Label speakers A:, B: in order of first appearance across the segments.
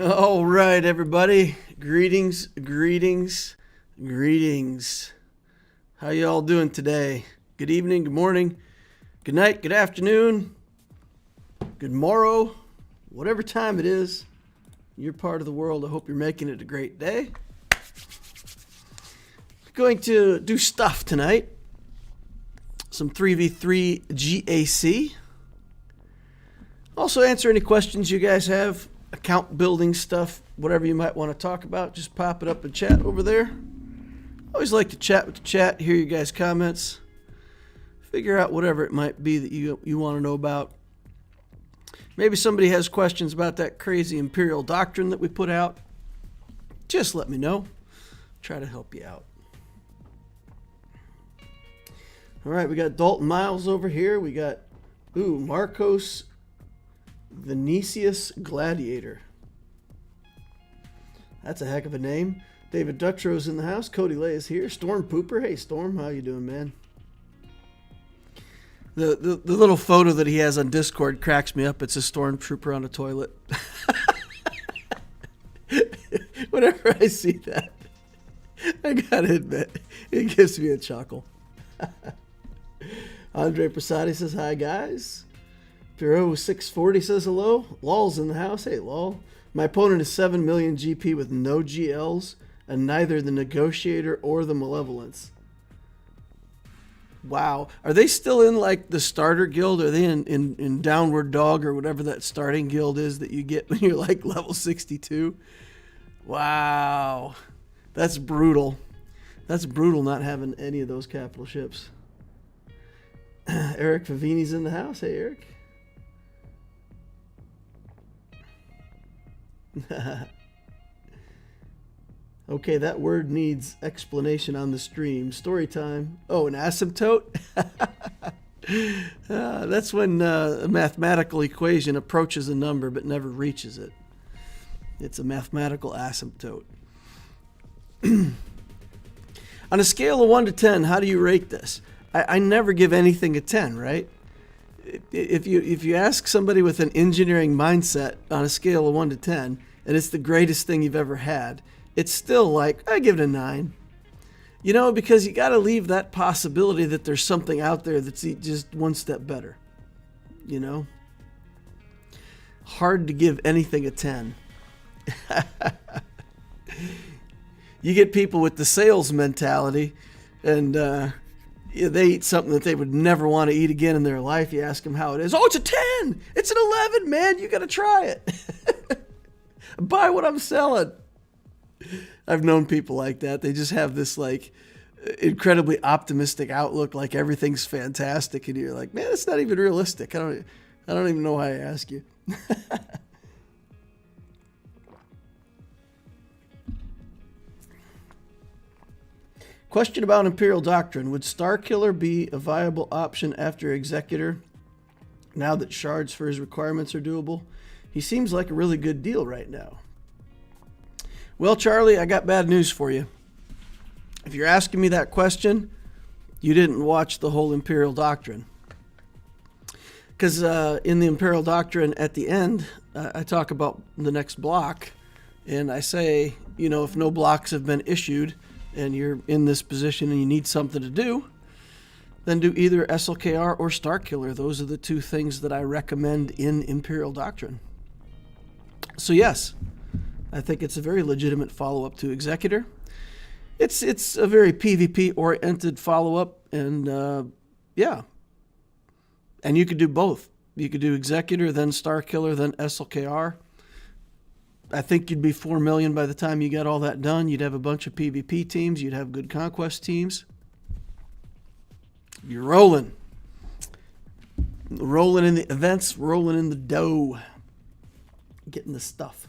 A: All right, everybody. Greetings, greetings, greetings. How y'all doing today? Good evening, good morning, good night, good afternoon, good morrow, whatever time it is. You're part of the world. I hope you're making it a great day. Going to do stuff tonight. Some 3v3 GAC. Also answer any questions you guys have. Account building stuff, whatever you might want to talk about, just pop it up in chat over there. Always like to chat with the chat, hear you guys' comments, figure out whatever it might be that you want to know about. Maybe somebody has questions about that crazy Imperial doctrine that we put out. Just let me know. Try to help you out. All right, we got Dalton Miles over here. We got, Marcos Vinicius Gladiator. That's a heck of a name. David Dutro's in the house. Cody Lay is here. Storm Pooper. Hey, Storm. How you doing, man? The little photo that he has on Discord cracks me up. It's a stormtrooper on a toilet. Whenever I see that, I gotta admit, it gives me a chuckle. Andre Prasadi says, hi, guys. Piro 640 says hello. Lol's in the house. Hey, Lol. My opponent is 7 million GP with no GLs and neither the Negotiator or the Malevolence. Wow. Are they still in like the starter guild? Are they in Downward Dog or whatever that starting guild is that you get when you're like level 62? Wow. That's brutal. That's brutal not having any of those capital ships. Eric Favini's in the house. Hey, Eric. Okay, that word needs explanation on the stream. Story time. Oh, an asymptote? That's when a mathematical equation approaches a number but never reaches it. It's a mathematical asymptote. On a scale of 1 to 10, how do you rate this? I never give anything a 10, right? If you ask somebody with an engineering mindset on a scale of 1 to 10, and it's the greatest thing you've ever had, it's still like, I give it a 9. You know, because you got to leave that possibility that there's something out there that's just one step better. You know? Hard to give anything a 10. You get people with the sales mentality, and they eat something that they would never want to eat again in their life. You ask them how it is. Oh, it's a 10. It's an 11, man. You got to try it. Buy what I'm selling. I've known people like that. They just have this like incredibly optimistic outlook, like everything's fantastic, and you're like, man, it's not even realistic. I don't even know why I ask you. Question about Imperial Doctrine. Would Starkiller be a viable option after Executor now that shards for his requirements are doable? He seems like a really good deal right now. Well, Charlie, I got bad news for you. If you're asking me that question, you didn't watch the whole Imperial Doctrine. Because in the Imperial Doctrine at the end, I talk about the next block, and I say, you know, if no blocks have been issued, and you're in this position and you need something to do, then do either SLKR or Starkiller. Those are the two things that I recommend in Imperial Doctrine. So yes, I think it's a very legitimate follow-up to Executor. It's a very PvP-oriented follow-up, and yeah. And you could do both. You could do Executor, then Starkiller, then SLKR. I think you'd be 4 million by the time you got all that done. You'd have a bunch of PvP teams. You'd have good Conquest teams. You're rolling. Rolling in the events, rolling in the dough. Getting the stuff.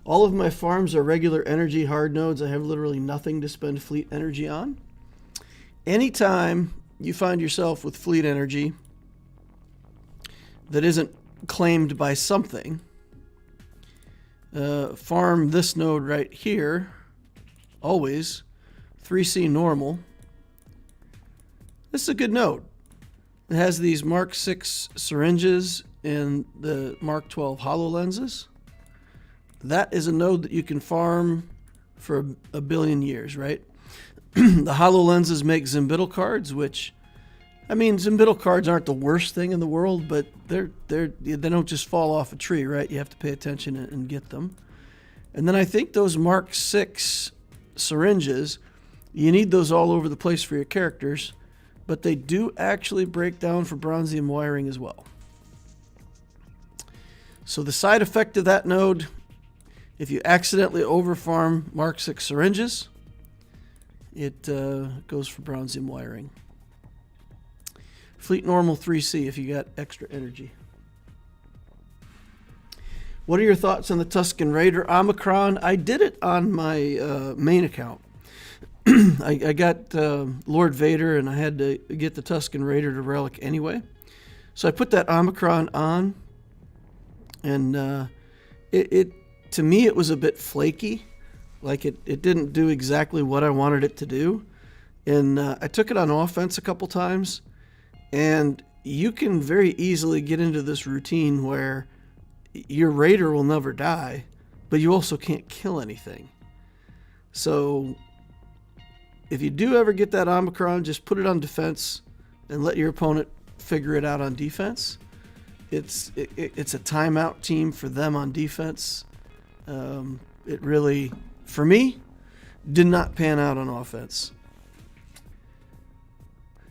A: All of my farms are regular energy hard nodes. I have literally nothing to spend fleet energy on. Anytime you find yourself with fleet energy that isn't claimed by something, farm this node right here, always, 3C normal. This is a good node. It has these Mark 6 syringes and the Mark 12 HoloLenses, that is a node that you can farm for a billion years, right? The HoloLenses make Zimbital cards, which, I mean, Zimbital cards aren't the worst thing in the world, but they don't just fall off a tree, right? You have to pay attention and get them. And then I think those Mark 6 syringes, you need those all over the place for your characters, but they do actually break down for bronzium wiring as well. So the side effect of that node, if you accidentally overfarm Mark 6 syringes, it goes for bronzium wiring. Fleet normal 3C if you got extra energy. What are your thoughts on the Tusken Raider Omicron? I did it on my main account. I got Lord Vader, and I had to get the Tusken Raider to relic anyway. So I put that Omicron on, and to me it was a bit flaky. Like it didn't do exactly what I wanted it to do. And I took it on offense a couple times, and you can very easily get into this routine where your Raider will never die, but you also can't kill anything. So if you do ever get that Omicron, just put it on defense and let your opponent figure it out on defense. It's a timeout team for them on defense. It really, for me, did not pan out on offense.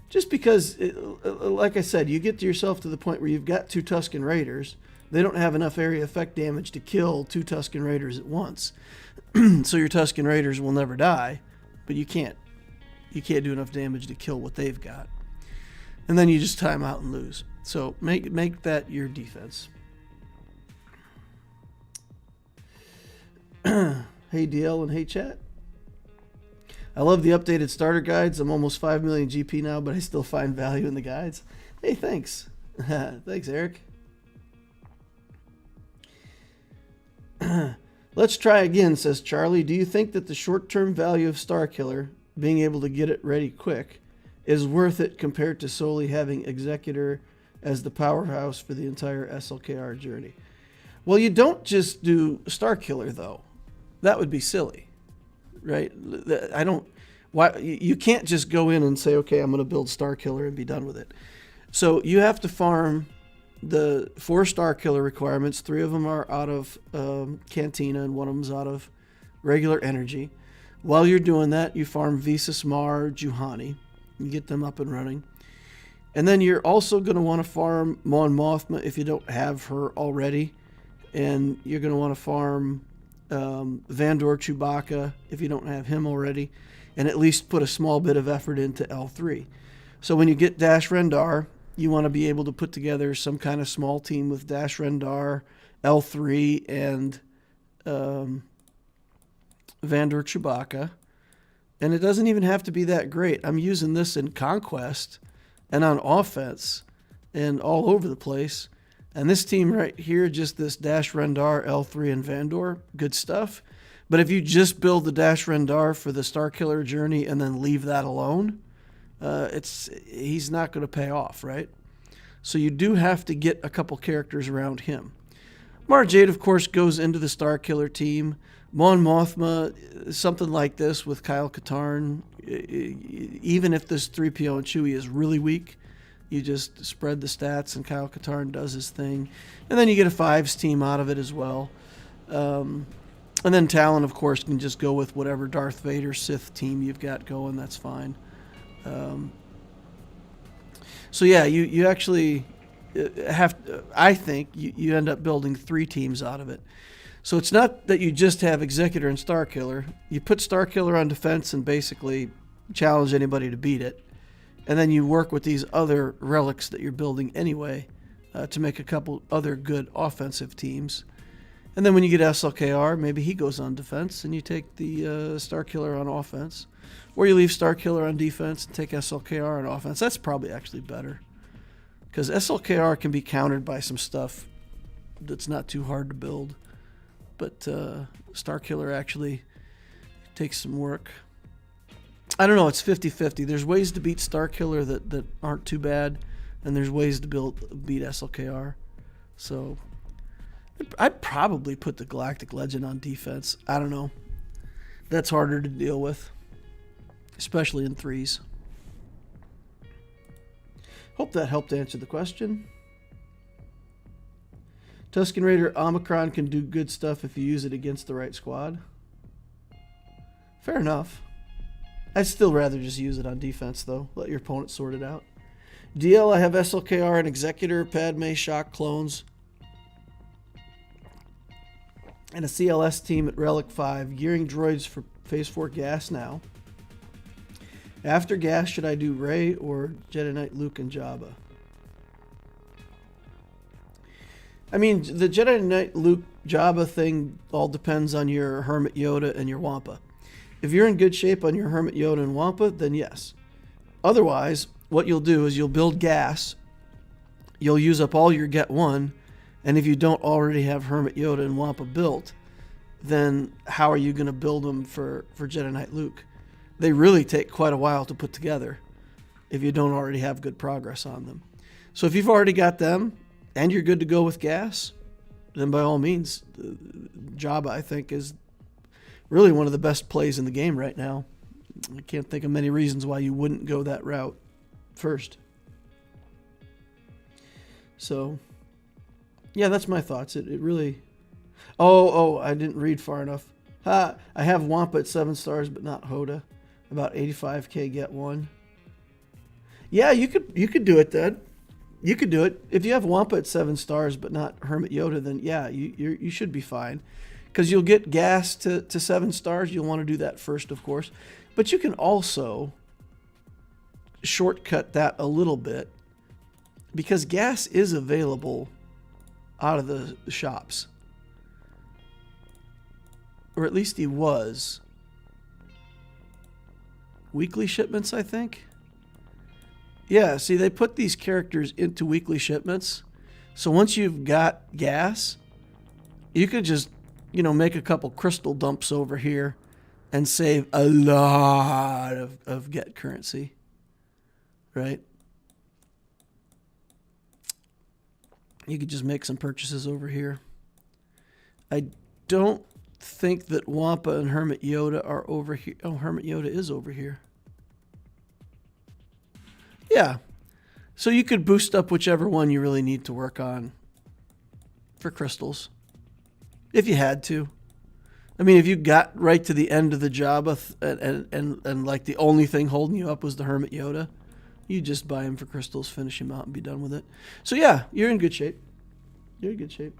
A: Just because, like I said, you get to yourself to the point where you've got 2 Tusken Raiders. They don't have enough area effect damage to kill 2 Tusken Raiders at once. So your Tusken Raiders will never die, but you can't do enough damage to kill what they've got. And then you just time out and lose. So make that your defense. Hey DL and hey chat. I love the updated starter guides. I'm almost 5 million GP now, but I still find value in the guides. Hey, thanks. Thanks, Eric. Let's try again, says Charlie. Do you think that the short-term value of Starkiller, being able to get it ready quick, is worth it compared to solely having Executor as the powerhouse for the entire SLKR journey? Well, you don't just do Starkiller, though. That would be silly, right? You can't just go in and say, okay, I'm going to build Starkiller and be done with it. So you have to farm the 4 Starkiller requirements. 3 of them are out of Cantina, and 1 of them's out of regular energy. While you're doing that, you farm Visas, Marr, Juhani. You get them up and running. And then you're also going to want to farm Mon Mothma if you don't have her already. And you're going to want to farm Vandor Chewbacca if you don't have him already. And at least put a small bit of effort into L3. So when you get Dash Rendar, you want to be able to put together some kind of small team with Dash Rendar, L3, and Vandor Chewbacca. And it doesn't even have to be that great. I'm using this in Conquest and on offense and all over the place. And this team right here, just this Dash Rendar, L3, and Vandor, good stuff. But if you just build the Dash Rendar for the Starkiller journey and then leave that alone, he's not going to pay off, right? So you do have to get a couple characters around him. Mara Jade, of course, goes into the Starkiller team. Mon Mothma, something like this with Kyle Katarn. Even if this 3PO and Chewie is really weak, you just spread the stats and Kyle Katarn does his thing. And then you get a 5s team out of it as well. And then Talon, of course, can just go with whatever Darth Vader Sith team you've got going. That's fine. So yeah, you actually have, I think, you end up building 3 teams out of it. So it's not that you just have Executor and Starkiller. You put Starkiller on defense and basically challenge anybody to beat it. And then you work with these other relics that you're building anyway to make a couple other good offensive teams. And then when you get SLKR, maybe he goes on defense and you take the Starkiller on offense. Or you leave Starkiller on defense and take SLKR on offense. That's probably actually better. Because SLKR can be countered by some stuff that's not too hard to build. But Starkiller actually takes some work. I don't know, it's 50-50. There's ways to beat Starkiller that aren't too bad. And there's ways to beat SLKR. So I'd probably put the Galactic Legend on defense. I don't know. That's harder to deal with, especially in 3s. Hope that helped answer the question. Tusken Raider Omicron can do good stuff if you use it against the right squad. Fair enough. I'd still rather just use it on defense, though. Let your opponent sort it out. DL, I have SLKR and Executor, Padme, Shock clones, and a CLS team at Relic 5, gearing droids for Phase 4 gas now. After gas, should I do Rey or Jedi Knight Luke and Jabba? I mean, the Jedi Knight Luke Jabba thing all depends on your Hermit Yoda and your Wampa. If you're in good shape on your Hermit Yoda and Wampa, then yes. Otherwise, what you'll do is you'll build gas, you'll use up all your Get 1, and if you don't already have Hermit Yoda and Wampa built, then how are you going to build them for Jedi Knight Luke? They really take quite a while to put together if you don't already have good progress on them. So if you've already got them and you're good to go with gas, then by all means, Jabba, I think, is really one of the best plays in the game right now. I can't think of many reasons why you wouldn't go that route first. So, yeah, that's my thoughts. It really... Oh, I didn't read far enough. I have Wampa at 7 stars, but not Hoda. About 85k Get 1. Yeah, you could do it, then. You could do it. If you have Wampa at 7 stars, but not Hermit Yoda, then yeah, you should be fine. Because you'll get gas to 7 stars. You'll want to do that first, of course. But you can also shortcut that a little bit, because gas is available out of the shops. Or at least he was. Weekly shipments, I think. Yeah, see, they put these characters into weekly shipments. So once you've got gas, you could just, make a couple crystal dumps over here and save a lot of Get currency. Right? You could just make some purchases over here. I don't think that Wampa and Hermit Yoda are over here. Oh, Hermit Yoda is over here. Yeah. So you could boost up whichever one you really need to work on for crystals. If you had to. I mean, if you got right to the end of the Jabba and like the only thing holding you up was the Hermit Yoda, you just buy him for crystals, finish him out, and be done with it. So yeah, you're in good shape. You're in good shape.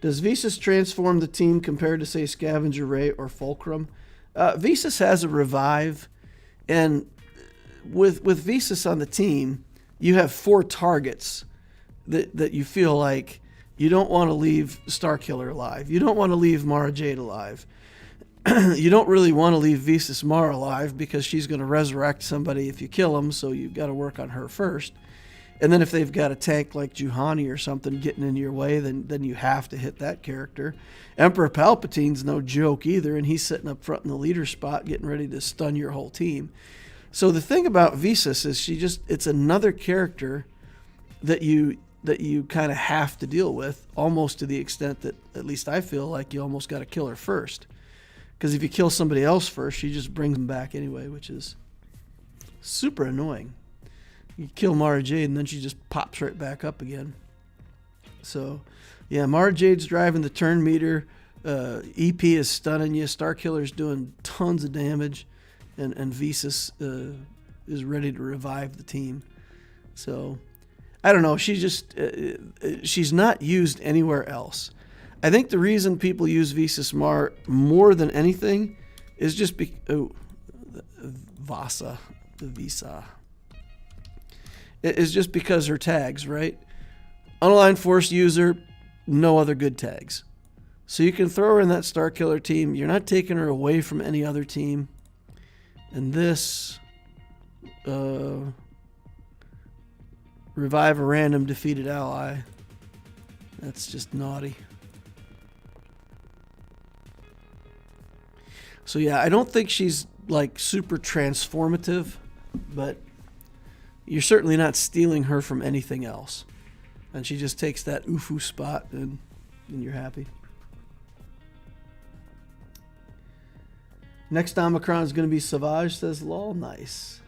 A: Does Visas transform the team compared to, say, Scavenger Ray or Fulcrum? Visas has a revive, and with Visas on the team, you have 4 targets that you feel like you don't want to leave Starkiller alive. You don't want to leave Mara Jade alive. You don't really want to leave Visas Marr alive because she's going to resurrect somebody if you kill him, so you've got to work on her first. And then if they've got a tank like Juhani or something getting in your way, then you have to hit that character. Emperor Palpatine's no joke either, and he's sitting up front in the leader spot getting ready to stun your whole team. So the thing about Visas is it's another character that you kind of have to deal with, almost to the extent that at least I feel like you almost got to kill her first. Because if you kill somebody else first, she just brings them back anyway, which is super annoying. You kill Mara Jade, and then she just pops right back up again. So, yeah, Mara Jade's driving the turn meter. EP is stunning you. Starkiller's doing tons of damage. And Visas is ready to revive the team. So, I don't know. She's not used anywhere else. I think the reason people use Visas Marr more than anything is just Visa. It is just because her tags, right? Unaligned Force user, no other good tags. So you can throw her in that Starkiller team. You're not taking her away from any other team. And this, revive a random defeated ally. That's just naughty. So yeah, I don't think she's like super transformative, but you're certainly not stealing her from anything else. And she just takes that Ufu spot, and you're happy. Next Omicron is going to be Savage, says Lol. Nice.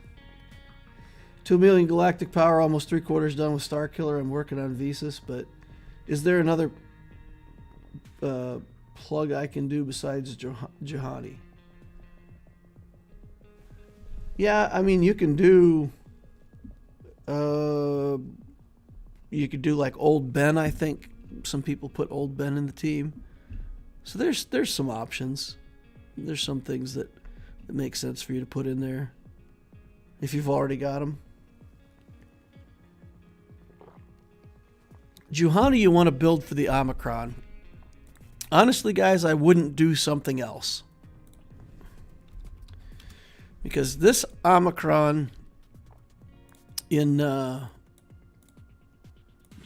A: 2 million galactic power, almost 3/4 done with Starkiller. I'm working on Visas, but is there another plug I can do besides Juhani? Yeah, I mean, you can do... you could do like Old Ben, I think. Some people put Old Ben in the team. So there's some options. There's some things that make sense for you to put in there if you've already got them. Juhani you want to build for the Omicron. Honestly, guys, I wouldn't do something else. Because this Omicron in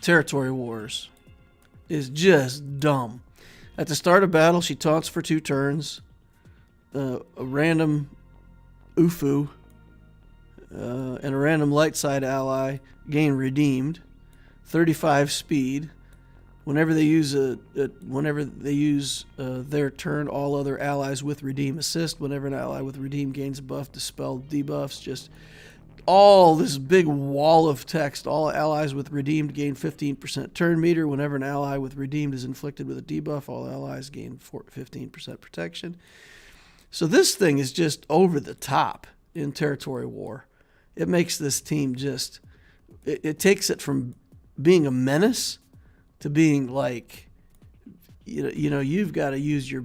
A: Territory Wars is just dumb. At the start of battle, she taunts for 2 turns. A random Ufu and a random light side ally gain redeemed. 35 speed. Whenever they use their turn, all other allies with redeem assist. Whenever an ally with redeem gains a buff, dispel debuffs. Just all this big wall of text. All allies with redeemed gain 15% turn meter. Whenever an ally with redeemed is inflicted with a debuff, all allies gain 15% protection. So this thing is just over the top in Territory War. It makes this team just... It takes it from being a menace to being like, you know, you've got to use your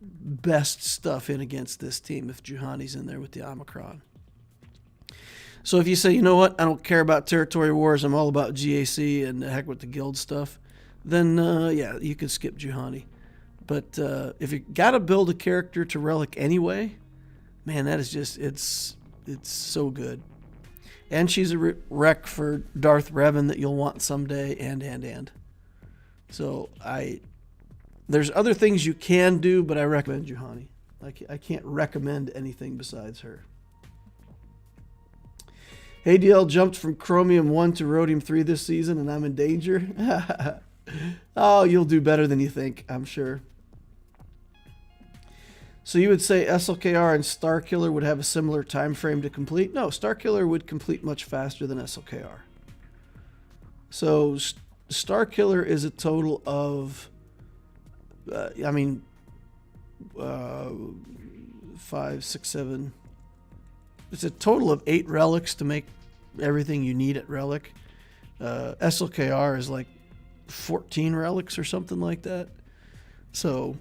A: best stuff in against this team if Juhani's in there with the Omicron. So if you say, you know what, I don't care about Territory Wars, I'm all about GAC and the heck with the guild stuff, then yeah, you can skip Juhani. But if you got to build a character to Relic anyway, man, that is just, it's so good. And she's a rec for Darth Revan that you'll want someday, and. So there's other things you can do, but I recommend Juhani. I can't recommend anything besides her. ADL jumped from Chromium 1 to Rhodium 3 this season, and I'm in danger. Oh, you'll do better than you think, I'm sure. So you would say SLKR and Starkiller would have a similar time frame to complete? No, Starkiller would complete much faster than SLKR. So Starkiller is a total of, 5, 6, 7. It's a total of 8 relics to make everything you need at relic. SLKR is like 14 relics or something like that. So,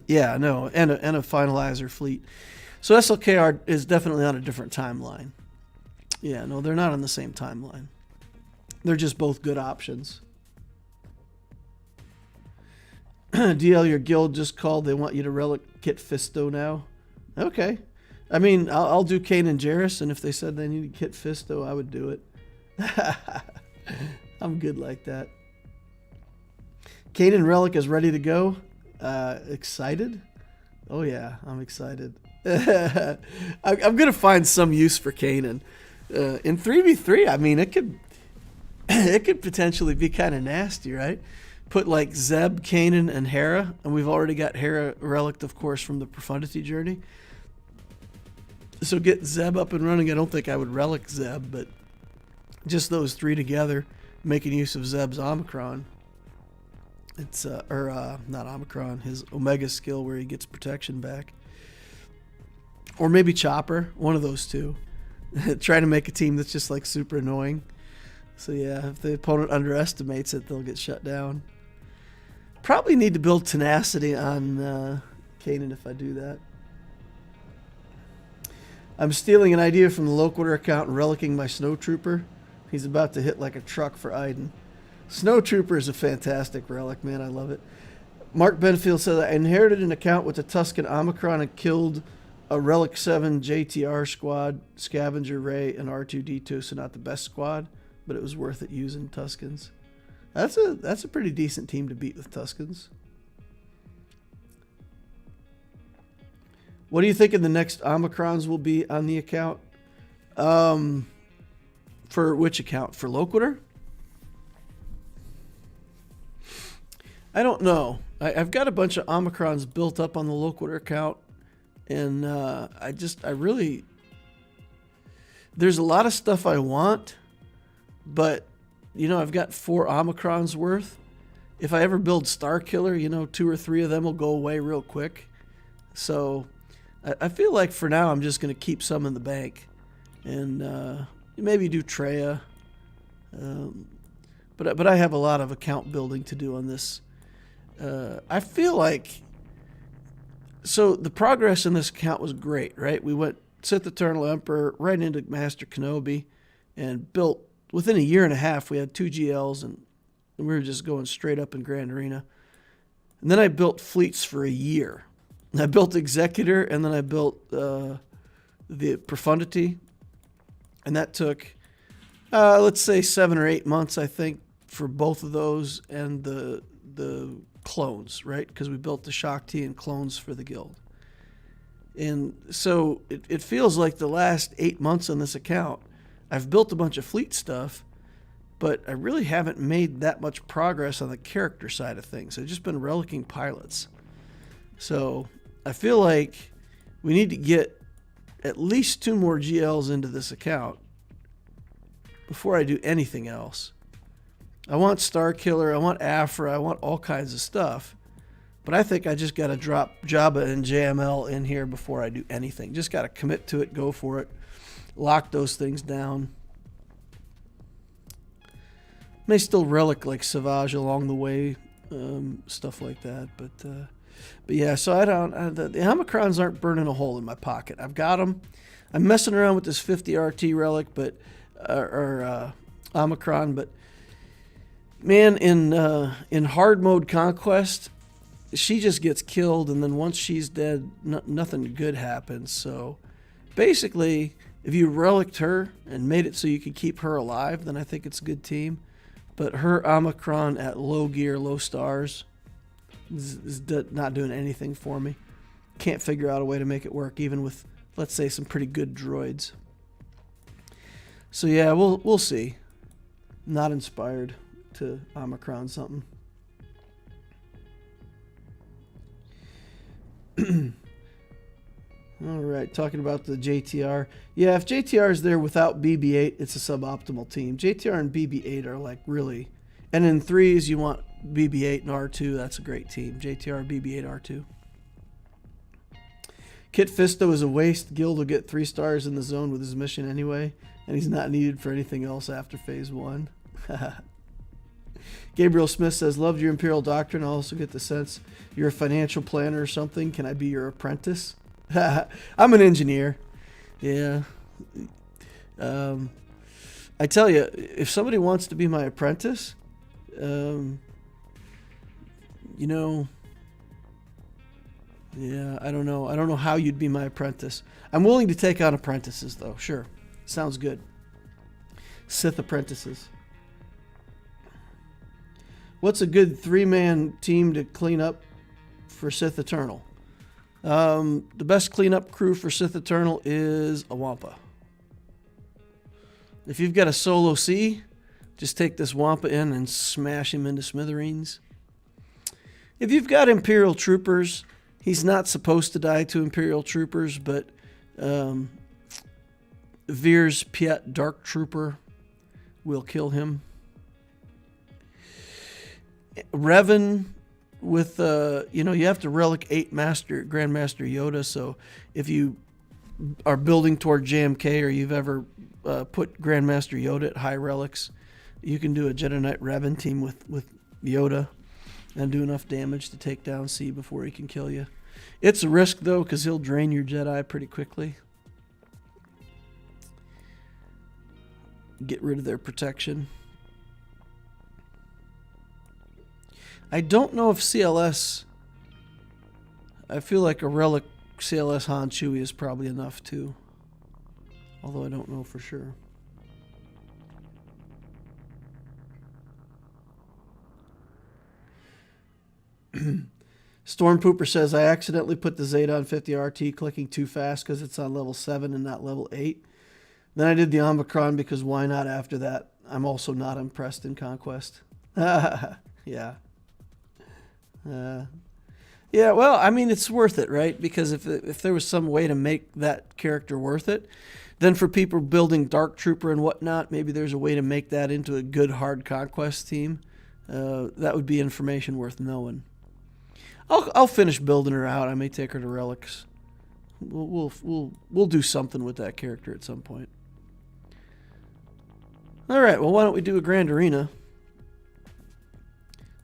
A: yeah, no, and a finalizer fleet. So SLKR is definitely on a different timeline. Yeah, no, they're not on the same timeline. They're just both good options. DL, your guild just called. They want you to relic kit Fisto now. Okay. I mean, I'll do Kane and Jarrus, and if they said they needed kit Fisto, I would do it. I'm good like that. Kane and Relic is ready to go. Excited? Oh yeah, I'm excited. I'm gonna find some use for Kanan. In 3v3, I mean, it could potentially be kind of nasty, right? Put like Zeb, Kanan, and Hera, and we've already got Hera relic, of course, from the Profundity journey. So get Zeb up and running. I don't think I would relic Zeb, but just those 3 together, making use of Zeb's Omicron. It's not Omicron, his Omega skill where he gets protection back. Or maybe Chopper, one of those 2. Try to make a team that's just like super annoying. So yeah, if the opponent underestimates it, they'll get shut down. Probably need to build tenacity on Kanan if I do that. I'm stealing an idea from the Loquitur account and relicking my Snowtrooper. He's about to hit like a truck for Iden. Snowtrooper is a fantastic relic, man. I love it. Mark Benfield said, I inherited an account with the Tusken Omicron and killed a Relic 7 JTR squad, Scavenger, Ray, and R2-D2, so not the best squad, but it was worth it using Tuskens. That's a pretty decent team to beat with Tuskens. What do you think the next Omicrons will be on the account? For which account? For Loquitur? I don't know. I've got a bunch of omicrons built up on the Loquitur account, and I really, there's a lot of stuff I want, but I've got 4 omicrons worth. If I ever build Starkiller, 2 or 3 of them will go away real quick. So I feel like for now I'm just going to keep some in the bank, and maybe do Treya. But I have a lot of account building to do on this. I feel like, so the progress in this account was great, right? We went Sith Eternal Emperor right into Master Kenobi, and built within a year and a half. We had 2 GLs, and we were just going straight up in Grand Arena. And then I built fleets for a year. I built Executor, and then I built the Profundity, and that took let's say 7 or 8 months, I think, for both of those, and the clones, right? Because we built the Shakti and clones for the guild. And so it feels like the last 8 months on this account, I've built a bunch of fleet stuff, but I really haven't made that much progress on the character side of things. I've just been relicking pilots. So I feel like we need to get at least 2 more GLs into this account before I do anything else. I want Starkiller, I want Afra, I want all kinds of stuff. But I think I just got to drop Jabba and JML in here before I do anything. Just got to commit to it, go for it, lock those things down. May still relic like Savage along the way, stuff like that. But yeah, so the omicrons aren't burning a hole in my pocket. I've got them. I'm messing around with this 50 RT relic, but omicron. But man, in hard mode Conquest, she just gets killed, and then once she's dead, nothing good happens. So basically, if you relicked her and made it so you could keep her alive, then I think it's a good team. But her omicron at low gear, low stars, is not doing anything for me. Can't figure out a way to make it work, even with, let's say, some pretty good droids. So yeah, we'll see. Not inspired to omicron something. All right, talking about the JTR. Yeah, if JTR is there without BB-8, it's a suboptimal team. JTR and BB-8 are like really... And in 3s, you want BB-8 and R2. That's a great team. JTR, BB-8, R2. Kit Fisto is a waste. Guild will get 3 stars in the zone with his mission anyway, and he's not needed for anything else after Phase 1. Gabriel Smith says, loved your Imperial Doctrine. I also get the sense you're a financial planner or something. Can I be your apprentice? I'm an engineer. Yeah. I tell you, if somebody wants to be my apprentice, yeah, I don't know. I don't know how you'd be my apprentice. I'm willing to take on apprentices, though. Sure. Sounds good. Sith apprentices. What's a good 3-man team to clean up for Sith Eternal? The best cleanup crew for Sith Eternal is a Wampa. If you've got a solo C, just take this Wampa in and smash him into smithereens. If you've got Imperial Troopers, he's not supposed to die to Imperial Troopers, but Veer's Piet Dark Trooper will kill him. Revan with, you have to relic 8 Grandmaster Yoda, so if you are building toward JMK or you've ever put Grandmaster Yoda at high relics, you can do a Jedi Knight Revan team with Yoda and do enough damage to take down C before he can kill you. It's a risk, though, because he'll drain your Jedi pretty quickly. Get rid of their protection. I don't know if CLS... I feel like a relic CLS Han Chewie is probably enough, too. Although I don't know for sure. Stormpooper says, I accidentally put the Zeta on 50 RT clicking too fast because it's on level 7 and not level 8. Then I did the Omicron because why not after that? I'm also not impressed in Conquest. Yeah. Yeah, well, I mean, it's worth it, right? Because if there was some way to make that character worth it, then for people building Dark Trooper and whatnot, maybe there's a way to make that into a good hard Conquest team. That would be information worth knowing. I'll finish building her out. I may take her to Relics. We'll do something with that character at some point. All right, well, why don't we do a Grand Arena?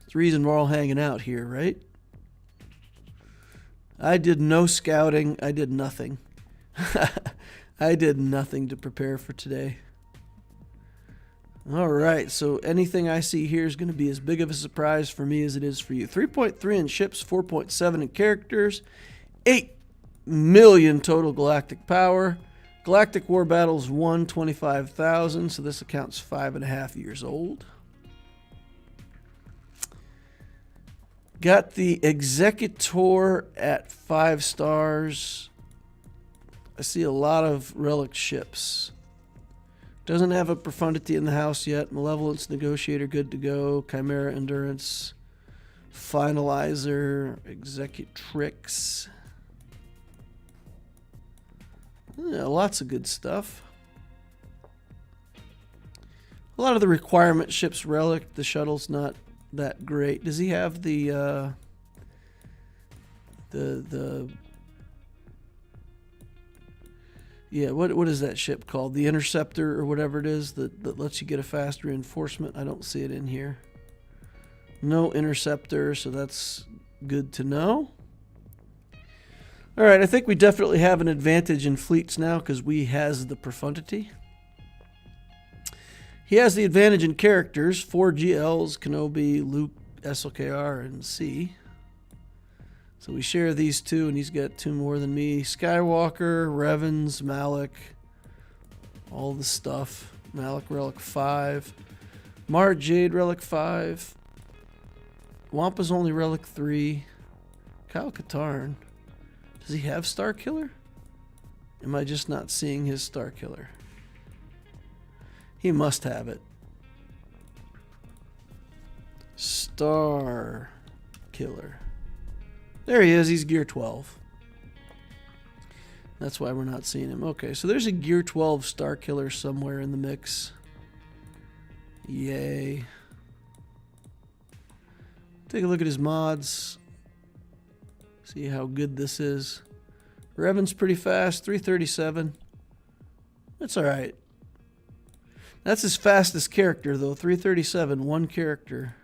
A: It's the reason we're all hanging out here, right? I did no scouting. I did nothing. I did nothing to prepare for today. All right, so anything I see here is going to be as big of a surprise for me as it is for you. 3.3 in ships, 4.7 in characters, 8 million total galactic power. Galactic War Battles 125,000, so this account's 5.5 years old. Got the Executor at 5 stars. I see a lot of relic ships. Doesn't have a Profundity in the house yet. Malevolence Negotiator good to go. Chimera Endurance. Finalizer. Executrix. Yeah, lots of good stuff. A lot of the requirement ships relic. The shuttle's not that great. Does he have the yeah, what is that ship called? The Interceptor or whatever it is that lets you get a fast reinforcement? I don't see it in here. No Interceptor, so that's good to know. All right, I think we definitely have an advantage in fleets now because we has the Profundity. He has the advantage in characters, 4 GLs, Kenobi, Luke, SLKR, and C. So we share these two, and he's got 2 more than me. Skywalker, Revens, Malik, all the stuff. Malik Relic 5. Marr Jade Relic 5. Wampa's only Relic 3. Kyle Katarn. Does he have Starkiller? Am I just not seeing his Starkiller? He must have it. Starkiller. There he is. He's Gear 12. That's why we're not seeing him. Okay, so there's a Gear 12 Starkiller somewhere in the mix. Yay. Take a look at his mods. See how good this is. Revan's pretty fast. 337. That's alright. That's his fastest character, though. 337, 1 character.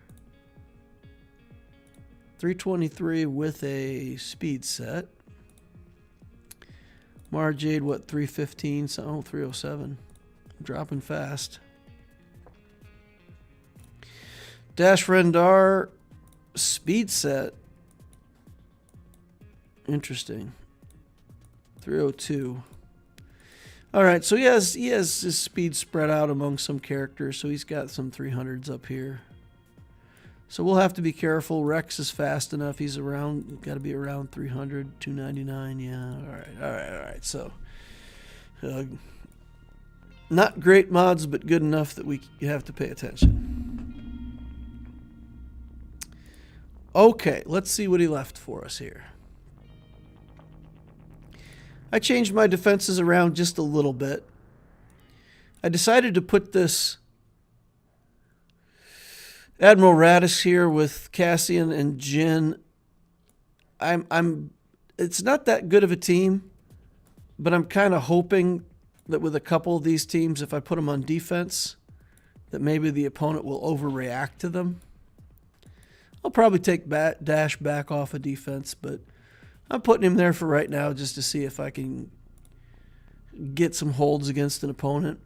A: 323 with a speed set. Marr Jade, what, 315? So, oh, 307. Dropping fast. Dash Rendar, speed set. Interesting. 302. All right, so he has his speed spread out among some characters, so he's got some 300s up here. So we'll have to be careful. Rex is fast enough. He's around, got to be around 300, 299. Yeah, all right. So not great mods, but good enough that you have to pay attention. Okay, let's see what he left for us here. I changed my defenses around just a little bit. I decided to put this Admiral Radis here with Cassian and Jin. It's not that good of a team, but I'm kind of hoping that with a couple of these teams, if I put them on defense, that maybe the opponent will overreact to them. I'll probably take Dash back off of defense, but I'm putting him there for right now just to see if I can get some holds against an opponent.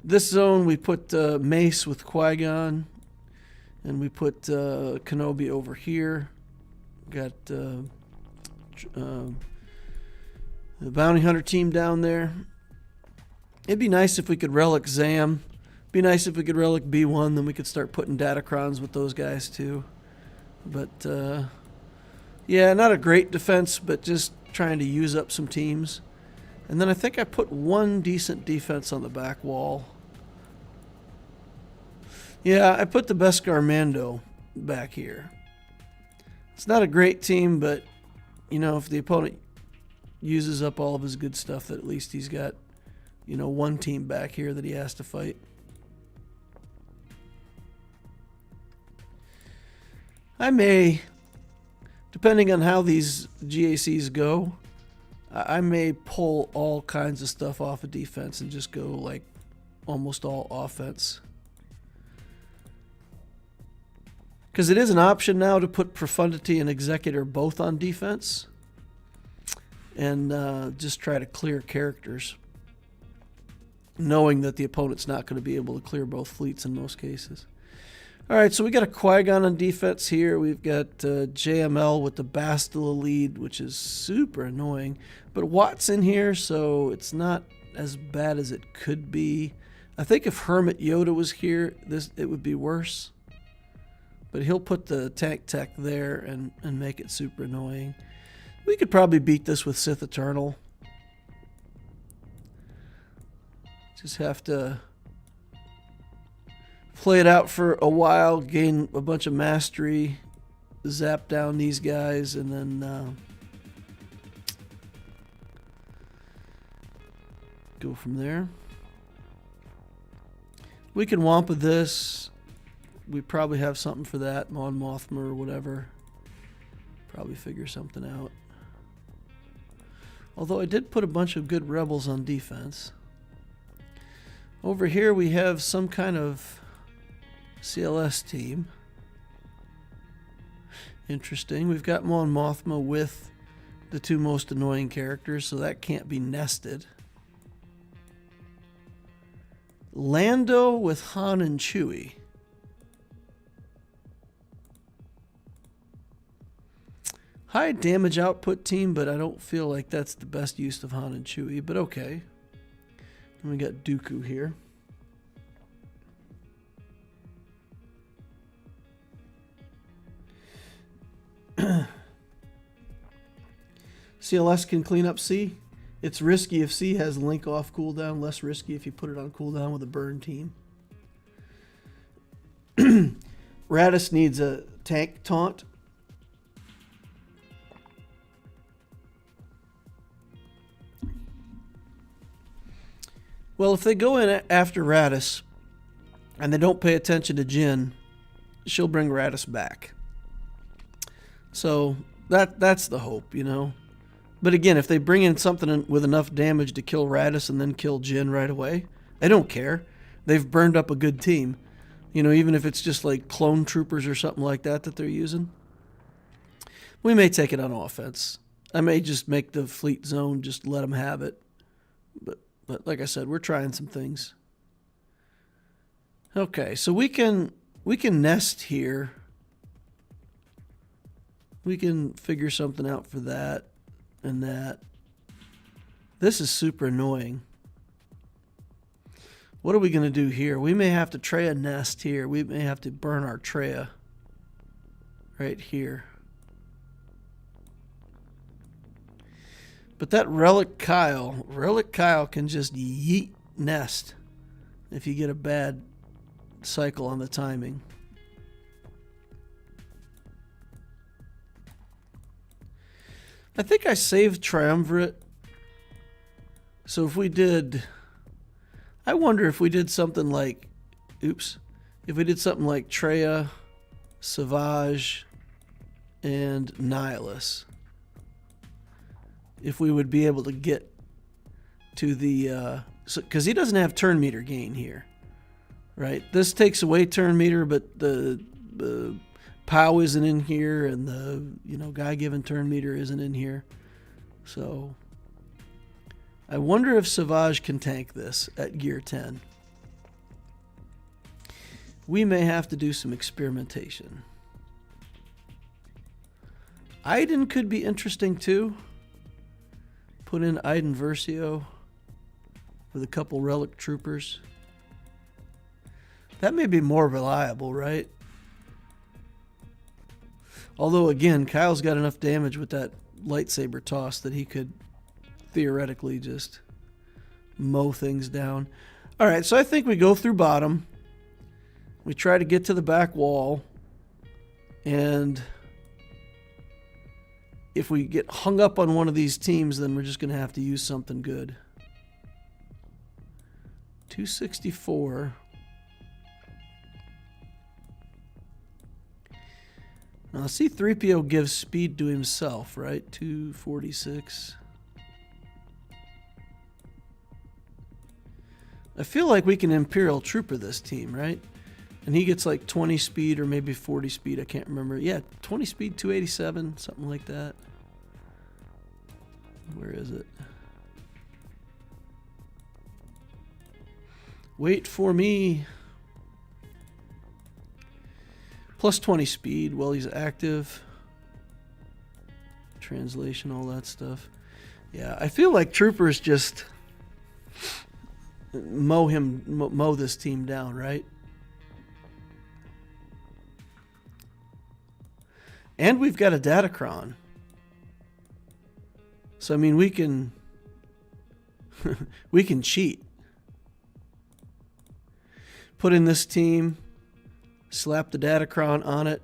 A: This zone, we put Mace with Qui-Gon, and we put Kenobi over here. Got the Bounty Hunter team down there. It'd be nice if we could relic Zam. Be nice if we could relic B1, then we could start putting Datacrons with those guys too. But yeah, not a great defense, but just trying to use up some teams. And then I think I put 1 decent defense on the back wall. Yeah, I put the Beskar Mando back here. It's not a great team, but, you know, if the opponent uses up all of his good stuff, that at least he's got, you know, one team back here that he has to fight. I may, depending on how these GACs go, I may pull all kinds of stuff off of defense and just go like almost all offense. Because it is an option now to put Profundity and Executor both on defense and just try to clear characters, knowing that the opponent's not going to be able to clear both fleets in most cases. All right, so we got a Qui-Gon on defense here. We've got JML with the Bastila lead, which is super annoying. But Watt's in here, so it's not as bad as it could be. I think if Hermit Yoda was here, it would be worse. But he'll put the tank tech there and make it super annoying. We could probably beat this with Sith Eternal. Just have to play it out for a while, gain a bunch of mastery, zap down these guys, and then go from there. We can Wampa this. We probably have something for that, Mon Mothma or whatever. Probably figure something out. Although I did put a bunch of good rebels on defense. Over here we have some kind of CLS team. Interesting. We've got Mon Mothma with the two most annoying characters, so that can't be nested. Lando with Han and Chewie. High damage output team, but I don't feel like that's the best use of Han and Chewie, but okay. And we got Dooku here. CLS can clean up C. It's risky if C has link off cooldown, less risky if you put it on cooldown with a burn team. Radis needs a tank taunt. Well, if they go in after Radis and they don't pay attention to Jyn, she'll bring Radis back. So that's the hope, you know. But again, if they bring in something with enough damage to kill Radis and then kill Jyn right away, I don't care. They've burned up a good team. You know, even if it's just like clone troopers or something like that they're using. We may take it on offense. I may just make the fleet zone, just let them have it. But like I said, we're trying some things. Okay, so we can nest here. We can figure something out for that and that. This is super annoying. What are we going to do here? We may have to Traya nest here. We may have to burn our Traya right here. But that Relic Kyle can just yeet nest if you get a bad cycle on the timing. I think I saved Triumvirate. So if we did, I wonder if we did something like, if we did something like Traya, Savage, and Nihilus, if we would be able to get to the, because he doesn't have turn meter gain here, right? This takes away turn meter, but the POW isn't in here, and the guy given turn meter isn't in here. So I wonder if Savage can tank this at gear 10. We may have to do some experimentation. Iden could be interesting too. Put in Iden Versio with a couple relic troopers. That may be more reliable, right? Although, again, Kyle's got enough damage with that lightsaber toss that he could theoretically just mow things down. All right, so I think we go through bottom. We try to get to the back wall. And if we get hung up on one of these teams, then we're just going to have to use something good. 264. Now, C-3PO gives speed to himself, right? 246. I feel like we can Imperial Trooper this team, right? And he gets like 20 speed or maybe 40 speed. I can't remember. Yeah, 20 speed, 287, something like that. Where is it? Wait for me. Plus 20 speed while he's active. Translation, all that stuff. Yeah, I feel like Troopers just mow this team down, right? And we've got a Datacron. So, I mean, we can we can cheat. Put in this team, slap the Datacron on it.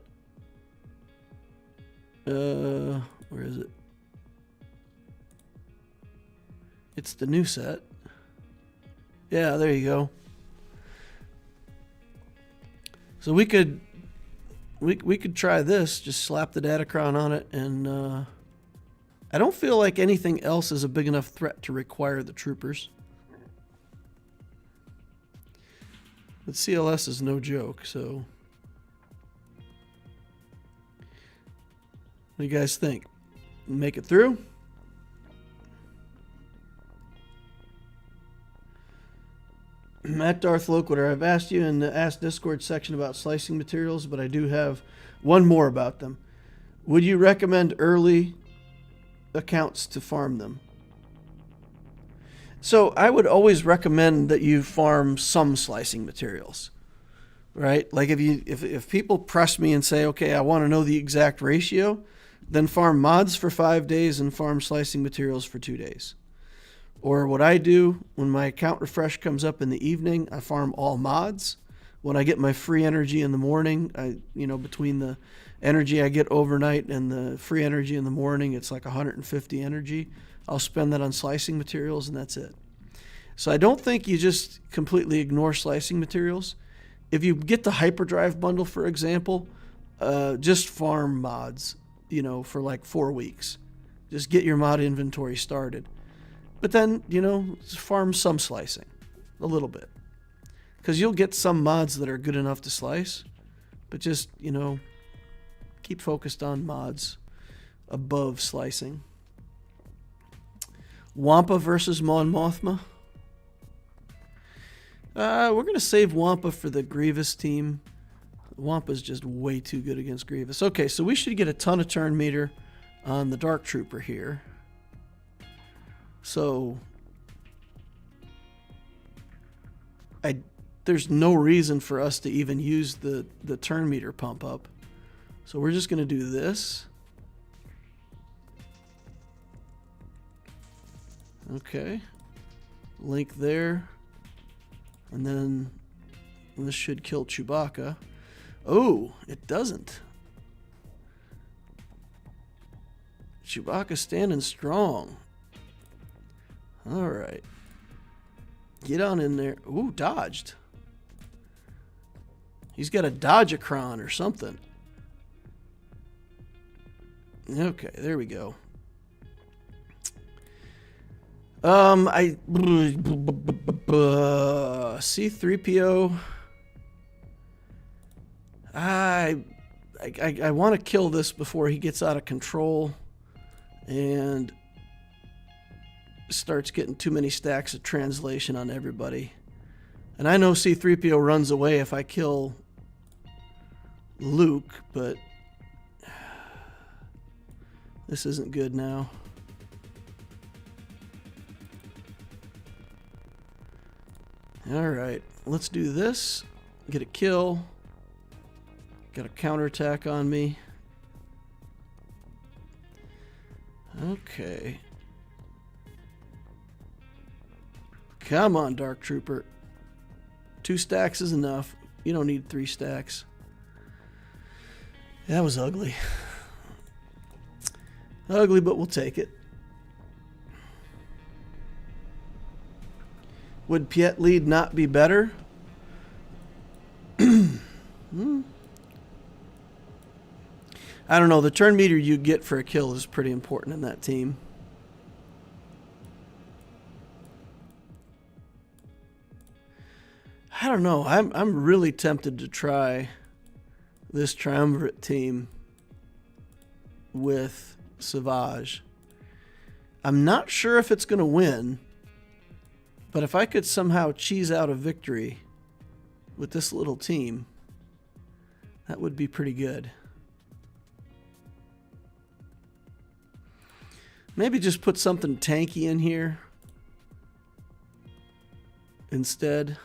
A: Where is it? It's the new set. Yeah, there you go. So we could try this, just slap the Datacron on it, and I don't feel like anything else is a big enough threat to require the troopers. But CLS is no joke, so what do you guys think? Make it through? Matt Darth Loquitur, I've asked you in the Ask Discord section about slicing materials, but I do have one more about them. Would you recommend early accounts to farm them? So I would always recommend that you farm some slicing materials, right? Like if people press me and say, okay, I want to know the exact ratio, then farm mods for 5 days and farm slicing materials for 2 days. Or what I do when my account refresh comes up in the evening, I farm all mods. When I get my free energy in the morning, between the energy I get overnight and the free energy in the morning, it's like 150 energy. I'll spend that on slicing materials, and that's it. So I don't think you just completely ignore slicing materials. If you get the hyperdrive bundle, for example, just farm mods, for like 4 weeks. Just get your mod inventory started. But then, farm some slicing, a little bit. Because you'll get some mods that are good enough to slice, but just, keep focused on mods above slicing. Wampa versus Mon Mothma. We're going to save Wampa for the Grievous team. Wampa's just way too good against Grievous. Okay, so we should get a ton of turn meter on the Dark Trooper here. So there's no reason for us to even use the turn meter pump up. So we're just going to do this. Okay. Link there. And then this should kill Chewbacca. Oh, it doesn't. Chewbacca's standing strong. All right. Get on in there. Ooh, dodged. He's got a Dodgicron or something. Okay, there we go. C-3PO. I want to kill this before he gets out of control and starts getting too many stacks of translation on everybody. And I know C-3PO runs away if I kill Luke, but this isn't good now. Alright, let's do this. Get a kill. Got a counterattack on me. Okay. Come on, Dark Trooper. 2 stacks is enough. You don't need 3 stacks. That was ugly. Ugly, but we'll take it. Would Piet lead not be better? I don't know. The turn meter you get for a kill is pretty important in that team. I don't know. I'm really tempted to try this triumvirate team with Swgoh. I'm not sure if it's going to win, but if I could somehow cheese out a victory with this little team, that would be pretty good. Maybe just put something tanky in here instead.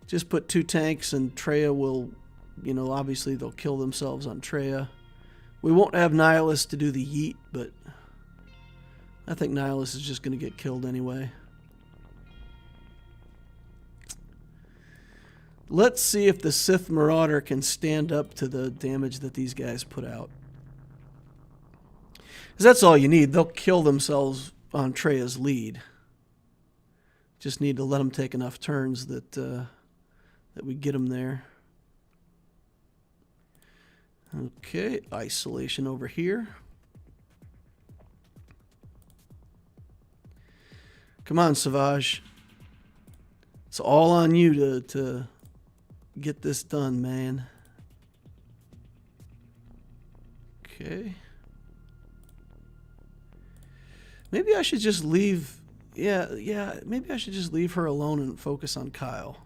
A: Just put 2 tanks and Treya will, you know, obviously they'll kill themselves on Treya. We won't have Nihilus to do the yeet, but I think Nihilus is just going to get killed anyway. Let's see if the Sith Marauder can stand up to the damage that these guys put out. Because that's all you need. They'll kill themselves on Treya's lead. Just need to let them take enough turns that that we get them there. Okay, isolation over here. Come on, Swgoh. It's all on you to get this done, man. Okay. Maybe I should just leave... Yeah, maybe I should just leave her alone and focus on Kyle.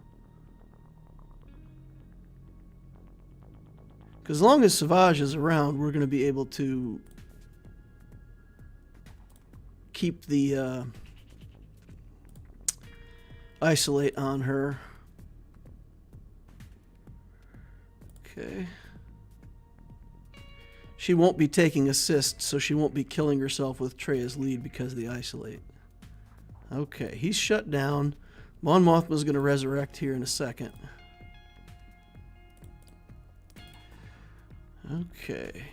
A: Because as long as Swgoh is around, we're going to be able to keep the isolate on her. Okay. She won't be taking assists, so she won't be killing herself with Treya's lead because of the isolate. Okay, he's shut down. Mon Mothma's going to resurrect here in a second. Okay.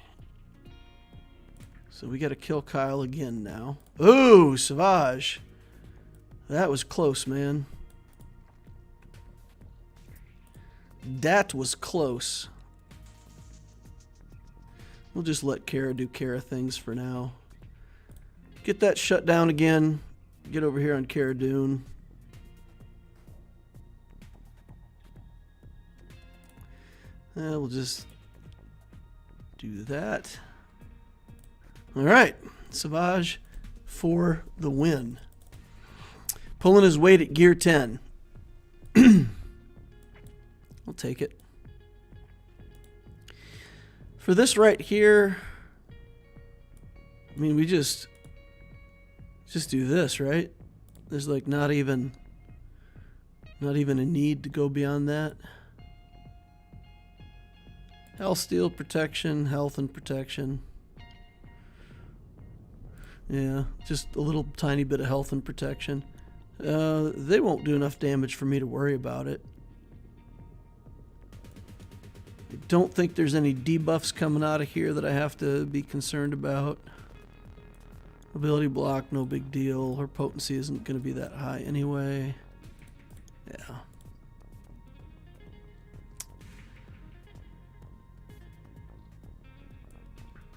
A: So we got to kill Kyle again now. Ooh, Swgoh. That was close, man. That was close. We'll just let Kara do Kara things for now. Get that shut down again. Get over here on Cara Dune. We'll just do that. All right. Swgoh for the win. Pulling his weight at gear 10. I'll take it. For this right here, I mean, we just do this, right? There's like not even a need to go beyond that. Health, steal, protection, health, and protection. Yeah, just a little tiny bit of health and protection. They won't do enough damage for me to worry about it. I don't think there's any debuffs coming out of here that I have to be concerned about. Ability block, no big deal. Her potency isn't going to be that high anyway. Yeah.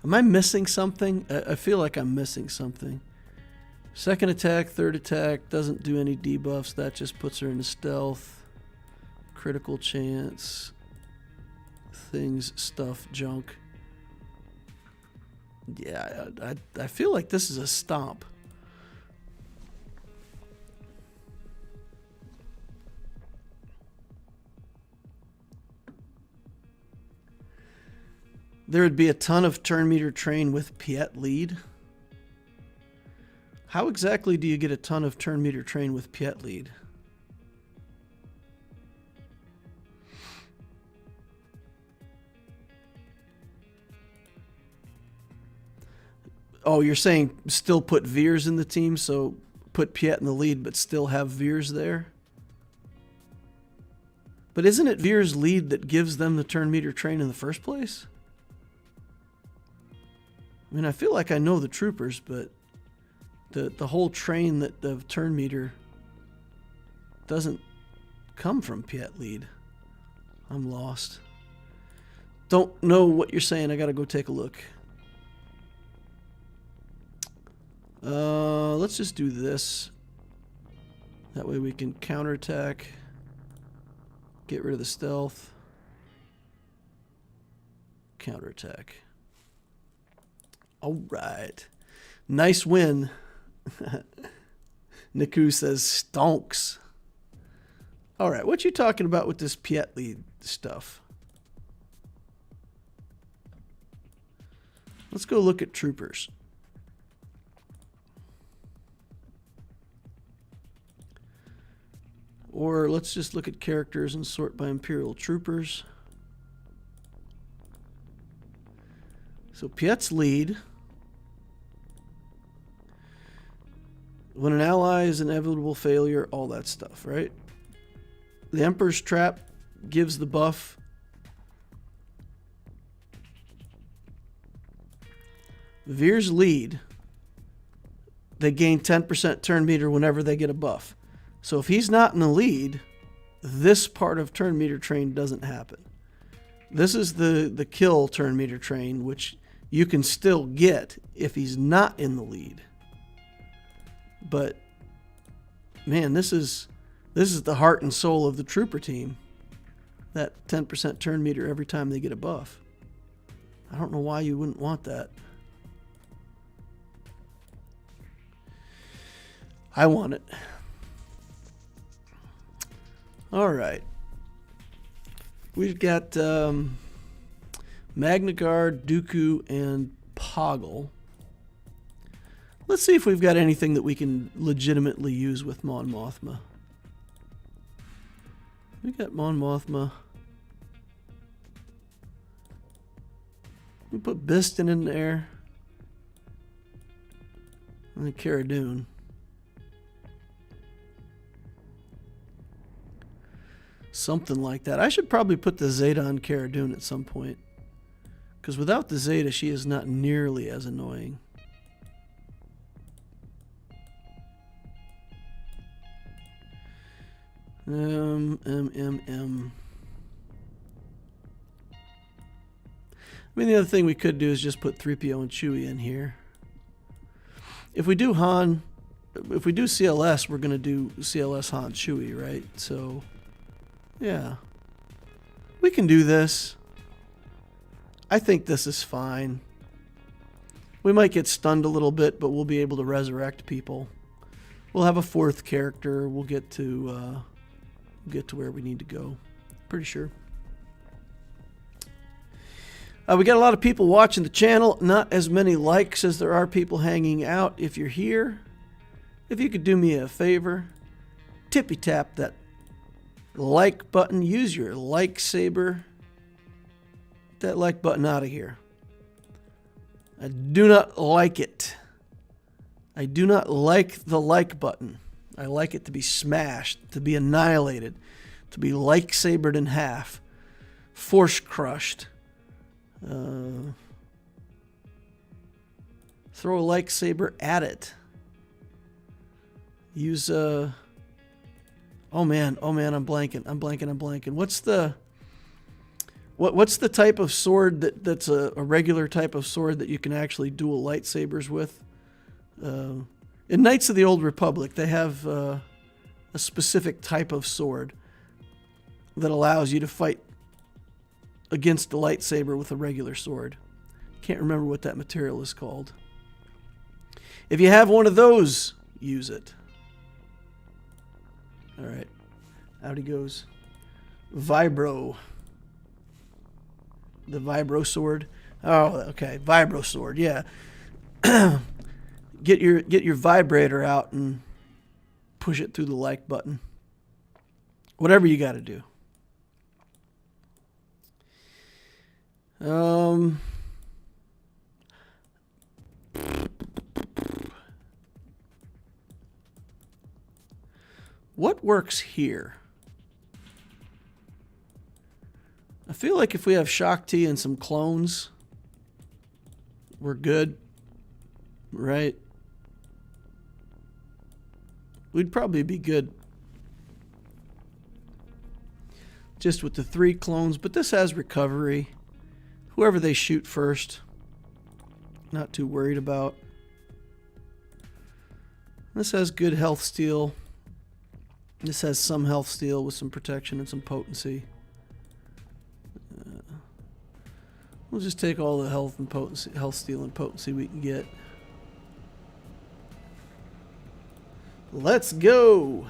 A: Am I missing something? I feel like I'm missing something. Second attack, third attack, doesn't do any debuffs. That just puts her into stealth. Critical chance. Things, stuff, junk. Yeah, I feel like this is a stomp. There would be a ton of turn meter train with Piet lead. How exactly do you get a ton of turn meter train with Piet lead? Oh, you're saying still put Veers in the team, so put Piet in the lead, but still have Veers there? But isn't it Veers' lead that gives them the turn meter train in the first place? I mean, I feel like I know the troopers, but the whole train that the turn meter doesn't come from Piet lead. I'm lost. Don't know what you're saying. I gotta go take a look. Let's just do this. That way we can counterattack. Get rid of the stealth. Counterattack. Alright. Nice win. Niku says stonks. Alright, what you talking about with this Piet lead stuff? Let's go look at troopers. Or let's just look at characters and sort by Imperial troopers. So Piet's lead. When an ally is an inevitable failure, all that stuff, right? The Emperor's Trap gives the buff. Veer's lead, they gain 10% turn meter whenever they get a buff. So if he's not in the lead, this part of turn meter train doesn't happen. This is the kill turn meter train, which you can still get if he's not in the lead. But man, this is the heart and soul of the trooper team. That 10% turn meter every time they get a buff. I don't know why you wouldn't want that. I want it. All right. We've got Magna Guard, Dooku, and Poggle. Let's see if we've got anything that we can legitimately use with Mon Mothma. We got Mon Mothma. We put Biston in there. And then Cara Dune. Something like that. I should probably put the Zeta on Cara Dune at some point. Because without the Zeta, she is not nearly as annoying. I mean, the other thing we could do is just put 3PO and Chewie in here. If we do Han, if we do CLS, we're going to do CLS Han Chewie, right? So, yeah. We can do this. I think this is fine. We might get stunned a little bit, but we'll be able to resurrect people. We'll have a fourth character. We'll get to where we need to go. Pretty sure. We got a lot of people watching the channel. Not as many likes as there are people hanging out. If you're here, if you could do me a favor, tippy tap that like button. Use your like saber. Get that like button out of here. I do not like it. I do not like the like button. I like it to be smashed, to be annihilated, to be like sabered in half, force crushed. Throw a like saber at it. Use oh man, I'm blanking. What's the type of sword that's a regular type of sword that you can actually dual lightsabers with? In Knights of the Old Republic, they have a specific type of sword that allows you to fight against the lightsaber with a regular sword. Can't remember what that material is called. If you have one of those, use it. All right. Out he goes. Vibro. The Vibro sword. Oh, okay. Vibro sword. Yeah. Get your vibrator out and push it through the like button. Whatever you got to do. What works here? I feel like if we have Shakti and some clones, we're good. Right. We'd probably be good just with the 3 clones, but this has recovery. Whoever they shoot first, not too worried about. This has good health steal. This has some health steal with some protection and some potency. We'll just take all the health and potency, health steal and potency we can get. Let's go.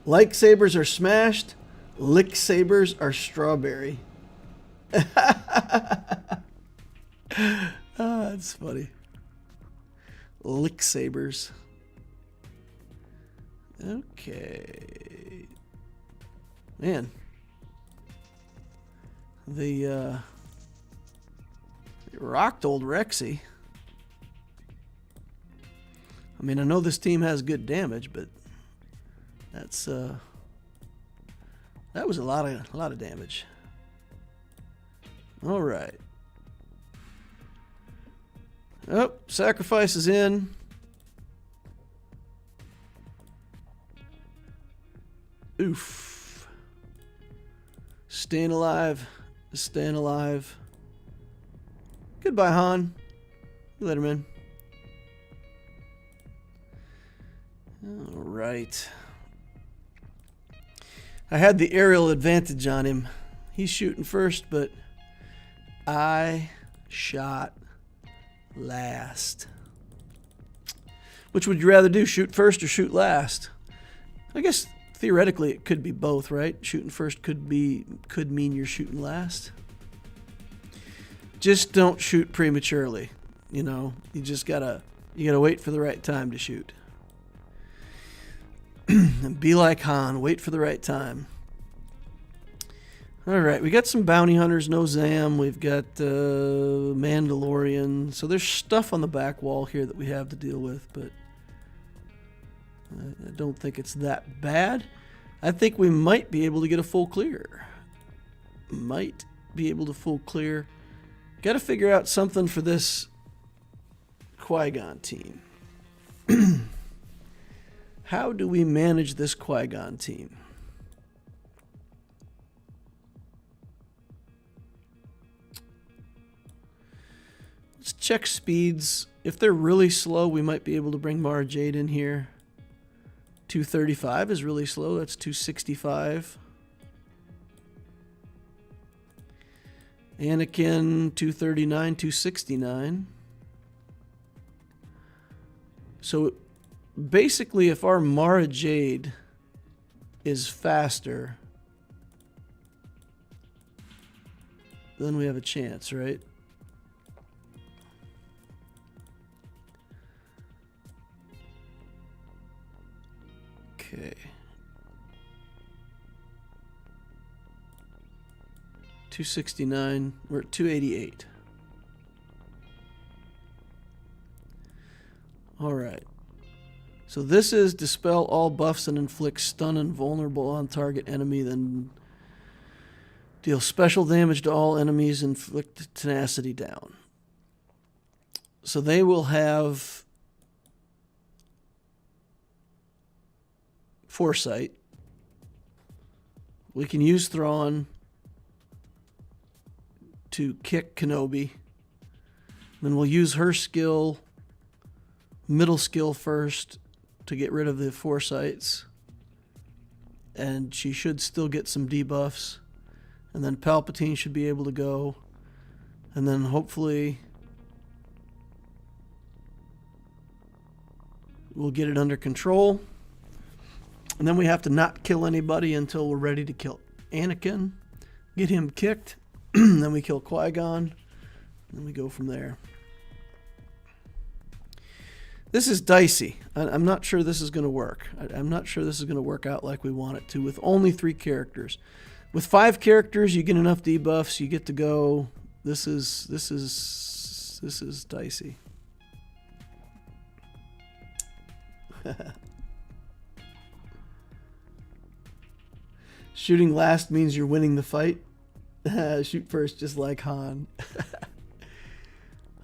A: Lightsabers are smashed. Lick sabers are strawberry. That's funny. Lick sabers. Okay. Man. They rocked old Rexy. I mean, I know this team has good damage, but that's that was a lot of damage. All right. Oh, sacrifice is in. Oof. Staying alive. Staying alive. Goodbye, Han. You let him in. All right. I had the aerial advantage on him. He's shooting first, but I shot last. Which would you rather do, shoot first or shoot last? I guess theoretically it could be both, right? Shooting first could mean you're shooting last. Just don't shoot prematurely. You know, you gotta wait for the right time to shoot. And be like Han, wait for the right time. All right, we got some bounty hunters, no Zam. We've got Mandalorian. So there's stuff on the back wall here that we have to deal with, but I don't think it's that bad. I think we might be able to get a full clear. Might be able to full clear. Got to figure out something for this Qui-Gon team. How do we manage this Qui-Gon team? Let's check speeds. If they're really slow, we might be able to bring Marr Jade in here. 235 is really slow. That's 265. Anakin, 239, 269. So basically, if our Mara Jade is faster, then we have a chance, right? Okay. 269. We're at 288. All right. So this is dispel all buffs and inflict stun and vulnerable on target enemy, then deal special damage to all enemies, inflict tenacity down. So they will have foresight. We can use Thrawn to kick Kenobi. Then we'll use her skill, middle skill first, to get rid of the foresights. And she should still get some debuffs. And then Palpatine should be able to go. And then hopefully we'll get it under control. And then we have to not kill anybody until we're ready to kill Anakin. Get him kicked. Then we kill Qui-Gon. And we go from there. This is dicey. I'm not sure this is going to work. I'm not sure this is going to work out like we want it to with only 3 characters. With 5 characters, you get enough debuffs. You get to go. This is dicey. Shooting last means you're winning the fight. Shoot first, just like Han.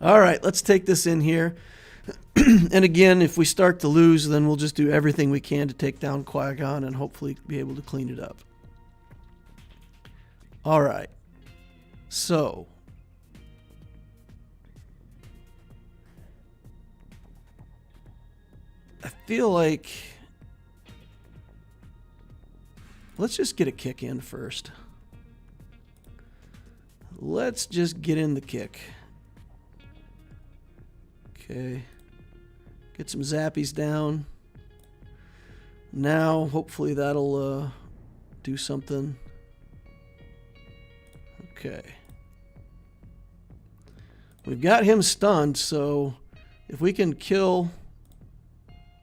A: All right, let's take this in here. And again, if we start to lose, then we'll just do everything we can to take down Qui-Gon and hopefully be able to clean it up. All right. So, I feel like let's just get a kick in first. Let's just get in the kick. Okay. Get some zappies down. Now, hopefully that'll do something. Okay. We've got him stunned, so if we can kill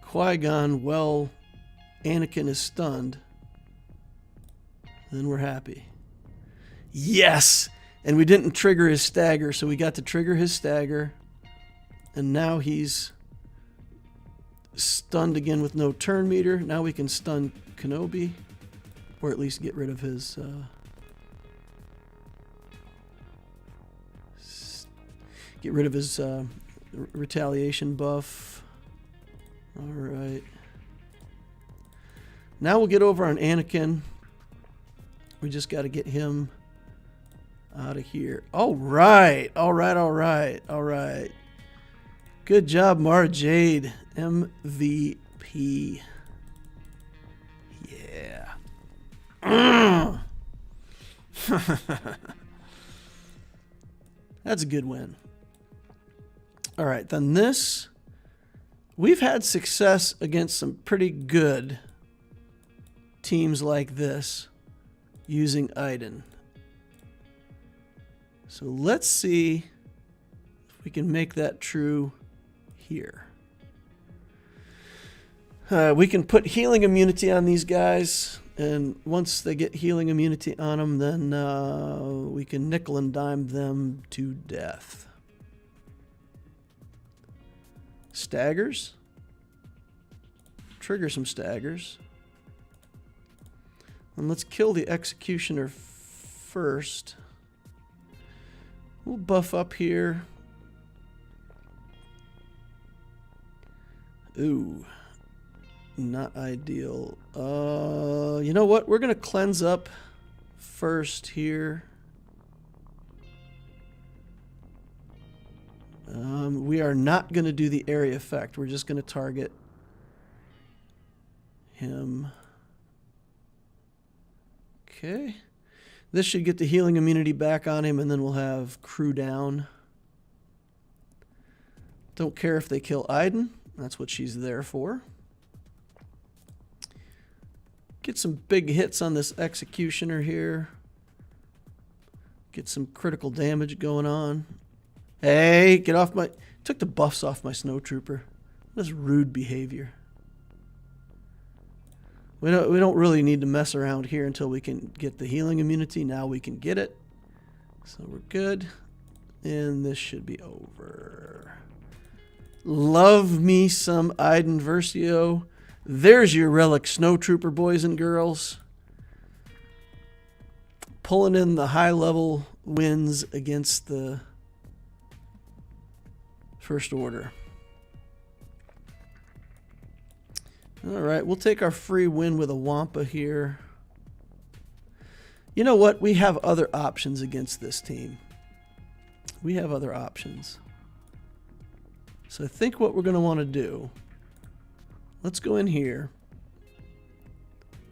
A: Qui-Gon while Anakin is stunned, then we're happy. Yes! And we didn't trigger his stagger, so we got to trigger his stagger. And now he's stunned again with no turn meter. Now we can stun Kenobi, or at least get rid of his retaliation buff. All right. Now we'll get over on Anakin. We just got to get him out of here. All right. All right. All right. All right. Good job, Marr Jade. MVP. Yeah. That's a good win. All right, then this. We've had success against some pretty good teams like this using Iden. So let's see if we can make that true here. We can put healing immunity on these guys, and once they get healing immunity on them, then we can nickel and dime them to death. Staggers. Trigger some staggers. And let's kill the Executioner first. We'll buff up here. Ooh. Not ideal. You know what? We're going to cleanse up first here. We are not going to do the area effect. We're just going to target him. Okay. This should get the healing immunity back on him, and then we'll have crew down. Don't care if they kill Iden. That's what she's there for. Get some big hits on this Executioner here. Get some critical damage going on. Hey, get off my... Took the buffs off my snowtrooper. That's rude behavior. We don't really need to mess around here until we can get the healing immunity. Now we can get it. So we're good. And this should be over. Love me some Iden Versio. There's your relic snowtrooper, boys and girls. Pulling in the high-level wins against the First Order. All right, we'll take our free win with a Wampa here. You know what? We have other options against this team. We have other options. So I think what we're going to want to do, let's go in here,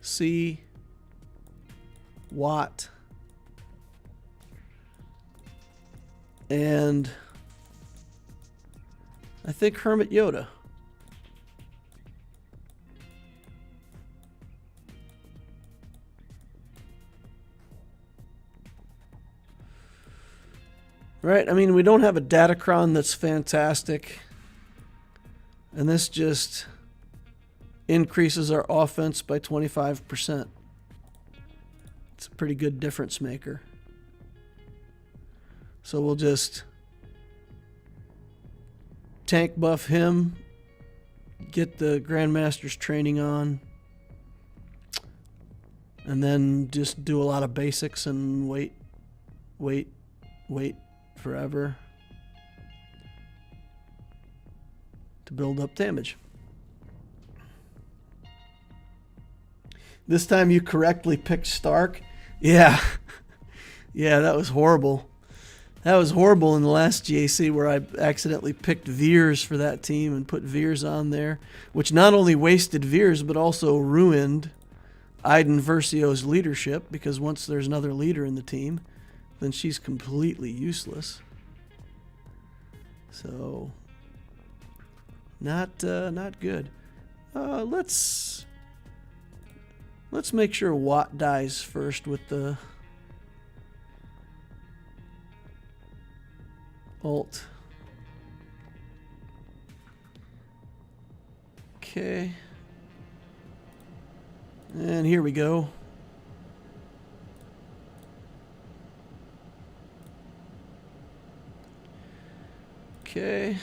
A: see Watt, and I think Hermit Yoda. Right, I mean, we don't have a Datacron that's fantastic. And this just increases our offense by 25%. It's a pretty good difference maker. So we'll just tank buff him, get the Grandmaster's training on, and then just do a lot of basics and wait forever. to build up damage. This time you correctly picked Stark. Yeah. Yeah, that was horrible. That was horrible in the last GAC where I accidentally picked Veers for that team and put Veers on there, which not only wasted Veers but also ruined Iden Versio's leadership, because once there's another leader in the team, then she's completely useless. So, not good. Let's make sure Watt dies first with the ult. Okay. And here we go. Okay.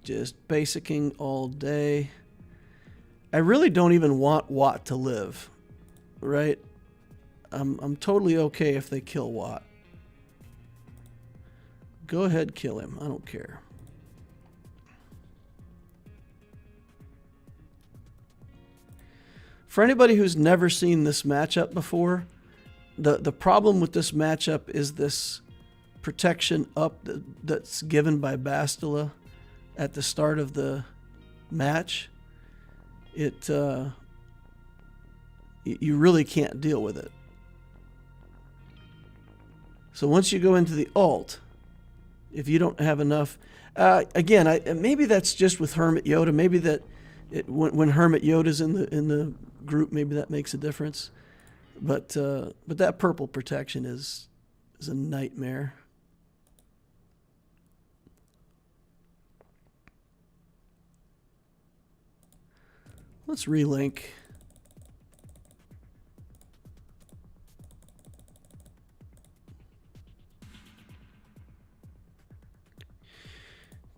A: Just basicking all day. I really don't even want Watt to live, right? I'm totally okay if they kill Watt. Go ahead, kill him. I don't care. For anybody who's never seen this matchup before, the problem with this matchup is this protection up that's given by Bastila at the start of the match. You really can't deal with it. So once you go into the ult, if you don't have enough, again, maybe that's just with Hermit Yoda. Maybe that when Hermit Yoda's in the group, maybe that makes a difference. But that purple protection is a nightmare. Let's relink.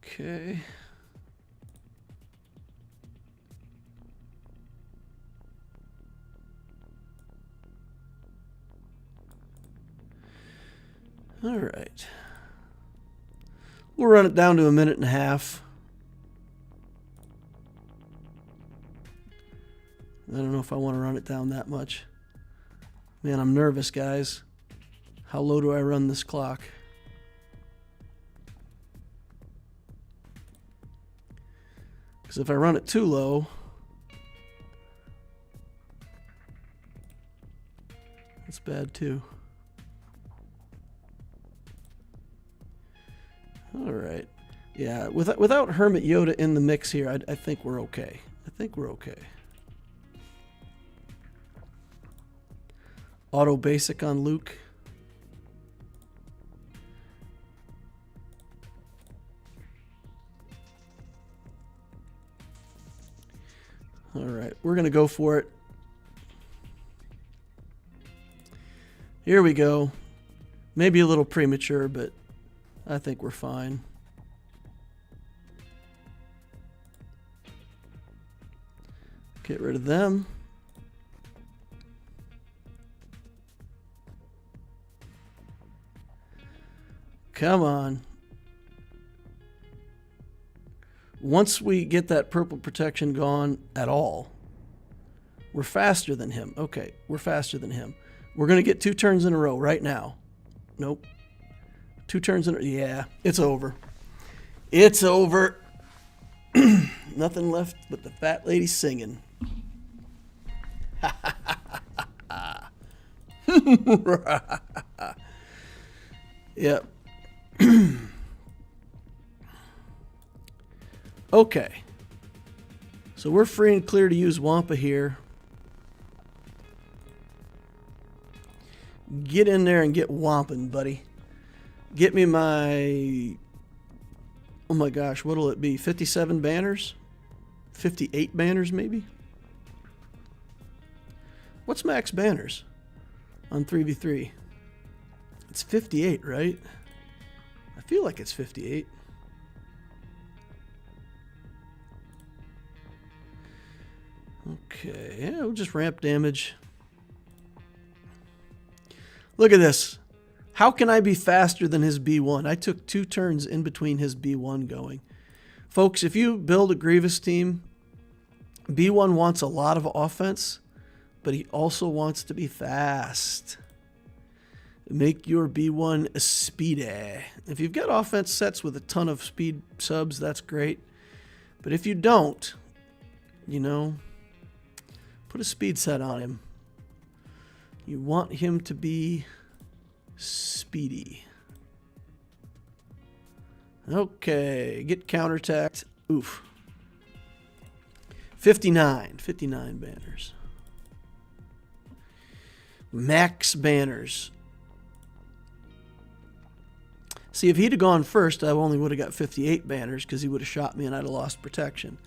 A: Okay. All right. We'll run it down to 1.5 minutes. I don't know if I want to run it down that much. Man, I'm nervous, guys. How low do I run this clock? Because if I run it too low, that's bad too. All right. Yeah, without Hermit Yoda in the mix here, I think we're okay. I think we're okay. Auto basic on Luke. All right, we're going to go for it. Here we go. Maybe a little premature, but I think we're fine. Get rid of them. Come on. Once we get that purple protection gone at all, we're faster than him. Okay, we're faster than him. We're going to get 2 turns in a row right now. Nope. 2 turns in a row. Yeah, it's over. It's over. Nothing left but the fat lady singing. Yep. Okay. So we're free and clear to use Wampa here. Get in there and get Wampin', buddy. Get me my... Oh my gosh, what'll it be? 57 banners? 58 banners, maybe? What's max banners on 3v3? It's 58, right? I feel like it's 58. Okay, yeah, we'll just ramp damage. Look at this. How can I be faster than his B1? I took 2 turns in between his B1 going. Folks, if you build a Grievous team, B1 wants a lot of offense, but he also wants to be fast. Make your B1 speedy. If you've got offense sets with a ton of speed subs, that's great. But if you don't, you know, put a speed set on him. You want him to be speedy. Okay, get counterattacked. Oof. 59 banners. Max banners. See, if he'd have gone first, I only would have got 58 banners because he would have shot me and I'd have lost protection.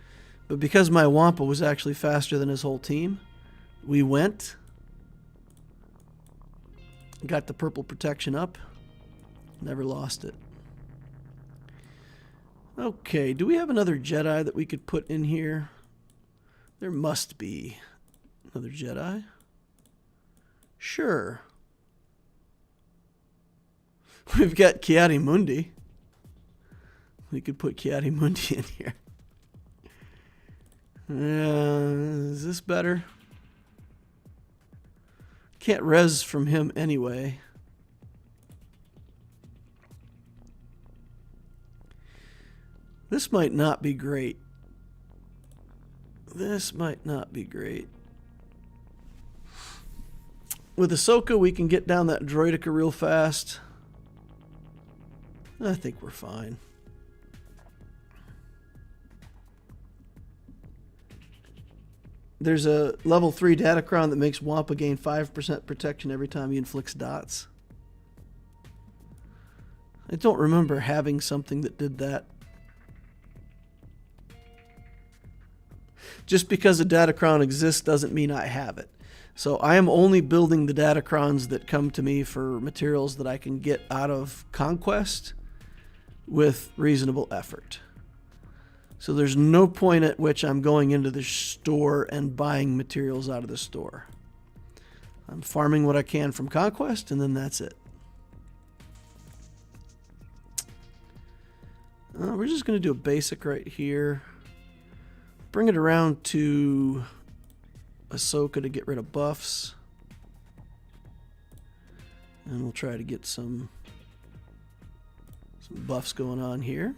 A: But because my Wampa was actually faster than his whole team, we went, got the purple protection up, never lost it. Okay, do we have another Jedi that we could put in here? There must be another Jedi. Sure. We've got Ki-Adi-Mundi. We could put Ki-Adi-Mundi in here. Is this better? Can't res from him anyway. This might not be great. This might not be great. With Ahsoka, we can get down that droideka real fast. I think we're fine. There's a level 3 Datacron that makes Wampa gain 5% protection every time he inflicts dots. I don't remember having something that did that. Just because a Datacron exists doesn't mean I have it. So I am only building the Datacrons that come to me for materials that I can get out of Conquest with reasonable effort. So there's no point at which I'm going into the store and buying materials out of the store. I'm farming what I can from Conquest, and then that's it. We're just going to do a basic right here. Bring it around to Ahsoka to get rid of buffs. And we'll try to get some buffs going on here.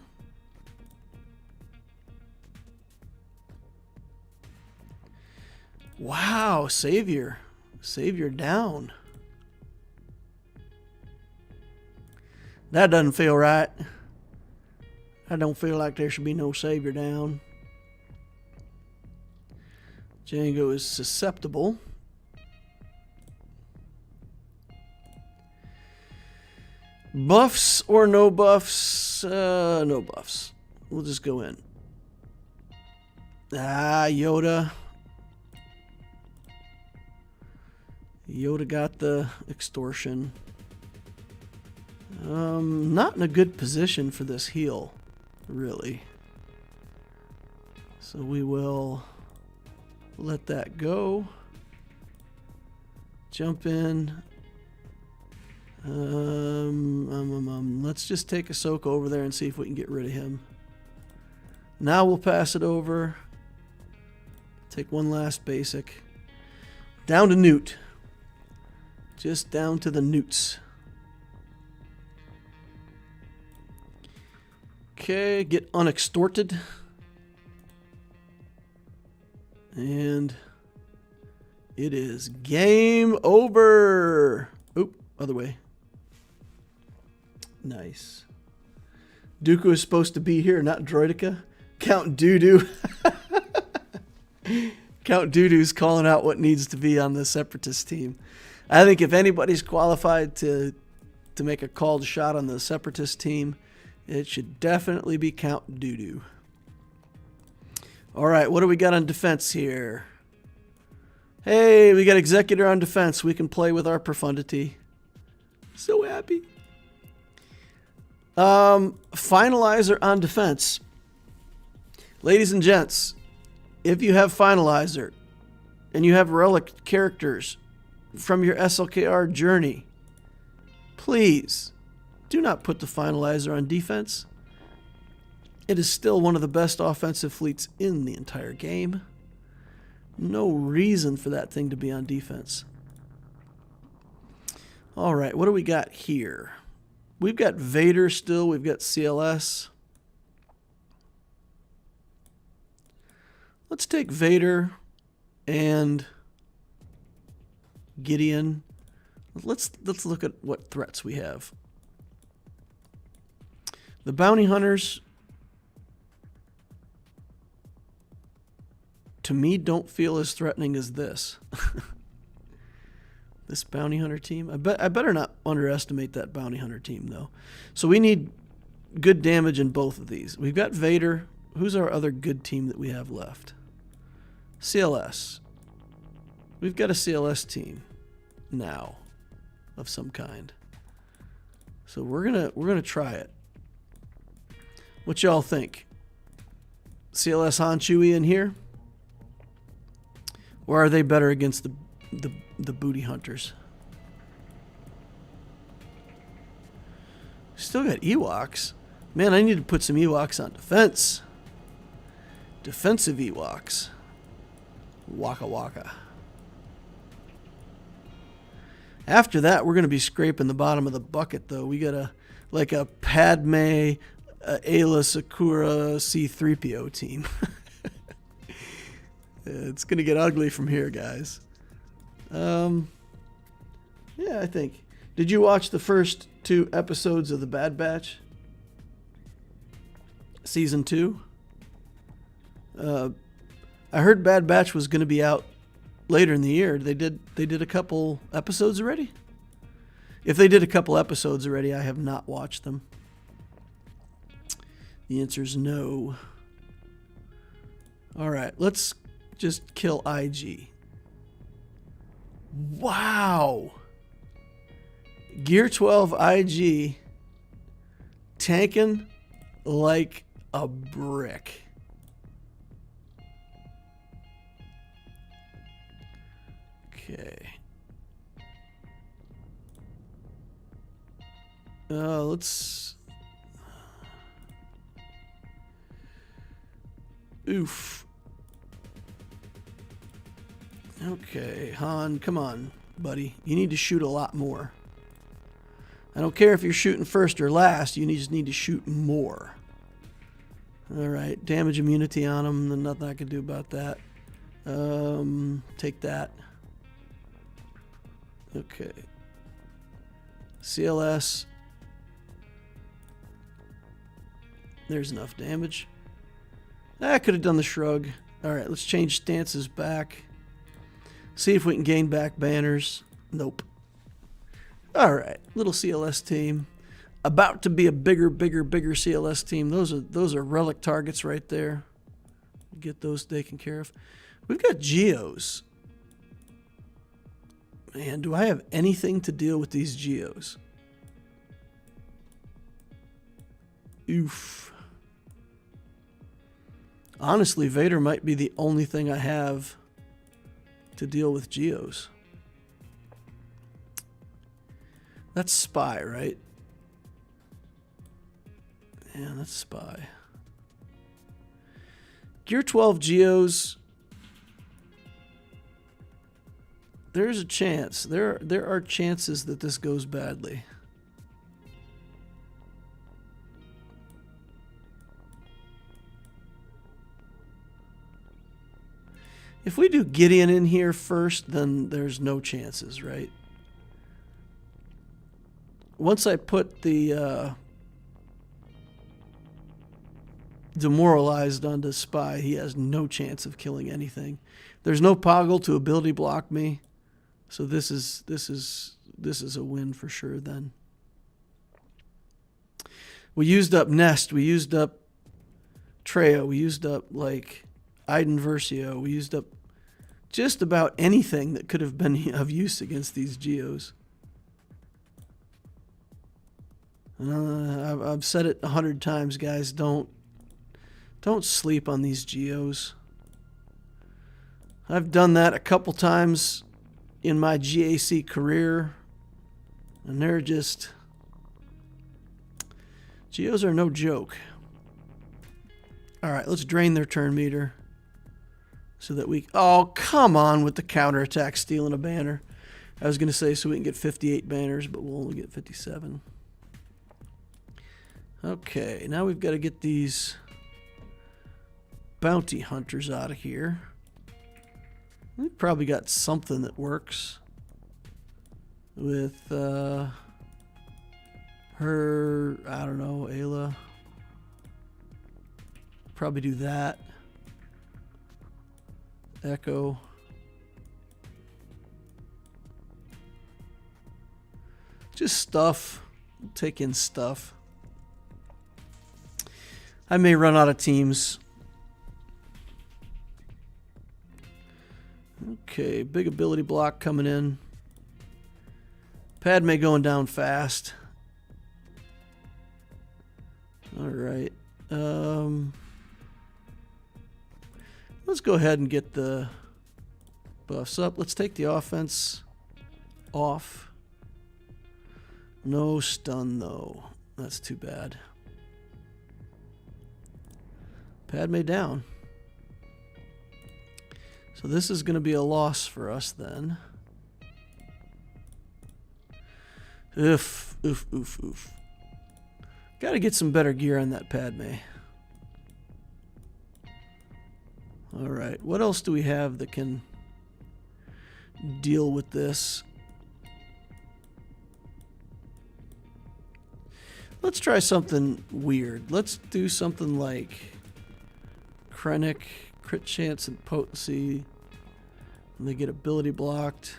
A: Wow, Savior. Savior down. That doesn't feel right. I don't feel like there should be no Savior down. Django is susceptible. Buffs or no buffs? No buffs. We'll just go in. Yoda. Yoda got the extortion. Not in a good position for this heal, really. So we will let that go. Jump in. Let's just take Ahsoka over there and see if we can get rid of him. Now we'll pass it over. Take one last basic. Down to Newt. Just down to the Newts. Okay, get unextorted. And it is game over. Oop, other way. Nice. Dooku is supposed to be here, not Droideka. Count Doodoo. Count Doodoo's calling out what needs to be on the Separatist team. I think if anybody's qualified to make a called shot on the Separatist team, it should definitely be Count Doodoo. All right, what do we got on defense here? Hey, we got Executor on defense. We can play with our Profundity. So happy. Finalizer on defense. Ladies and gents, if you have Finalizer and you have relic characters from your SLKR journey, Please, do not put the Finalizer on defense. It is still one of the best offensive fleets in the entire game. No reason for that thing to be on defense. All right, what do we got here? We've got Vader still. We've got CLS. Let's take Vader and Gideon. Let's look at what threats we have. The bounty hunters, to me, don't feel as threatening as this. This bounty hunter team. I better not underestimate that bounty hunter team, though. So we need good damage in both of these. We've got Vader. Who's our other good team that we have left? CLS. We've got a CLS team now of some kind. So we're gonna try it. What y'all think? CLS Han Chewie in here? Or are they better against the booty hunters? Still got Ewoks. Man, I need to put some Ewoks on defense. Defensive Ewoks. Waka waka. After that, we're going to be scraping the bottom of the bucket, though. We got a Padme, Ayla Sakura C-3PO team. It's going to get ugly from here, guys. Yeah, I think. Did you watch the first 2 episodes of The Bad Batch? Season 2? I heard Bad Batch was going to be out later in the year. They did a couple episodes already? If they did a couple episodes already, I have not watched them. The answer is no. All right, let's just kill IG. Wow. Gear 12 IG tanking like a brick. Okay. Let's... Oof. Okay, Han, come on, buddy. You need to shoot a lot more. I don't care if you're shooting first or last. You just need to shoot more. All right, damage immunity on him. There's nothing I can do about that. Take that. Okay. CLS. There's enough damage. I could have done the shrug. All right, let's change stances back. See if we can gain back banners. Nope. All right, little CLS team. About to be a bigger CLS team. Those are relic targets right there. Get those taken care of. We've got Geos. Man, do I have anything to deal with these Geos? Oof. Honestly, Vader might be the only thing I have to deal with Geos. That's Spy, right? Yeah, that's Spy. Gear 12 Geos. There's a chance. There are chances that this goes badly. If we do Gideon in here first, then there's no chances, right? Once I put the demoralized onto Spy, he has no chance of killing anything. There's no Poggle to ability block me, so this is a win for sure. Then we used up Nest, we used up Treo, we used up like Iden Versio, we used up just about anything that could have been of use against these Geos. I've said it 100 times, guys. Don't sleep on these Geos. I've done that a couple times in my GAC career. And they're just... Geos are no joke. Alright, let's drain their turn meter. So that we... Oh, come on with the counterattack stealing a banner. I was going to say so we can get 58 banners, but we'll only get 57. Okay, now we've got to get these bounty hunters out of here. We've probably got something that works with her, I don't know, Ayla. Probably do that. Echo. Just stuff. Take in stuff. I may run out of teams. Okay, big ability block coming in. Padme going down fast. Alright. Let's go ahead and get the buffs up. Let's take the offense off. No stun, though. That's too bad. Padme down. So this is going to be a loss for us then. Oof, oof, oof, oof. Got to get some better gear on that Padme. Alright, what else do we have that can deal with this? Let's try something weird. Let's do something like Krennic, crit chance and potency. And they get ability blocked.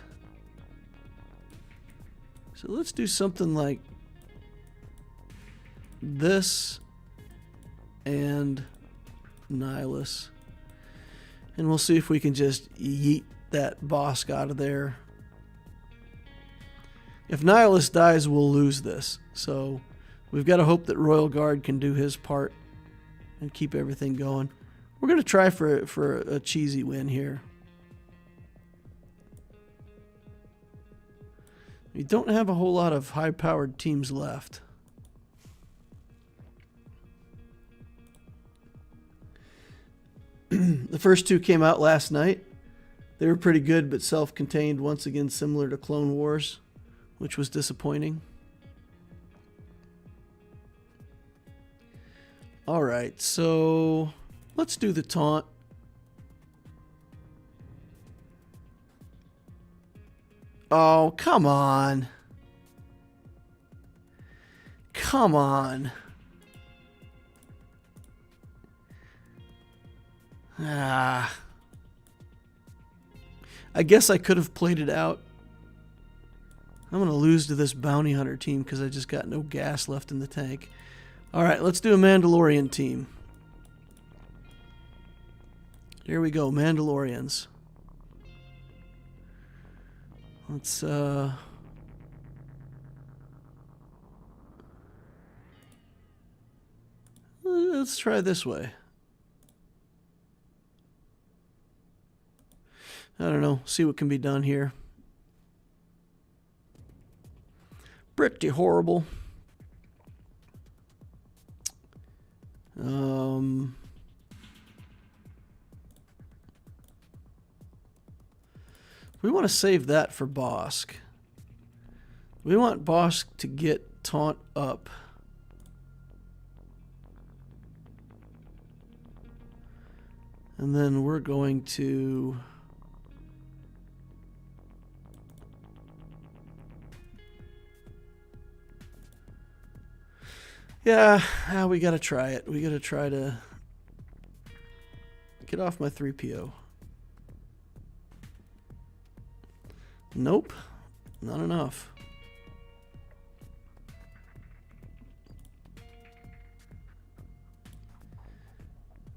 A: So let's do something like this and Nihilus. And we'll see if we can just yeet that Bosk out of there. If Nihilus dies, we'll lose this. So we've got to hope that Royal Guard can do his part and keep everything going. We're going to try for a cheesy win here. We don't have a whole lot of high-powered teams left. The first two came out last night. They were pretty good, but self-contained, once again similar to Clone Wars, which was disappointing. Alright, so let's do the taunt. Oh, come on. Come on. I guess I could have played it out. I'm going to lose to this bounty hunter team because I just got no gas left in the tank. Alright, let's do a Mandalorian team. Here we go, Mandalorians. Let's try this way. I don't know. See what can be done here. Pretty horrible. We want to save that for Bosk. We want Bosk to get taunt up. And then we're going to... Yeah, we gotta try it. We gotta try to get off my 3PO. Nope, not enough.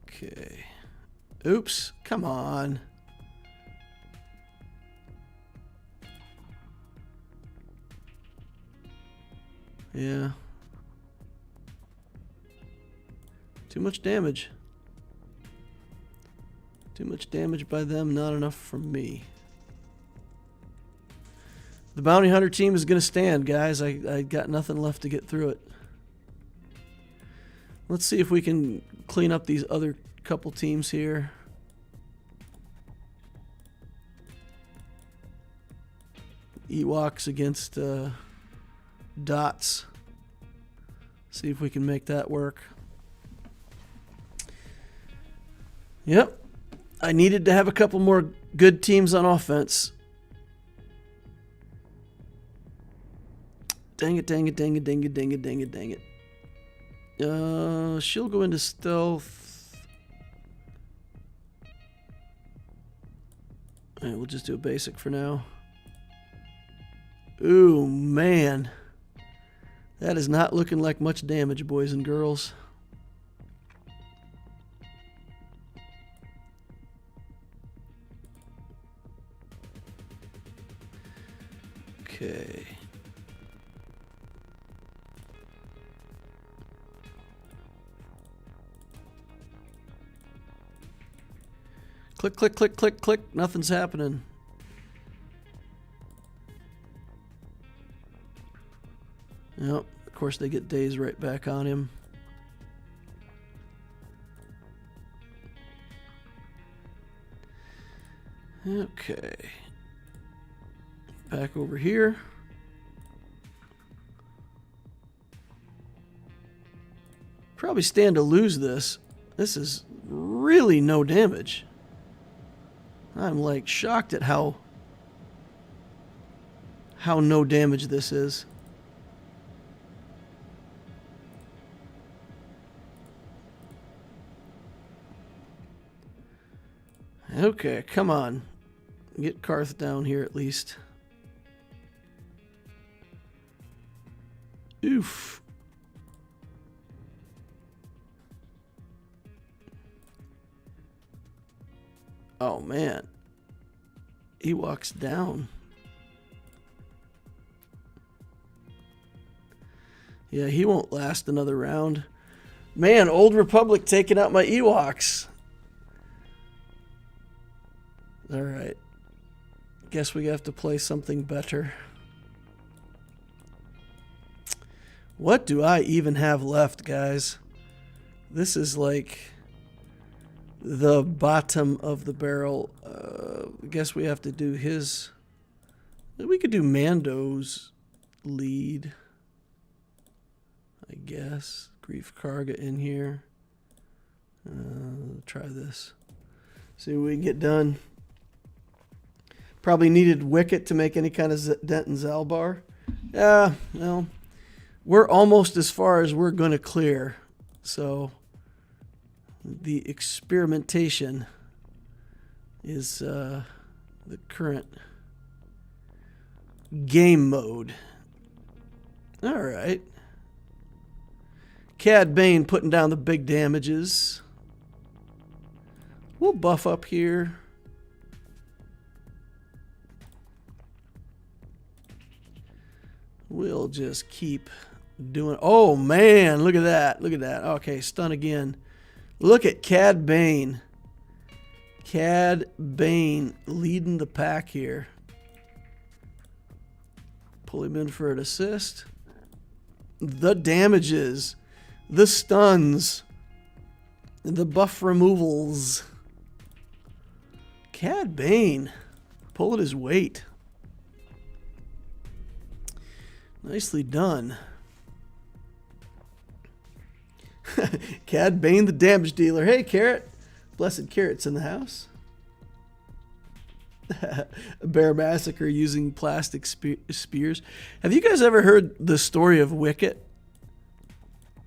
A: Okay. Oops, come on. Yeah. Too much damage. Too much damage by them, not enough from me. The bounty hunter team is going to stand, guys. I got nothing left to get through it. Let's see if we can clean up these other couple teams here. Ewoks against dots. See if we can make that work. Yep. I needed to have a couple more good teams on offense. Dang it, dang it, dang it, dang it, dang it, dang it, dang it. She'll go into stealth. Alright, we'll just do a basic for now. Ooh, man. That is not looking like much damage, boys and girls. Okay. Click, click, click, click, click. Nothing's happening. Yep, of course they get days right back on him. Okay. Back over here. Probably stand to lose this. This is really no damage. I'm like shocked at how no damage this is. Okay, come on. Get Karth down here at least. Oof. Oh, man. He walks down. Yeah, he won't last another round. Man, Old Republic taking out my Ewoks. All right. Guess we have to play something better. What do I even have left, guys? This is like the bottom of the barrel. I guess we have to do his... We could do Mando's lead. I guess. Grief Karga in here. Try this. See what we can get done. Probably needed Wicket to make any kind of dent in Zalbar. Yeah, well, we're almost as far as we're going to clear. So the experimentation is the current game mode. All right. Cad Bane putting down the big damages. We'll buff up here. We'll just keep doing... Oh, man. Look at that. Look at that. Okay, stun again. Look at Cad Bane. Cad Bane leading the pack here. Pull him in for an assist. The damages. The stuns. The buff removals. Cad Bane pulling his weight. Nicely done. Cad Bane, the damage dealer. Hey, Carrot. Blessed Carrot's in the house. A bear massacre using plastic spears. Have you guys ever heard the story of Wicket?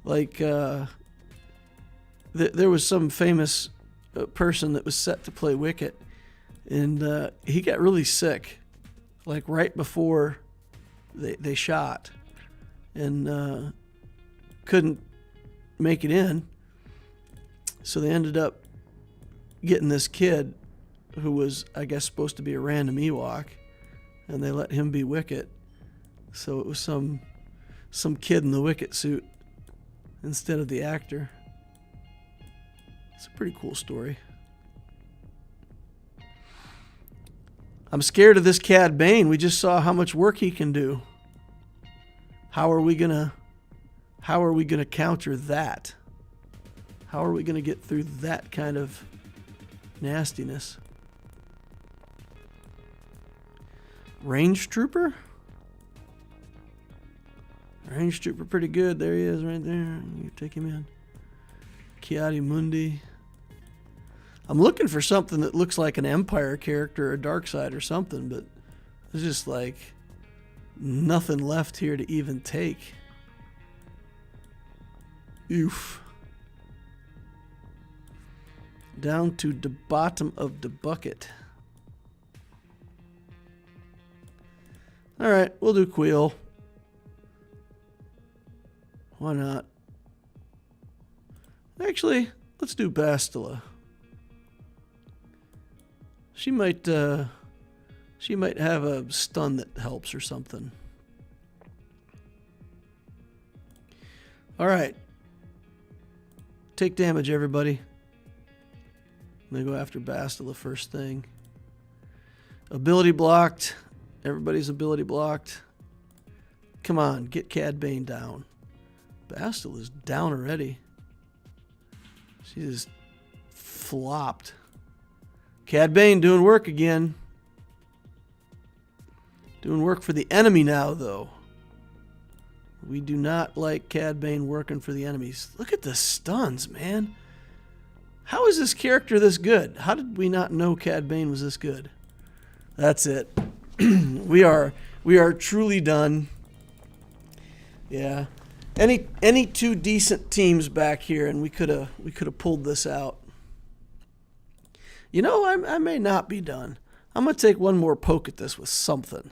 A: Like, there was some famous person that was set to play Wicket, and he got really sick, like right before they shot, and couldn't make it in. So they ended up getting this kid who was, I guess, supposed to be a random Ewok, and they let him be Wicket. So it was some kid in the Wicket suit instead of the actor. It's a pretty cool story. I'm scared of this Cad Bane. We just saw how much work he can do. How are we gonna counter that? How are we gonna get through that kind of nastiness? Range Trooper? Range Trooper pretty good. There he is right there. You take him in. Kiadi Mundi. I'm looking for something that looks like an Empire character or a Darkseid or something, but there's just like nothing left here to even take. Oof. Down to the bottom of the bucket. Alright, we'll do Queel. Why not? Actually, let's do Bastila. She might have a stun that helps or something. Alright. Take damage, everybody. I'm gonna go after Bastila first thing. Ability blocked. Everybody's ability blocked. Come on, get Cad Bane down. Bastila's down already. She just flopped. Cad Bane doing work again. Doing work for the enemy now, though. We do not like Cad Bane working for the enemies. Look at the stuns, man. How is this character this good? How did we not know Cad Bane was this good? That's it. We are truly done. Yeah. Any two decent teams back here, and we could have pulled this out. You know, I may not be done. I'm gonna take one more poke at this with something.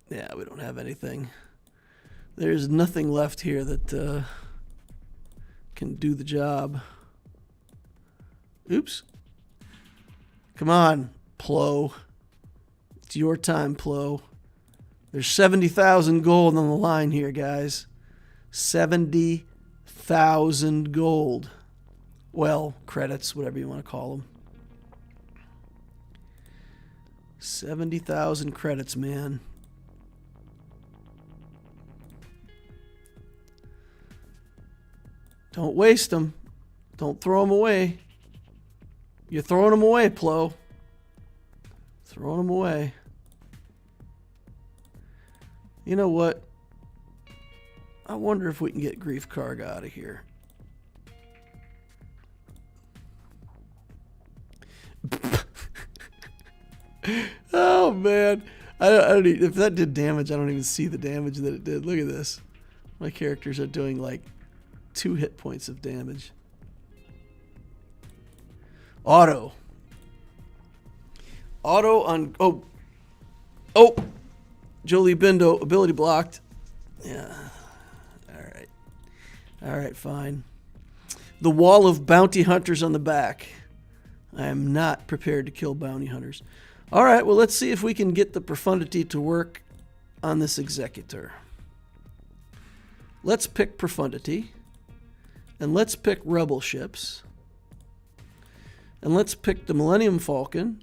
A: Yeah, we don't have anything. There's nothing left here that can do the job. Oops. Come on, Plo. It's your time, Plo. There's 70,000 gold on the line here, guys. 70,000 gold. Well, credits, whatever you want to call them. 70,000 credits, man. Don't waste them. Don't throw them away. You're throwing them away, Plo. Throwing them away. You know what? I wonder if we can get Grief Karg out of here. Oh man, I don't even, if that did damage, I don't even see the damage that it did. Look at this. My characters are doing like 2 hit points of damage. Auto on Jolie Bindo ability blocked. Yeah. All right, fine. The wall of bounty hunters on the back. I am not prepared to kill bounty hunters. All right, well, let's see if we can get the Profundity to work on this Executor. Let's pick Profundity. And let's pick Rebel ships. And let's pick the Millennium Falcon.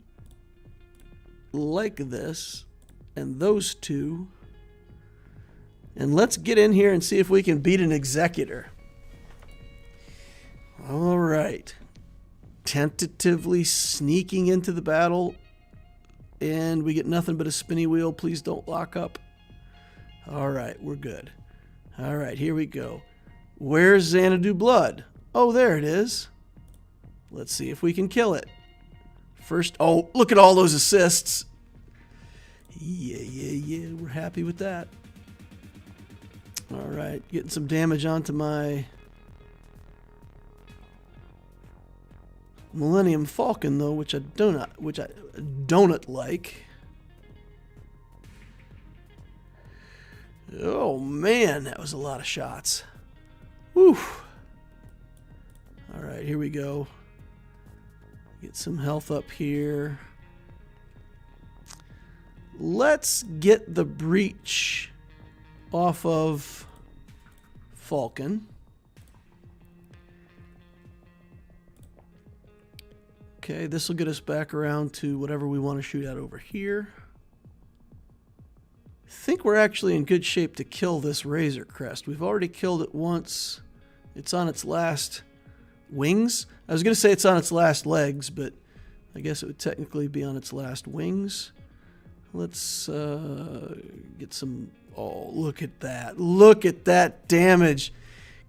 A: Like this. And those two. And let's get in here and see if we can beat an Executor. All right. Tentatively sneaking into the battle. And we get nothing but a spinny wheel. Please don't lock up. All right, we're good. All right, here we go. Where's Xanadu Blood? Oh, there it is. Let's see if we can kill it. First, oh, look at all those assists. Yeah, we're happy with that. All right, getting some damage onto my Millennium Falcon though, which I don't like. Oh man, that was a lot of shots. Whew. All right, here we go. Get some health up here. Let's get the breach off of Falcon. Okay, this will get us back around to whatever we want to shoot at over here. I think we're actually in good shape to kill this Razor Crest. We've already killed it once. It's on its last wings. I was going to say it's on its last legs, but I guess it would technically be on its last wings. Let's get some... Oh, look at that. Look at that damage.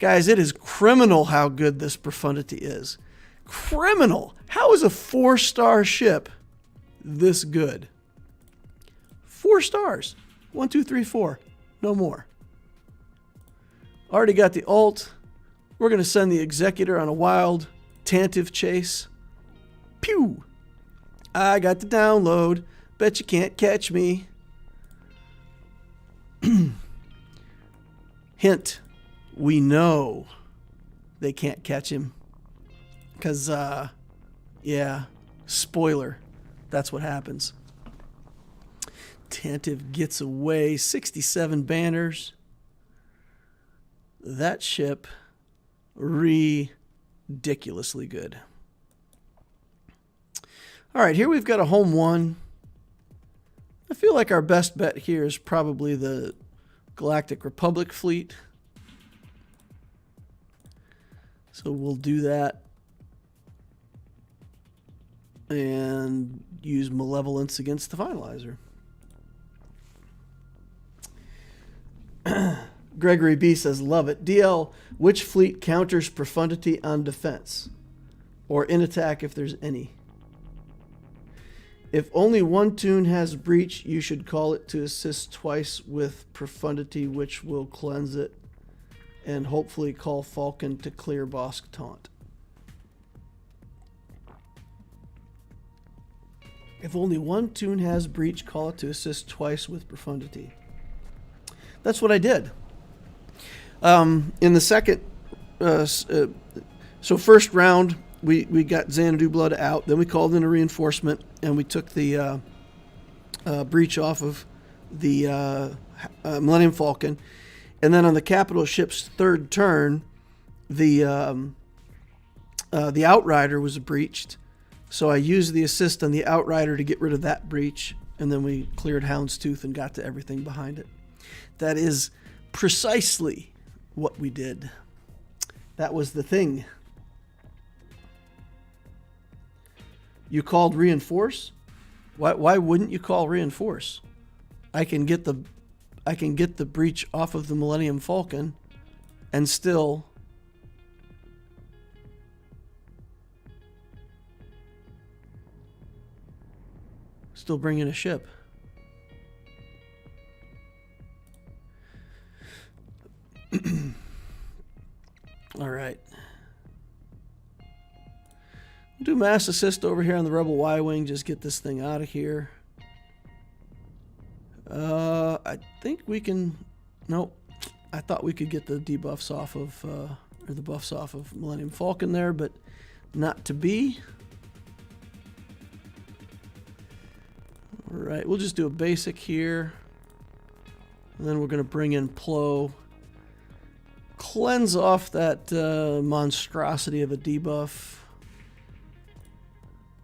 A: Guys, it is criminal how good this Profundity is. Criminal. How is a 4-star ship this good? 4 stars. 1, 2, 3, 4. No more. Already got the ult. We're going to send the Executor on a wild, tantive chase. Pew! I got the download. Bet you can't catch me. Hint. We know they can't catch him. Because, yeah, spoiler. That's what happens. Tantive gets away. 67 banners. That ship, ridiculously good. All right, here we've got a home 1. I feel like our best bet here is probably the Galactic Republic fleet. So we'll do that. And use Malevolence against the Finalizer. Gregory B says, love it. DL, which fleet counters Profundity on defense? Or in attack if there's any? If only one tune has breach, you should call it to assist twice with Profundity, which will cleanse it, and hopefully call Falcon to clear Bosk taunt. If only one tune has breach, call it to assist twice with Profundity. That's what I did. In the second, so first round, we got Xanadu Blood out. Then we called in a reinforcement, and we took the breach off of the Millennium Falcon. And then on the capital ship's third turn, the Outrider was breached. So I used the assist on the Outrider to get rid of that breach, and then we cleared Houndstooth and got to everything behind it. That is precisely what we did. That was the thing. You called reinforce? Why wouldn't you call reinforce? I can get the breach off of the Millennium Falcon and still bring in a ship. All right. We'll do mass assist over here on the Rebel Y-Wing. Just get this thing out of here. I think we can... Nope. I thought we could get the debuffs off of... or the buffs off of Millennium Falcon there, but not to be. All right. We'll just do a basic here. And then we're going to bring in Plo. Cleanse off that monstrosity of a debuff.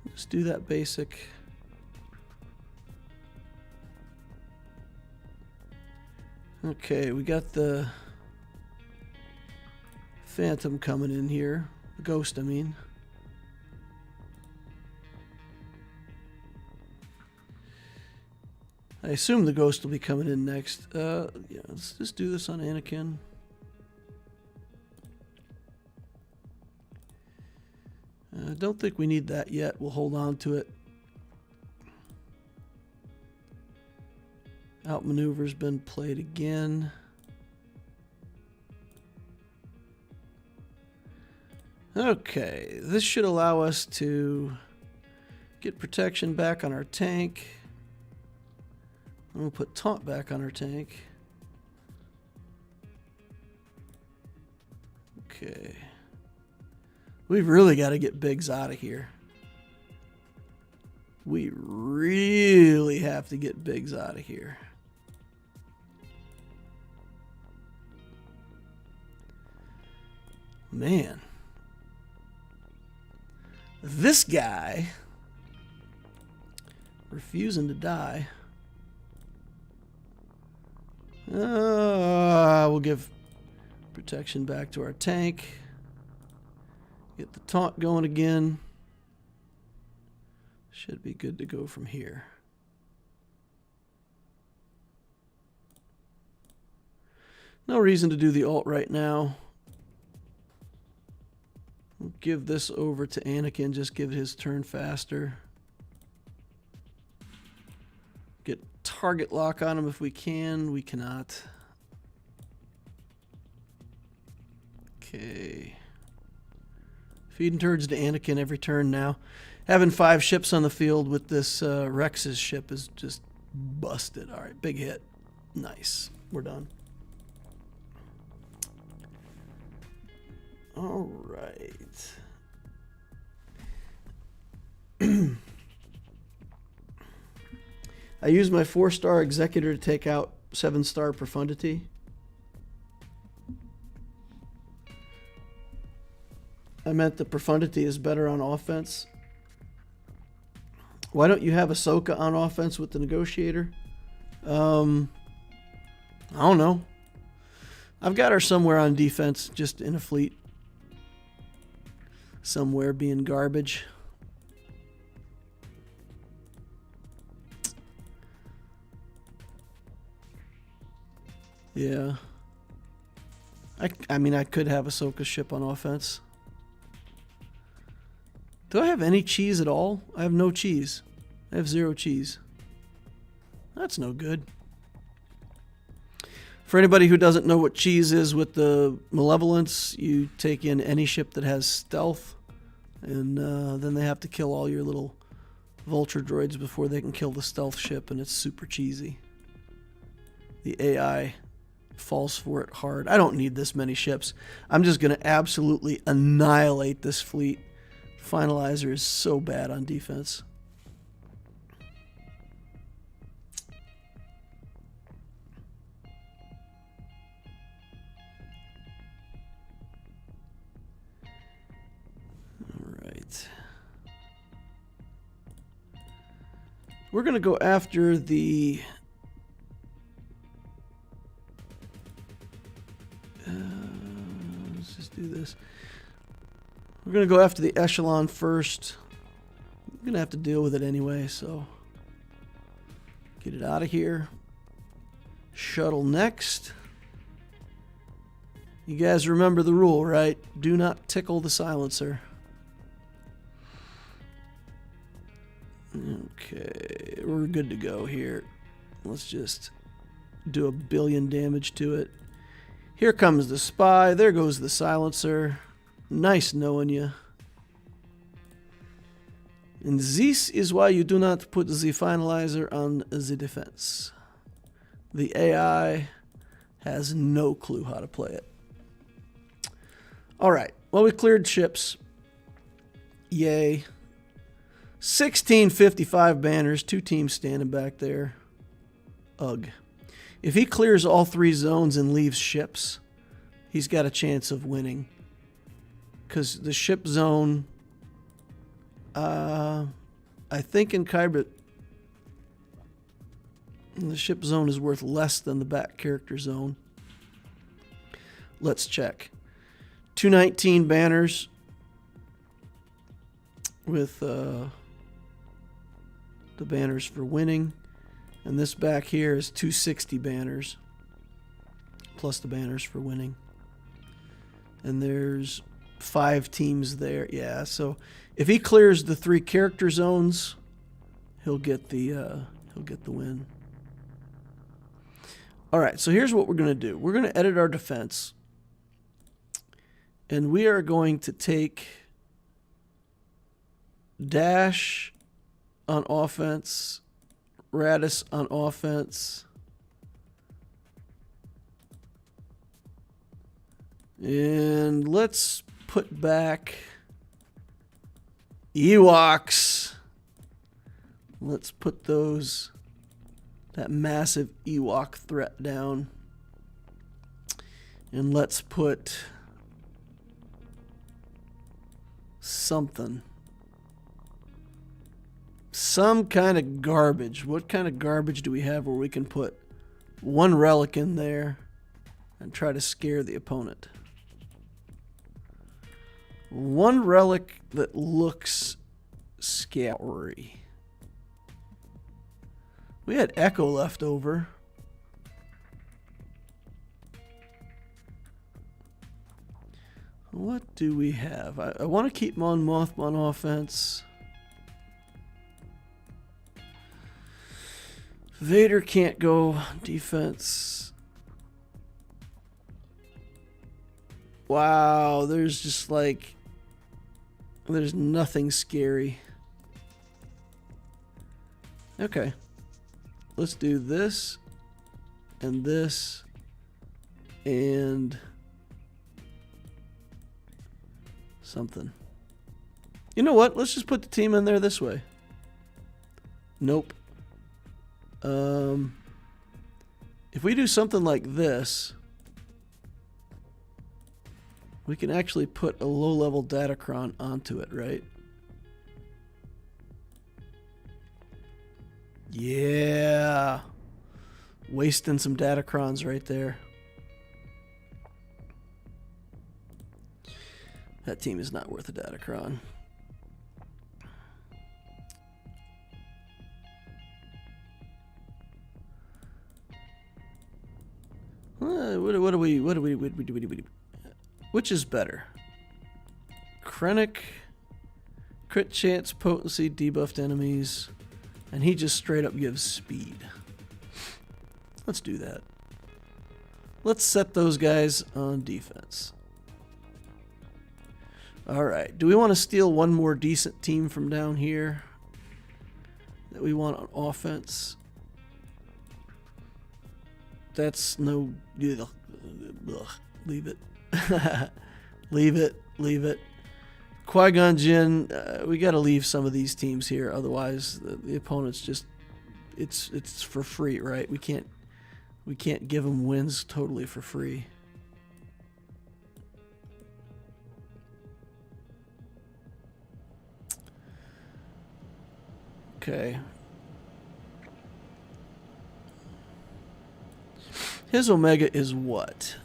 A: Let's do that basic. Okay, we got the Phantom coming in here. The Ghost, I mean. I assume the Ghost will be coming in next. Yeah, let's just do this on Anakin. I don't think we need that yet. We'll hold on to it. Outmaneuver's been played again. Okay, this should allow us to get protection back on our tank. And we'll put taunt back on our tank. Okay. We've really got to get Biggs out of here. We really have to get Biggs out of here. Man. This guy refusing to die. We'll give protection back to our tank. Get the taunt going again. Should be good to go from here. No reason to do the ult right now. We'll give this over to Anakin, just give his turn faster. Get target lock on him if we can. We cannot. Okay. Feeding turds to Anakin every turn now. Having 5 ships on the field with this Rex's ship is just busted. All right, big hit. Nice. We're done. All right. I used my 4-star Executor to take out 7-star Profundity. I meant the Profundity is better on offense. Why don't you have Ahsoka on offense with the Negotiator? I don't know. I've got her somewhere on defense, just in a fleet. Somewhere being garbage. Yeah. I mean, I could have Ahsoka's ship on offense. Do I have any cheese at all? I have no cheese. I have 0 cheese. That's no good. For anybody who doesn't know what cheese is with the Malevolence, you take in any ship that has stealth, and then they have to kill all your little vulture droids before they can kill the stealth ship, and it's super cheesy. The AI falls for it hard. I don't need this many ships. I'm just going to absolutely annihilate this fleet. Finalizer is so bad on defense. All right. We're going to go after the let's just do this. We're going to go after the Echelon first. I'm going to have to deal with it anyway, so get it out of here. Shuttle next. You guys remember the rule, right? Do not tickle the silencer. Okay, we're good to go here. Let's just do 1 billion damage to it. Here comes the spy. There goes the silencer. Nice knowing you. And this is why you do not put the finalizer on the defense. The AI has no clue how to play it. All right. Well, we cleared ships. Yay. 1655 banners. 2 teams standing back there. Ugh. If he clears all 3 zones and leaves ships, he's got a chance of winning. Because the ship zone, I think in Kyber, the ship zone is worth less than the back character zone. Let's check. 219 banners with the banners for winning. And this back here is 260 banners plus the banners for winning. And there's 5 teams there. Yeah, so if he clears the 3 character zones, he'll get the win. All right, so here's what we're going to do. We're going to edit our defense. And we are going to take Dash on offense, Radis on offense, and let's put back Ewoks. Let's put that massive Ewok threat down. And let's put something. some kind of garbage. What kind of garbage do we have where we can put one relic in there and try to scare the opponent? One relic that looks scary. We had Echo left over. What do we have? I want to keep Mon Mothma on offense. Vader can't go defense. Wow, there's just like, there's nothing scary. Okay. Let's do this and this and something. You know what? Let's just put the team in there this way. Nope. If we do something like this, we can actually put a low-level Datacron onto it, right? Yeah. Wasting some Datacrons right there. That team is not worth a Datacron. What do we which is better? Krennic, crit chance, potency, debuffed enemies, and he just straight up gives speed. Let's do that. Let's set those guys on defense. Alright, do we want to steal one more decent team from down here that we want on offense? That's no... Ugh, leave it. Leave it. Qui-Gon Jinn, we got to leave some of these teams here, otherwise the opponent's just... It's for free, right? We can't give them wins totally for free. Okay. His Omega is what?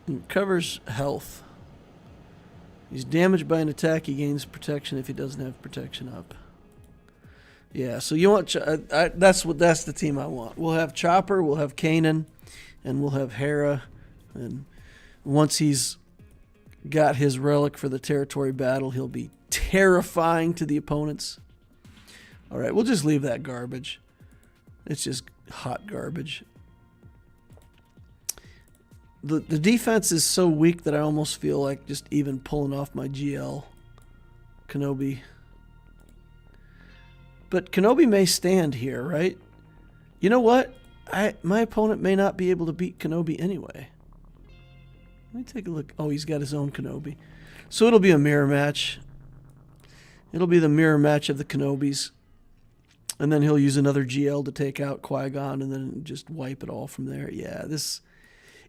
A: It covers health. He's damaged by an attack. He gains protection if he doesn't have protection up. Yeah, so you want... that's the team I want. We'll have Chopper, we'll have Kanan, and we'll have Hera. And once he's got his relic for the territory battle, he'll be terrifying to the opponents. All right, we'll just leave that garbage. It's just hot garbage. The defense is so weak that I almost feel like just even pulling off my GL Kenobi. But Kenobi may stand here, right? You know what? My opponent may not be able to beat Kenobi anyway. Let me take a look. Oh, he's got his own Kenobi. So it'll be a mirror match. It'll be the mirror match of the Kenobis. And then he'll use another GL to take out Qui-Gon and then just wipe it all from there. Yeah, this...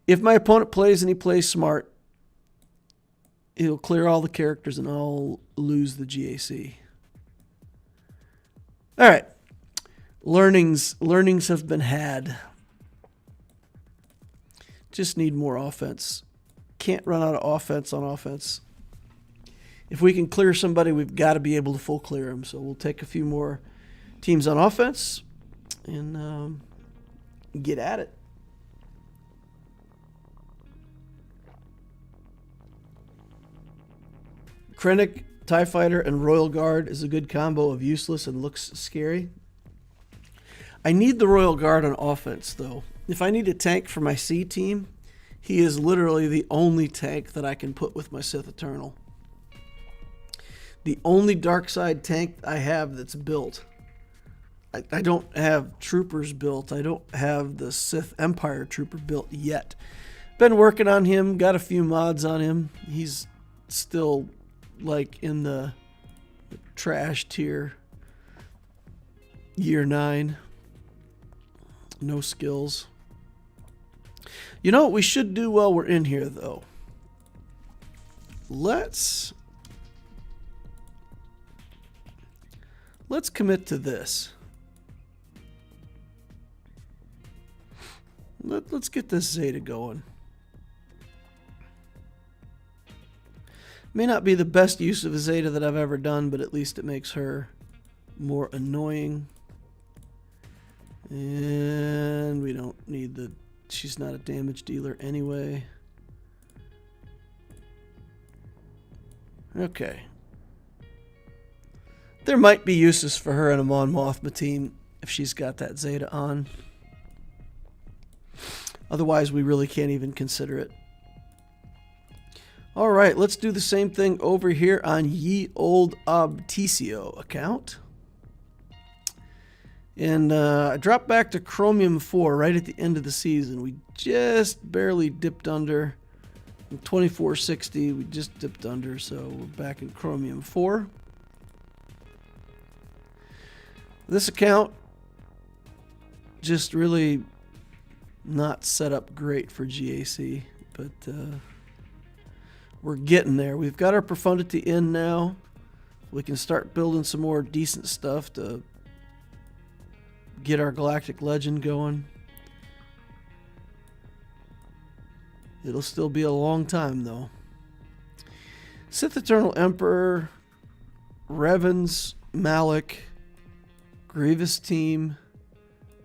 A: If my opponent plays and he plays smart, he'll clear all the characters and I'll lose the GAC. All right. Learnings have been had. Just need more offense. Can't run out of offense on offense. If we can clear somebody, we've got to be able to full clear them. So we'll take a few more teams on offense and get at it. Krennic, TIE Fighter, and Royal Guard is a good combo of useless and looks scary. I need the Royal Guard on offense, though. If I need a tank for my C team, he is literally the only tank that I can put with my Sith Eternal. The only dark side tank I have that's built. I don't have troopers built. I don't have the Sith Empire trooper built yet. Been working on him, got a few mods on him. He's still... like in the trash tier. Year 9. No skills. You know what we should do while we're in here, though? Let's Let's commit to this. Let's get this Zeta going. May not be the best use of a Zeta that I've ever done, but at least it makes her more annoying. And we don't need the... She's not a damage dealer anyway. Okay. There might be uses for her in a Mon Mothma team if she's got that Zeta on. Otherwise, we really can't even consider it. All right, let's do the same thing over here on Ye Old Obtesio account. And I dropped back to Chromium 4 right at the end of the season. We just barely dipped under. In 2460, we just dipped under, so we're back in Chromium 4. This account just really not set up great for GAC, but we're getting there. We've got our Profundity in now. We can start building some more decent stuff to get our Galactic Legend going. It'll still be a long time, though. Sith Eternal Emperor, Revens, Malik, Grievous team,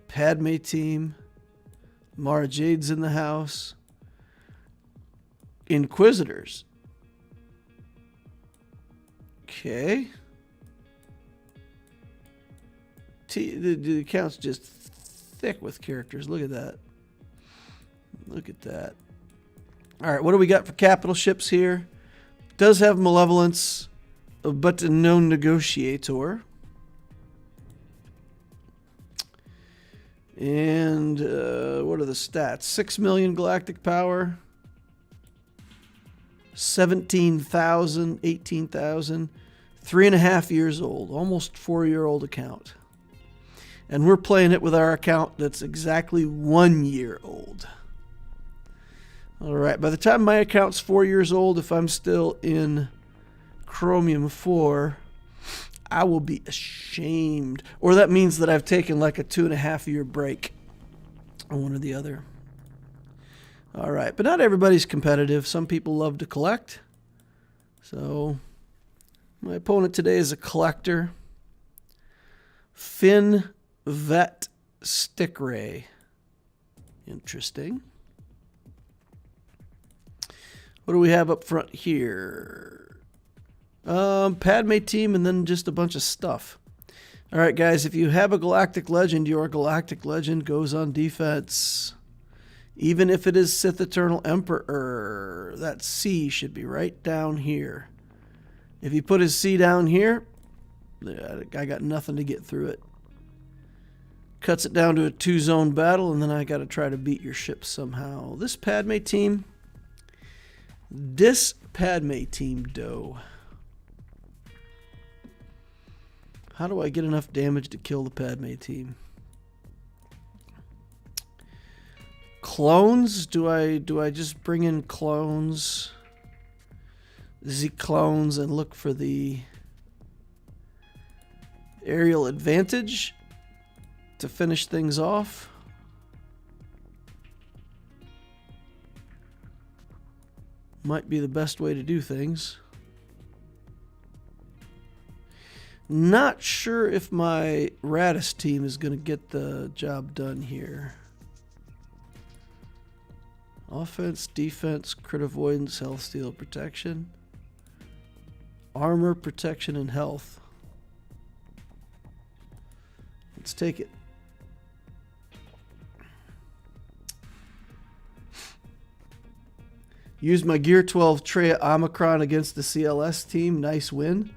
A: Padme team, Mara Jade's in the house, Inquisitors. Okay. The account's just thick with characters. Look at that. Look at that. All right, what do we got for capital ships here? Does have Malevolence, but no Negotiator. And what are the stats? 6 million galactic power. 17,000, 18,000. 3.5 years old. Almost 4-year-old account. And we're playing it with our account that's exactly 1 year old. All right, by the time my account's 4 years old, if I'm still in Chromium 4, I will be ashamed. Or that means that I've taken like a 2.5-year break on one or the other. All right, but not everybody's competitive. Some people love to collect. So my opponent today is a collector. Finn Vet Stickray. Interesting. What do we have up front here? Padme team and then just a bunch of stuff. All right, guys, if you have a Galactic Legend, your Galactic Legend goes on defense. Even if it is Sith Eternal Emperor, that C should be right down here. If he put his C down here, I got nothing to get through it. Cuts it down to a 2-zone battle, and then I got to try to beat your ship somehow. This Padme team, dough. How do I get enough damage to kill the Padme team? Clones? Do I just bring in clones? The clones and look for the aerial advantage to finish things off? Might be the best way to do things. Not sure if my Radis team is going to get the job done here. Offense, defense, crit avoidance, health, steal, protection. Armor, protection, and health. Let's take it. Used my Gear 12 Treya Omicron against the CLS team. Nice win.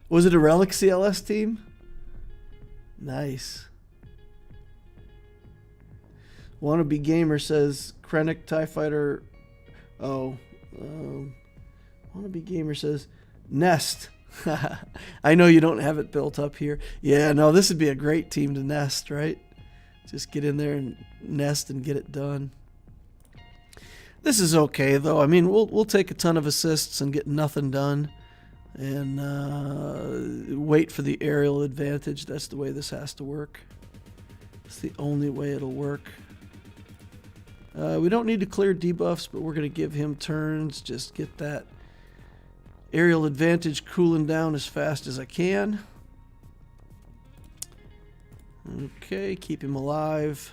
A: Was it a Relic CLS team? Nice. Wannabe Gamer says Krennic TIE Fighter. Oh. Wannabe Gamer says Nest. I know you don't have it built up here. Yeah, no, this would be a great team to nest, right? Just get in there and nest and get it done. This is okay, though. I mean, we'll take a ton of assists and get nothing done. and wait for the aerial advantage. That's the way this has to work. It's the only way it'll work. We don't need to clear debuffs, but we're going to give him turns. Just get that aerial advantage cooling down as fast as I can. Okay, keep him alive.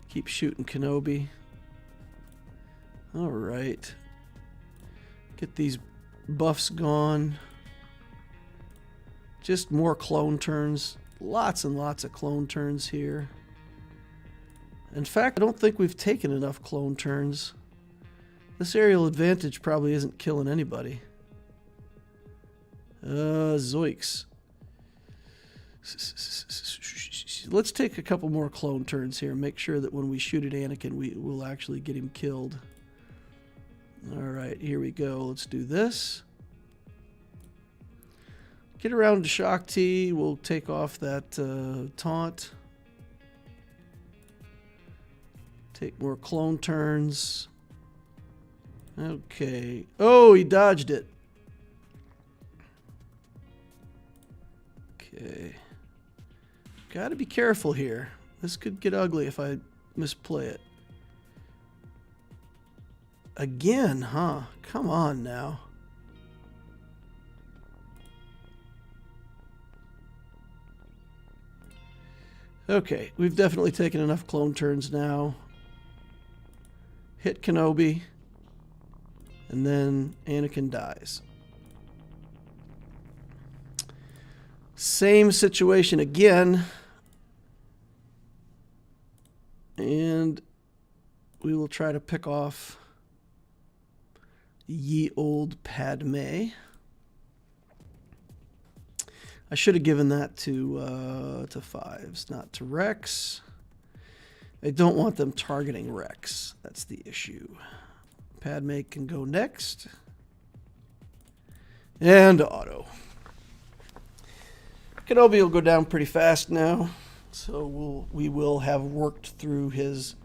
A: Keep shooting Kenobi. Alright. Get these buffs gone. Just more clone turns. Lots and lots of clone turns here. In fact, I don't think we've taken enough clone turns. This aerial advantage probably isn't killing anybody. Zoiks. Let's take a couple more clone turns here. Make sure that when we shoot at Anakin, we will actually get him killed. Alright, here we go. Let's do this. Get around to Shock T. We'll take off that taunt. Take more clone turns. Okay. Oh, he dodged it. Okay. Gotta be careful here. This could get ugly if I misplay it. Again, huh? Come on now. Okay, we've definitely taken enough clone turns now. Hit Kenobi. And then Anakin dies. Same situation again. And we will try to pick off ye old Padme. I should have given that to Fives, not to Rex. I don't want them targeting Rex. That's the issue. Padme can go next. And auto. Kenobi will go down pretty fast now. So we will have worked through his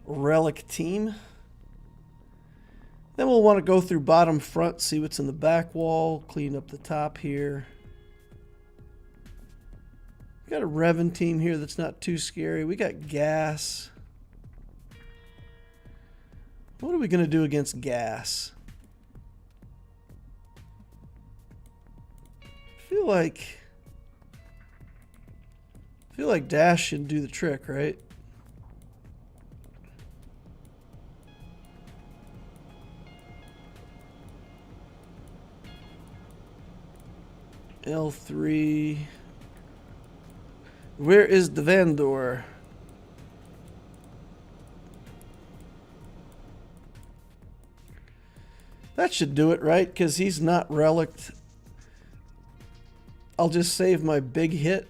A: relic team. Then we'll want to go through bottom front, see what's in the back wall, clean up the top here. We got a Revan team here that's not too scary. We got gas. What are we going to do against gas? I feel like Dash should do the trick, right? L3. Where is the Vandor? That should do it, right? Because he's not relicked. I'll just save my big hit.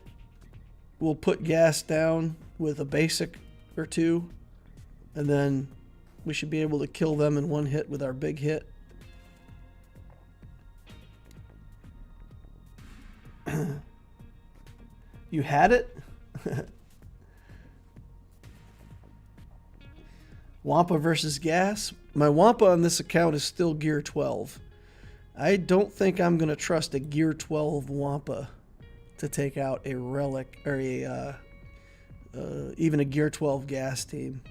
A: We'll put gas down with a basic or two. And then we should be able to kill them in one hit with our big hit. You had it? Wampa versus gas. My Wampa on this account is still gear 12. I don't think I'm going to trust a gear 12 Wampa to take out a relic or even a gear 12 gas team.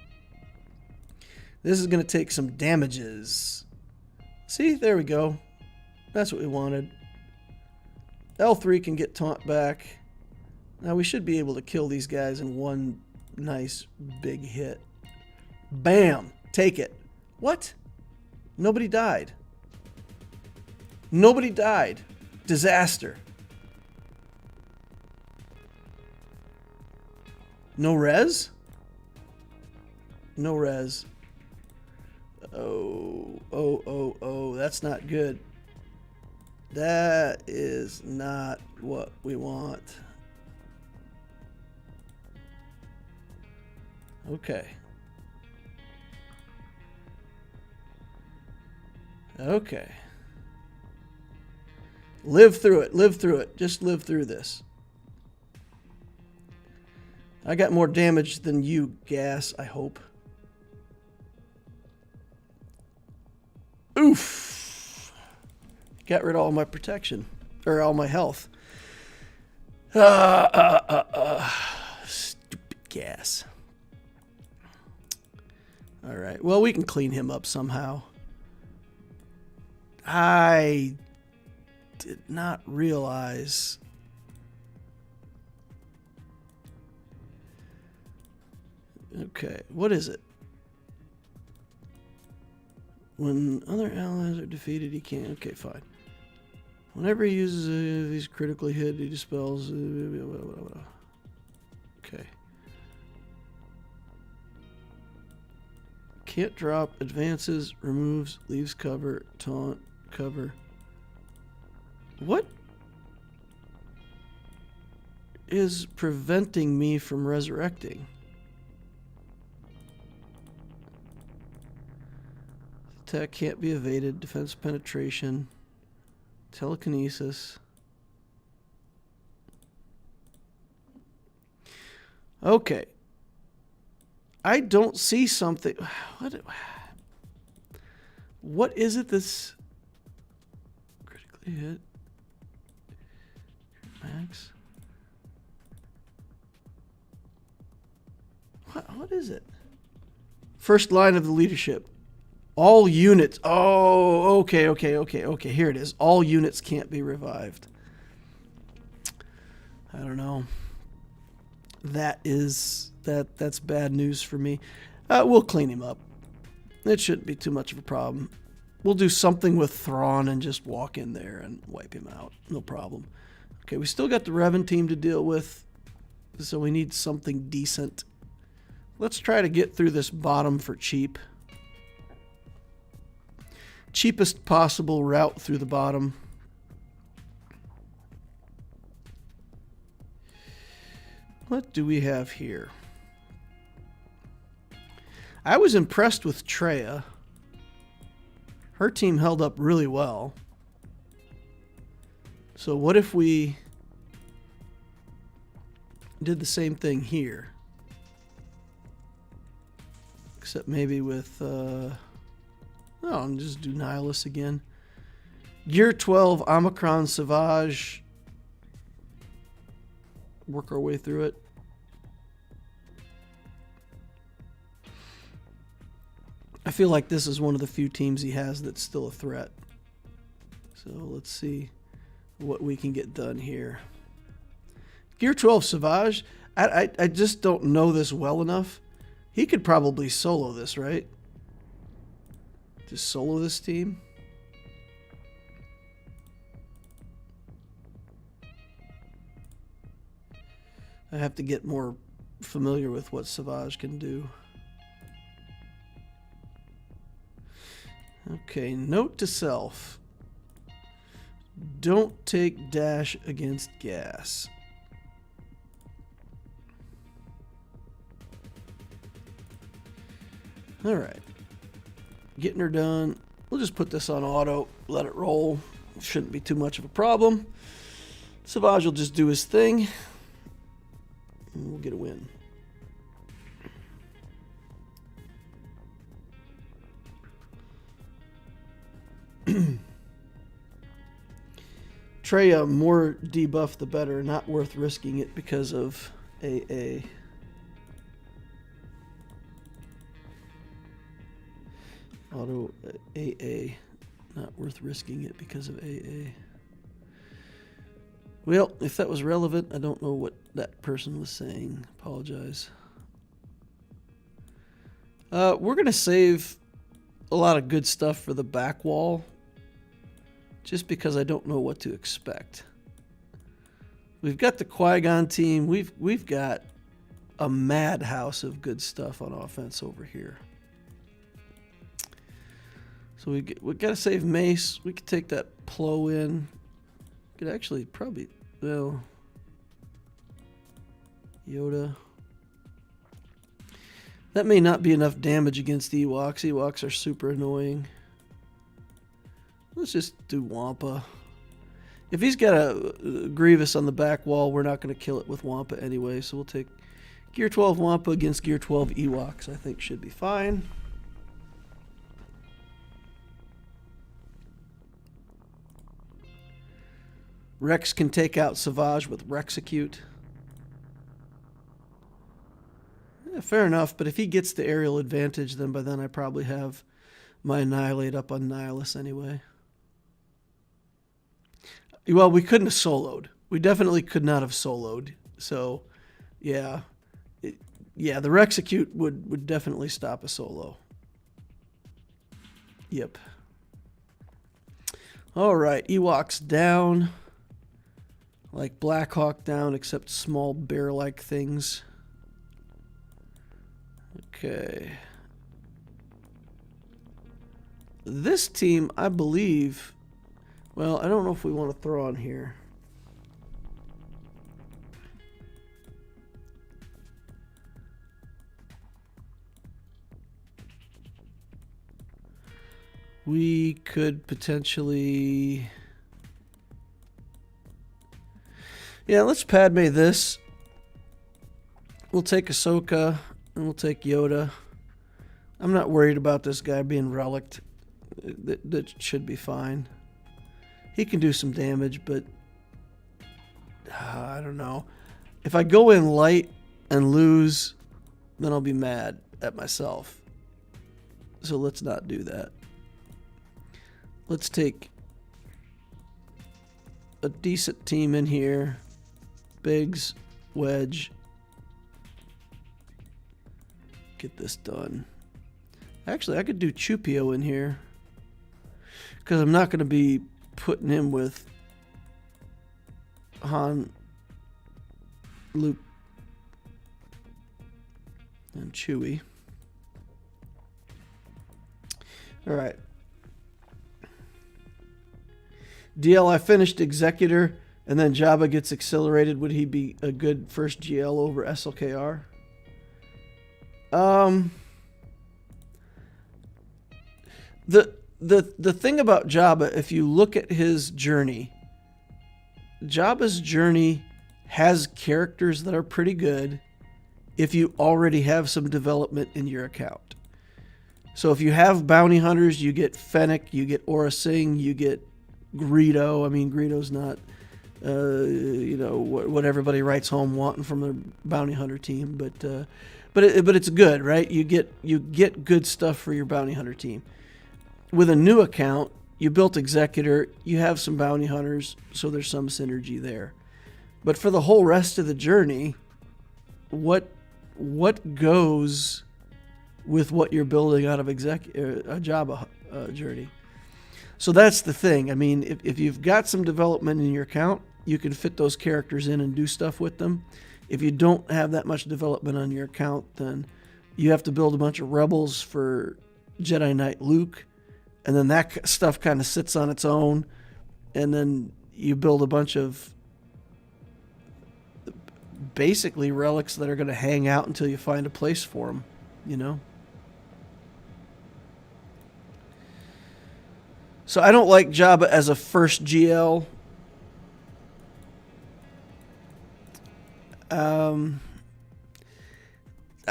A: This is going to take some damages. See, there we go. That's what we wanted. L3 can get taunt back. Now we should be able to kill these guys in one nice big hit. Bam! Take it. What? Nobody died. Nobody died. Disaster. No res? No res. Oh, that's not good. That is not what we want. Okay. Okay. Live through it. Live through it. Just live through this. I got more damage than you, Gas, I hope. Oof. Got rid of all my protection. Or all my health. Stupid gas. Alright, well, we can clean him up somehow. I did not realize... Okay, what is it? When other allies are defeated, he can't... Okay, fine. Whenever he uses these critically hit, he dispels... Okay. Can't drop, advances, removes, leaves cover, taunt, cover. What is preventing me from resurrecting? Attack can't be evaded, defense penetration, telekinesis. Okay. I don't see something. What is it that's critically hit? Max. What is it? First line of the leadership. All units. Oh, okay. Here it is. All units can't be revived. I don't know. That's bad news for me. We'll clean him up. It shouldn't be too much of a problem. We'll do something with Thrawn and just walk in there and wipe him out. No problem. Okay, we still got the Revan team to deal with, so we need something decent. Let's try to get through this bottom for cheap. Cheapest possible route through the bottom. What do we have here? I was impressed with Traya. Her team held up really well. So what if we did the same thing here? Except maybe with... I'll just do Nihilus again. Gear 12, Omicron, Savage. Work our way through it. I feel like this is one of the few teams he has that's still a threat. So let's see what we can get done here. Gear 12 Savage. I just don't know this well enough. He could probably solo this, right? Just solo this team. I have to get more familiar with what Savage can do. Okay, note to self. Don't take dash against gas. Alright. Getting her done. We'll just put this on auto, let it roll. Shouldn't be too much of a problem. Savage will just do his thing. And we'll get a win. Traya, more debuff the better. Not worth risking it because of AA. Auto AA. Not worth risking it because of AA. Well, if that was relevant, I don't know what that person was saying. Apologize. We're going to save a lot of good stuff for the back wall. Just because I don't know what to expect. We've got the Qui-Gon team. We've got a madhouse of good stuff on offense over here. So we got to save Mace. We could take that Plo in. Could actually probably, well, Yoda. That may not be enough damage against Ewoks. Ewoks are super annoying. Let's just do Wampa. If he's got a Grievous on the back wall, we're not going to kill it with Wampa anyway. So we'll take Gear 12 Wampa against Gear 12 Ewoks. I think should be fine. Rex can take out Savage with Rexecute. Yeah, fair enough, but if he gets the aerial advantage, then by then I probably have my Annihilate up on Nihilus anyway. Well, we couldn't have soloed. We definitely could not have soloed. So, yeah. Yeah, the Rexecute would definitely stop a solo. Yep. All right, Ewoks down. Like Blackhawk down, except small bear-like things. Okay. This team, I believe... Well, I don't know if we want to throw on here. We could potentially... Yeah, let's Padme this. We'll take Ahsoka, and we'll take Yoda. I'm not worried about this guy being relicked. That should be fine. He can do some damage, but... I don't know. If I go in light and lose, then I'll be mad at myself. So let's not do that. Let's take a decent team in here. Biggs, Wedge. Get this done. Actually, I could do Chupio in here. Because I'm not going to be putting him with Han, Luke, and Chewie. Alright. DL, I finished Executor, and then Jabba gets accelerated. Would he be a good first GL over SLKR? The thing about Jabba, if you look at his journey, Jabba's journey has characters that are pretty good if you already have some development in your account. So if you have bounty hunters, you get Fennec, you get Aura Singh, you get Greedo. I mean, Greedo's not, you know, what everybody writes home wanting from their bounty hunter team, but it's good, right? You get good stuff for your bounty hunter team. With a new account, you built Executor, you have some bounty hunters, so there's some synergy there. But for the whole rest of the journey, what goes with what you're building out of a Jabba journey? So that's the thing. I mean, if you've got some development in your account, you can fit those characters in and do stuff with them. If you don't have that much development on your account, then you have to build a bunch of rebels for Jedi Knight Luke, and then that stuff kind of sits on its own, and then you build a bunch of basically relics that are going to hang out until you find a place for them, you know? So I don't like Jabba as a first GL.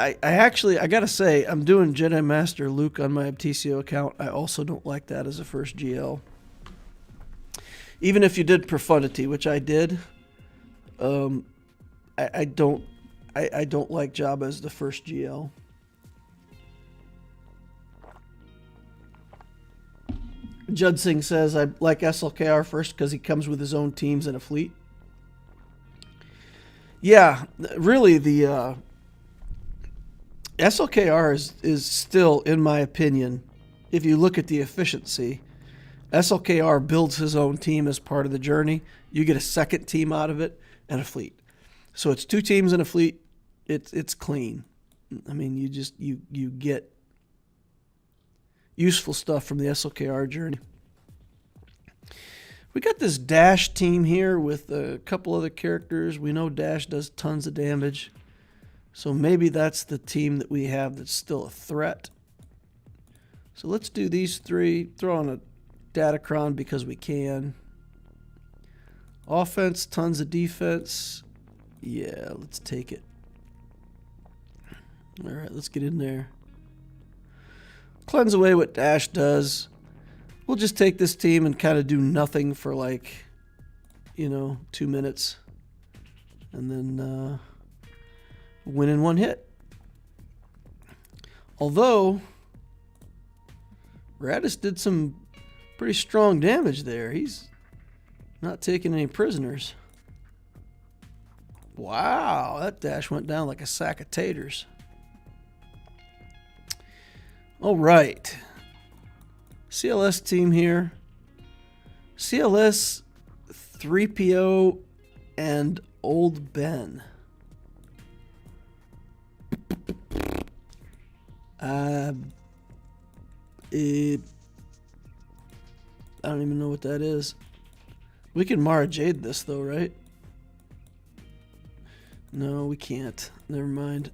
A: I gotta say, I'm doing Jedi Master Luke on my Abtisio account. I also don't like that as a first GL. Even if you did Profundity, which I did, I don't like Jabba as the first GL. Judd Singh says, I like SLKR first because he comes with his own teams and a fleet. Yeah, really, the SLKR is still, in my opinion, if you look at the efficiency, SLKR builds his own team as part of the journey. You get a second team out of it and a fleet. So it's 2 teams and a fleet. It's clean. I mean, you get useful stuff from the SLKR journey. We got this Dash team here with a couple other characters. We know Dash does tons of damage. So maybe that's the team that we have that's still a threat. So let's do these 3. Throw on a Datacron because we can. Offense, tons of defense. Yeah, let's take it. All right, let's get in there. Cleanse away what Dash does. We'll just take this team and kind of do nothing for, like, you know, 2 minutes. And then win in one hit. Although, Radis did some pretty strong damage there. He's not taking any prisoners. Wow, that dash went down like a sack of taters. All right. CLS team here. CLS, 3PO, and Old Ben. I don't even know what that is. We can Mara Jade this though, right? No, we can't. Never mind.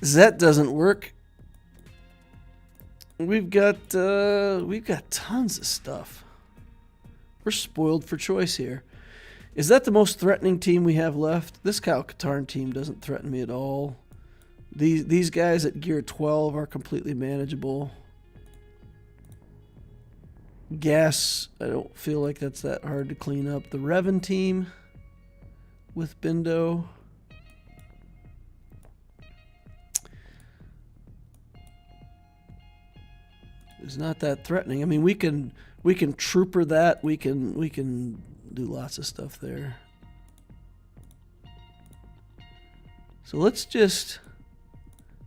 A: Zet doesn't work. We've got tons of stuff. We're spoiled for choice here. Is that the most threatening team we have left? This Kyle Katarn team doesn't threaten me at all. These guys at gear 12 are completely manageable. Gas, I don't feel like that's that hard to clean up. The Revan team with Bindo. It's not that threatening. I mean, we can trooper that. We can do lots of stuff there. So let's just.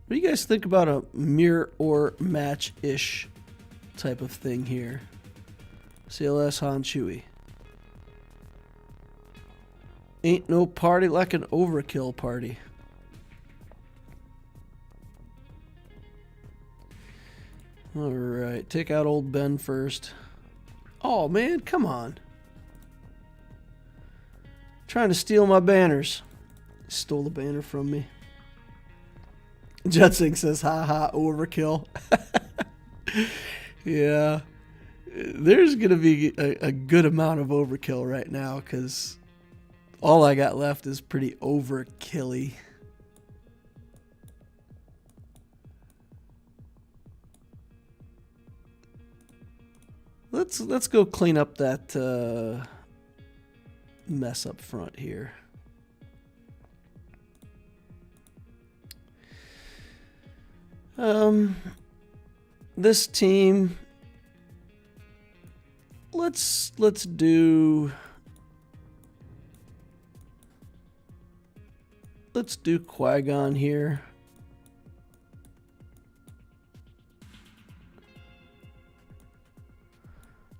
A: What do you guys think about a mirror or match-ish type of thing here? CLS Han Chewie. Ain't no party like an overkill party. Alright, take out Old Ben first. Oh man, come on. Trying to steal my banners. Stole the banner from me. Jetsing says, haha, overkill. Yeah. There's going to be a good amount of overkill right now because all I got left is pretty overkilly. Let's go clean up that mess up front here. This team, let's do Qui-Gon here.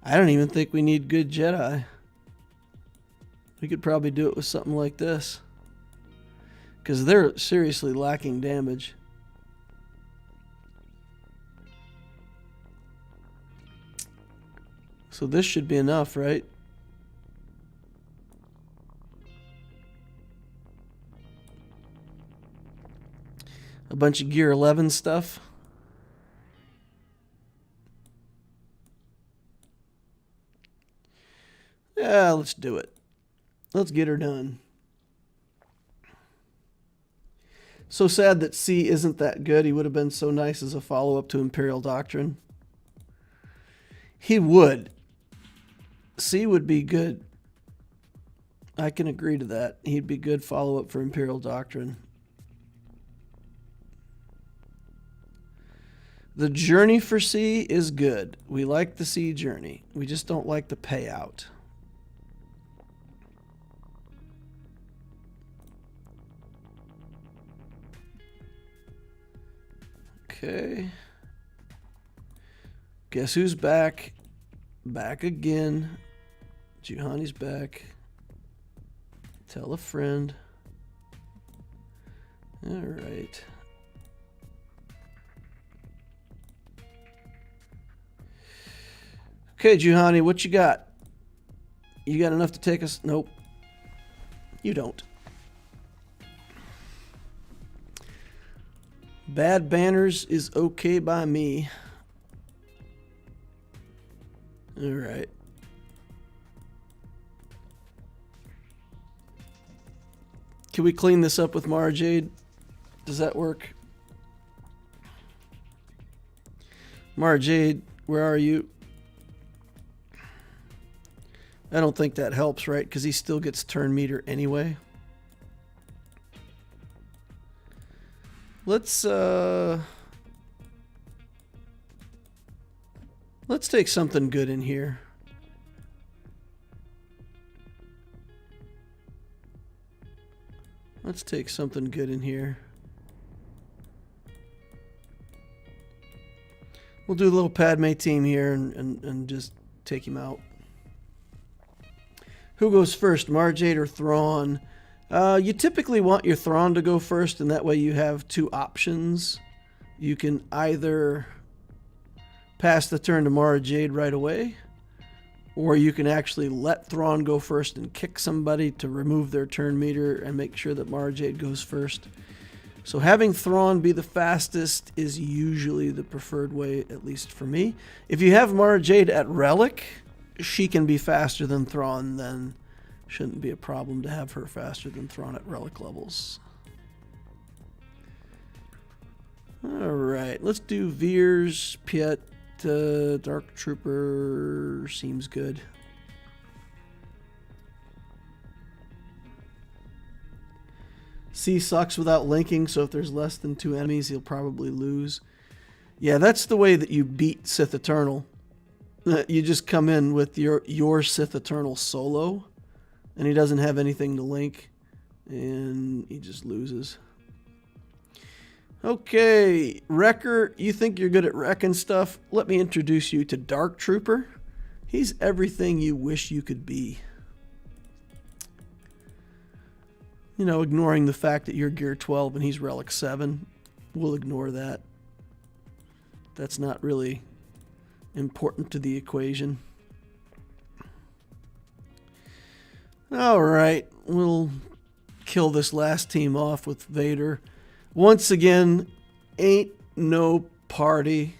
A: I don't even think we need good Jedi. We could probably do it with something like this, because they're seriously lacking damage. So this should be enough, right? A bunch of Gear 11 stuff. Yeah, let's do it. Let's get her done. So sad that C isn't that good. He would have been so nice as a follow-up to Imperial Doctrine. He would. C would be good. I can agree to that. He'd be good follow-up for Imperial Doctrine. The journey for C is good. We like the C journey. We just don't like the payout. Okay. Guess who's back? Back again. Juhani's back. Tell a friend. All right. Okay, Juhani, what you got? You got enough to take us? Nope. You don't. Bad banners is okay by me. All right. Can we clean this up with Mara Jade? Does that work? Mara Jade, where are you? I don't think that helps, right? Because he still gets turn meter anyway. Let's take something good in here. Let's take something good in here. We'll do a little Padme team here and just take him out. Who goes first, Marr, Jade, or Thrawn? You typically want your Thrawn to go first, and that way you have two options. You can either pass the turn to Marr, Jade right away, or you can actually let Thrawn go first and kick somebody to remove their turn meter and make sure that Marr, Jade goes first. So having Thrawn be the fastest is usually the preferred way, at least for me. If you have Marr, Jade at Relic, she can be faster than Thrawn, then shouldn't be a problem to have her faster than Thrawn at Relic levels. Alright, let's do Veers, Piet, Dark Trooper seems good. C sucks without linking, so if there's less than 2 enemies, he'll probably lose. Yeah, that's the way that you beat Sith Eternal. You just come in with your Sith Eternal solo, and he doesn't have anything to link, and he just loses. Okay, Wrecker, you think you're good at wrecking stuff? Let me introduce you to Dark Trooper. He's everything you wish you could be. You know, ignoring the fact that you're Gear 12 and he's Relic 7. We'll ignore that. That's not really important to the equation. Alright, we'll kill this last team off with Vader. Once again, ain't no party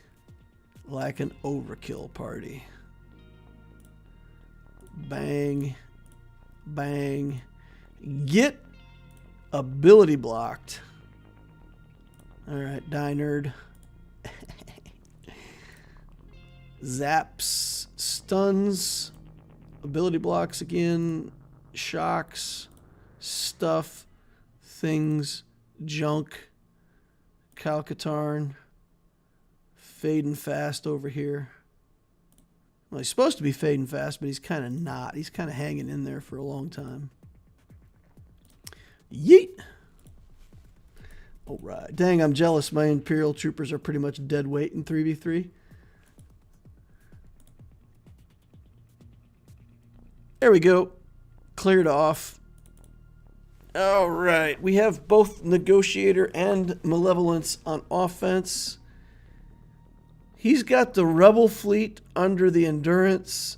A: like an overkill party. Bang. Bang. Get ability blocked. Alright, die nerd. Zaps, stuns, ability blocks again, shocks, stuff, things, junk, Calcatarn, fading fast over here. Well, he's supposed to be fading fast, but he's kind of not. He's kind of hanging in there for a long time. Yeet! Alright. Dang, I'm jealous. My Imperial troopers are pretty much dead weight in 3v3. There we go. Cleared off. Alright. We have both Negotiator and Malevolence on offense. He's got the Rebel fleet under the Endurance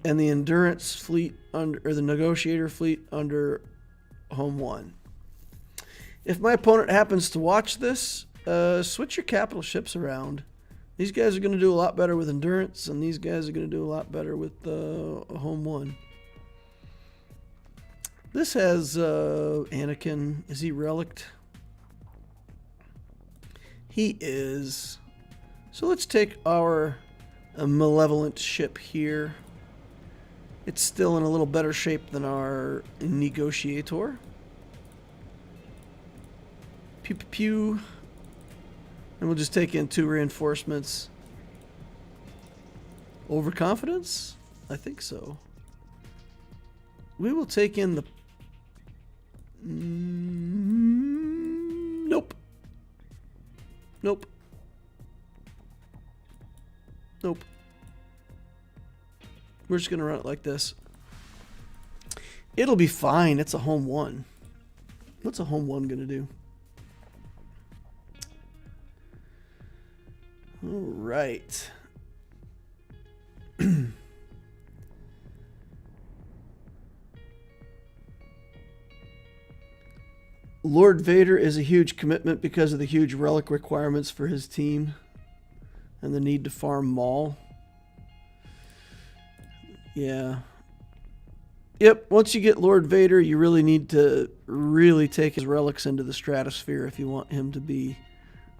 A: and the Endurance fleet under, or the Negotiator fleet under Home 1. If my opponent happens to watch this, switch your capital ships around. These guys are going to do a lot better with Endurance, and these guys are going to do a lot better with Home 1. This has Anakin. Is he relicked? He is. So let's take our Malevolent ship here. It's still in a little better shape than our Negotiator. Pew pew pew. And we'll just take in 2 reinforcements. Overconfidence? I think so. We will take in the... Nope. Nope. Nope. We're just going to run it like this. It'll be fine. It's a Home 1. What's a Home 1 going to do? All right. Lord Vader is a huge commitment because of the huge relic requirements for his team and the need to farm Maul. Yeah. Yep, once you get Lord Vader, you really need to really take his relics into the stratosphere if you want him to be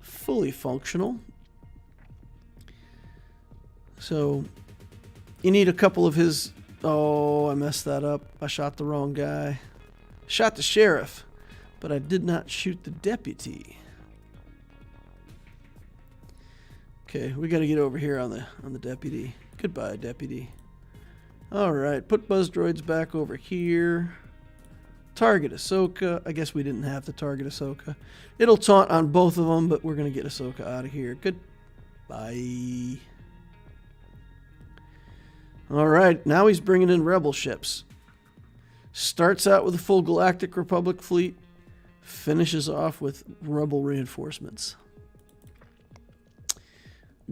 A: fully functional. So, you need a couple of his Oh, I messed that up. I shot the wrong guy. Shot the sheriff, but I did not shoot the deputy. Okay, we got to get over here on the deputy. Goodbye, deputy. All right, put buzz droids back over here. Target Ahsoka. I guess we didn't have to target Ahsoka. It'll taunt on both of them, but we're going to get Ahsoka out of here. Goodbye. All right, now he's bringing in rebel ships. Starts out with a full Galactic Republic fleet. Finishes off with rebel reinforcements.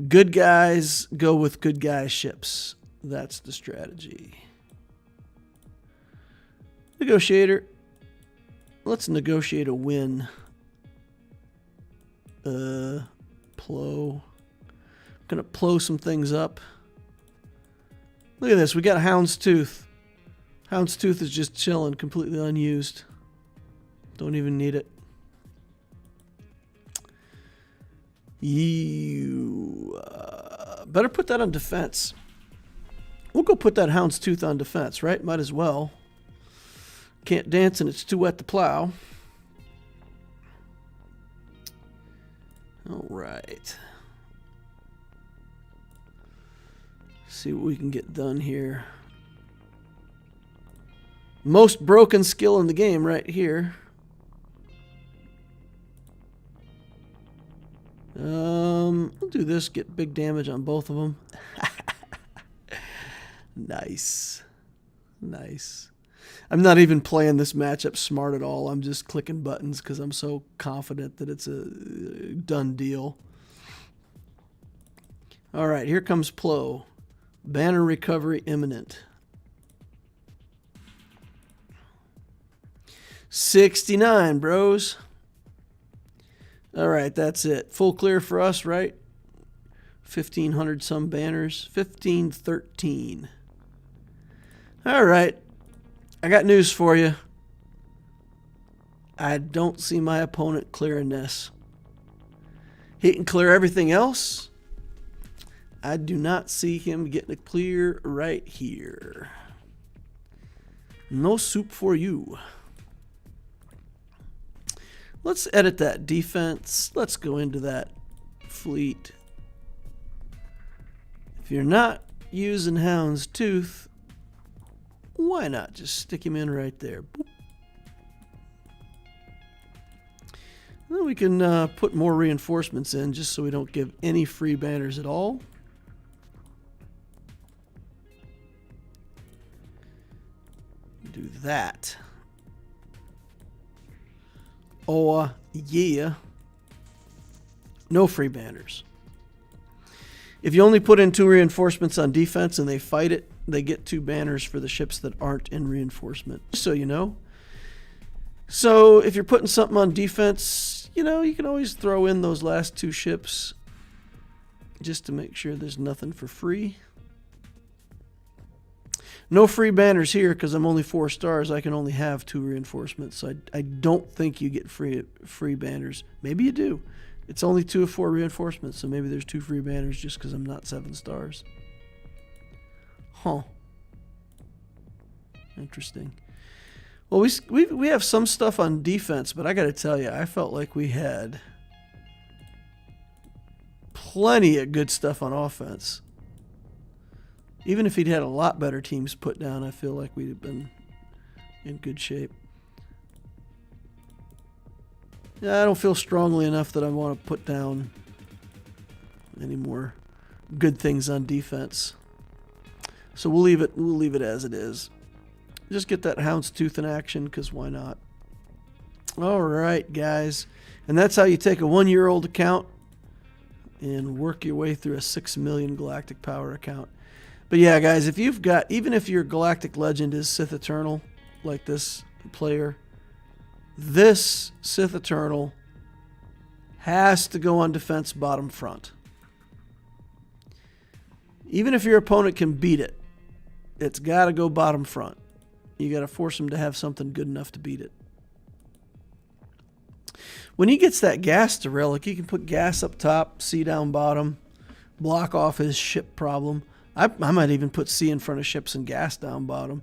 A: Good guys go with good guy ships. That's the strategy. Negotiator. Let's negotiate a win. Plow. I'm gonna plow some things up. Look at this. We got Houndstooth. Houndstooth is just chilling, completely unused. Don't even need it. You better put that on defense. We'll go put that Houndstooth on defense, right? Might as well. Can't dance and it's too wet to plow. All right. See what we can get done here. Most broken skill in the game right here. We'll do this, get big damage on both of them. Nice. Nice. I'm not even playing this matchup smart at all. I'm just clicking buttons because I'm so confident that it's a done deal. All right, here comes Plo. Banner recovery imminent. 69, bros. All right, that's it. Full clear for us, right? 1,500 some banners. 1,513. All right. I got news for you. I don't see my opponent clearing this. He can clear everything else. I do not see him getting a clear right here. No soup for you. Let's edit that defense. Let's go into that fleet. If you're not using Houndstooth, why not just stick him in right there? Boop. Then we can put more reinforcements in just so we don't give any free banners at all. Do that. Oh, yeah. No free banners. If you only put in 2 reinforcements on defense and they fight it, they get 2 banners for the ships that aren't in reinforcement. So you know. So if you're putting something on defense, you know, you can always throw in those last 2 ships just to make sure there's nothing for free. No free banners here because I'm only 4 stars. I can only have 2 reinforcements. So I don't think you get free banners. Maybe you do. It's only 2 of 4 reinforcements, so maybe there's 2 free banners just because I'm not 7 stars. Huh. Interesting. Well, we have some stuff on defense, but I got to tell you, I felt like we had plenty of good stuff on offense. Even if he'd had a lot better teams put down, I feel like we'd have been in good shape. Yeah, I don't feel strongly enough that I want to put down any more good things on defense. So we'll leave it as it is. Just get that Houndstooth in action, because why not? All right, guys. And that's how you take a 1-year-old account and work your way through a 6 million galactic power account. But yeah, guys, if you've got, even if your galactic legend is Sith Eternal, like this player, this Sith Eternal has to go on defense bottom front. Even if your opponent can beat it, it's got to go bottom front. You got to force him to have something good enough to beat it. When he gets that gas to relic, he can put gas up top, C down bottom, block off his ship problem. I might even put C in front of ships and gas down bottom.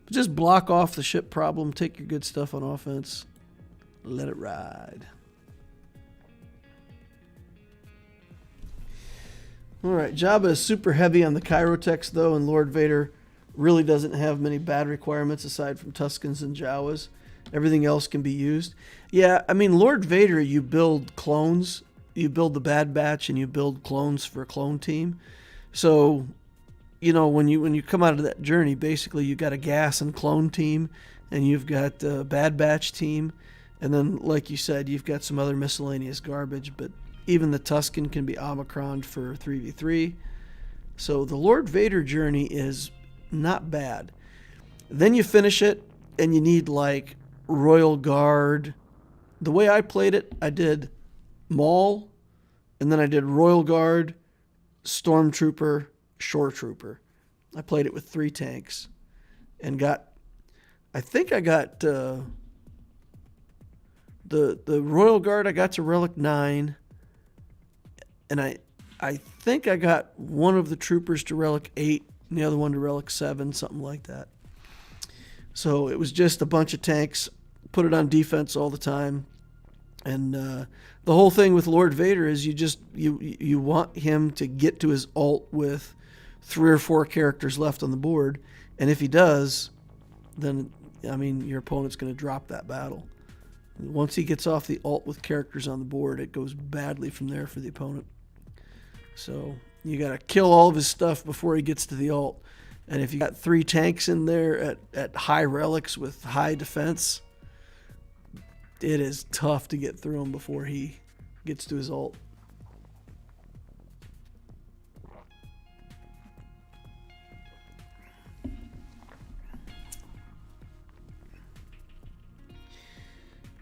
A: But just block off the ship problem. Take your good stuff on offense. Let it ride. All right, Jabba is super heavy on the Chirotechs, though, and Lord Vader really doesn't have many bad requirements aside from Tuskens and Jawas. Everything else can be used. Yeah, I mean, Lord Vader, you build clones. You build the Bad Batch, and you build clones for a clone team. So, you know, when you come out of that journey, basically you got a gas and clone team, and you've got a Bad Batch team, and then, like you said, you've got some other miscellaneous garbage, but even the Tusken can be omicron for 3v3. So the Lord Vader journey is not bad. Then you finish it, and you need, like, Royal Guard. The way I played it, I did Maul, and then I did Royal Guard, Stormtrooper, Shore Trooper. I played it with 3 tanks, and I think I got the Royal Guard. I got to Relic 9, and I think I got one of the troopers to Relic 8, and the other one to Relic 7, something like that. So it was just a bunch of tanks, put it on defense all the time. And the whole thing with Lord Vader is you want him to get to his ult with 3 or 4 characters left on the board. And if he does, then, I mean, your opponent's going to drop that battle. Once he gets off the ult with characters on the board, it goes badly from there for the opponent. So you got to kill all of his stuff before he gets to the ult. And if you got 3 tanks in there at high relics with high defense, it is tough to get through him before he gets to his ult.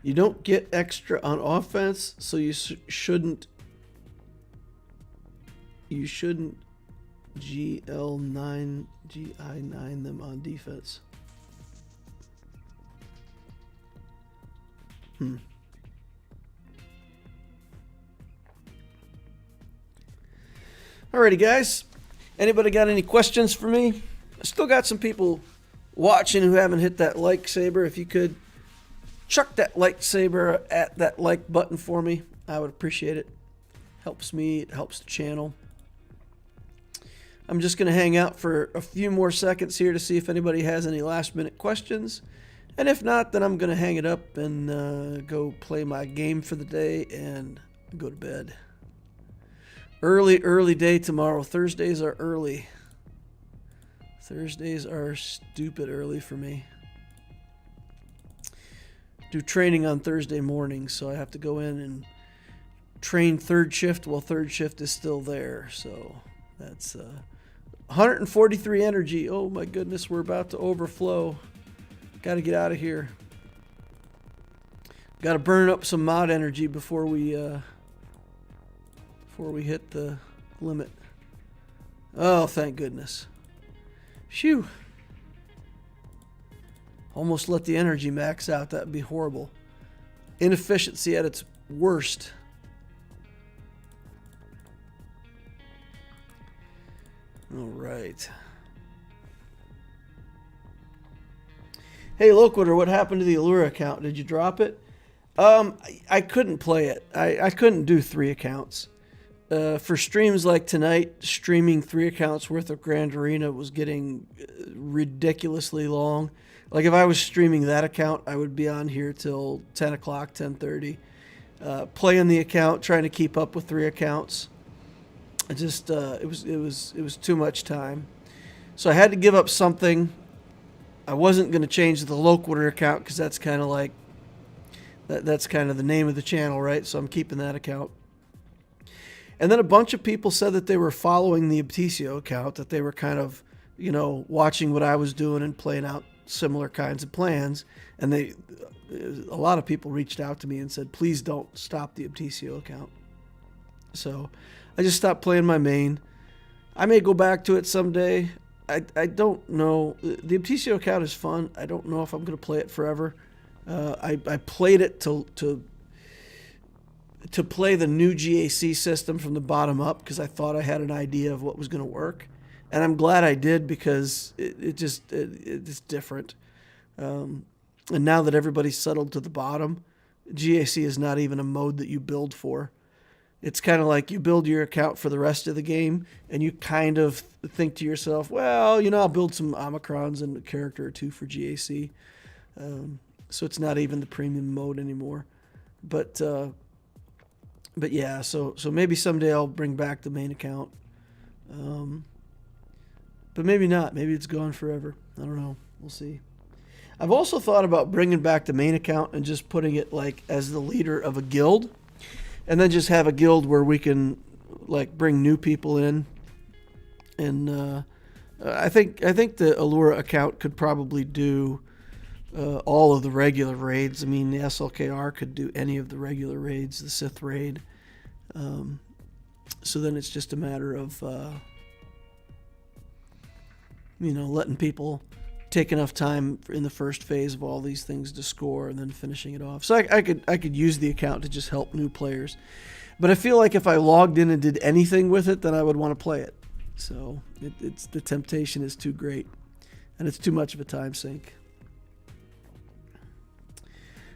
A: You don't get extra on offense, so you shouldn't GI9 them on defense. Alrighty, guys. Anybody got any questions for me? I still got some people watching who haven't hit that like saber. If you could chuck that like saber at that like button for me, I would appreciate it. Helps me, it helps the channel. I'm just going to hang out for a few more seconds here to see if anybody has any last minute questions. And if not, then I'm going to hang it up and go play my game for the day and go to bed. Early day tomorrow. Thursdays are early. Thursdays are stupid early for me. Do training on Thursday mornings, so I have to go in and train third shift while third shift is still there. So that's 143 energy. Oh my goodness, we're about to overflow. Got to get out of here. Got to burn up some mod energy before we hit the limit. Oh, thank goodness. Phew. Almost let the energy max out. That would be horrible. Inefficiency at its worst. All right. Hey, Loquitur, what happened to the Allura account? Did you drop it? I couldn't play it. I couldn't do 3 accounts. For streams like tonight, streaming 3 accounts worth of Grand Arena was getting ridiculously long. Like if I was streaming that account, I would be on here till 10 o'clock, 10:30, playing the account, trying to keep up with 3 accounts. It just it was too much time. So I had to give up something. I wasn't going to change the Loquitur account because that's kind of like that's kind of the name of the channel, right? So I'm keeping that account. And then a bunch of people said that they were following the Abtisio account, that they were kind of, you know, watching what I was doing and playing out similar kinds of plans. And a lot of people reached out to me and said, please don't stop the Abtisio account. So I just stopped playing my main. I may go back to it someday. I don't know. The Abtisio account is fun. I don't know if I'm going to play it forever. I played it to play the new GAC system from the bottom up because I thought I had an idea of what was going to work. And I'm glad I did, because it's different. And now that everybody's settled to the bottom, GAC is not even a mode that you build for. It's kind of like you build your account for the rest of the game, and you kind of think to yourself, well, I'll build some omicrons and a character or two for GAC. So it's not even the premium mode anymore. But yeah, so maybe someday I'll bring back the main account. But maybe not. Maybe it's gone forever. I don't know. We'll see. I've also thought about bringing back the main account and just putting it like as the leader of a guild, and then just have a guild where we can like bring new people in. And I think the Allura account could probably do all of the regular raids. I mean, the SLKR could do any of the regular raids, the Sith raid. So then it's just a matter of letting people take enough time in the first phase of all these things to score, and then finishing it off. So I could use the account to just help new players. But I feel like if I logged in and did anything with it, then I would want to play it. So it's the temptation is too great, and it's too much of a time sink.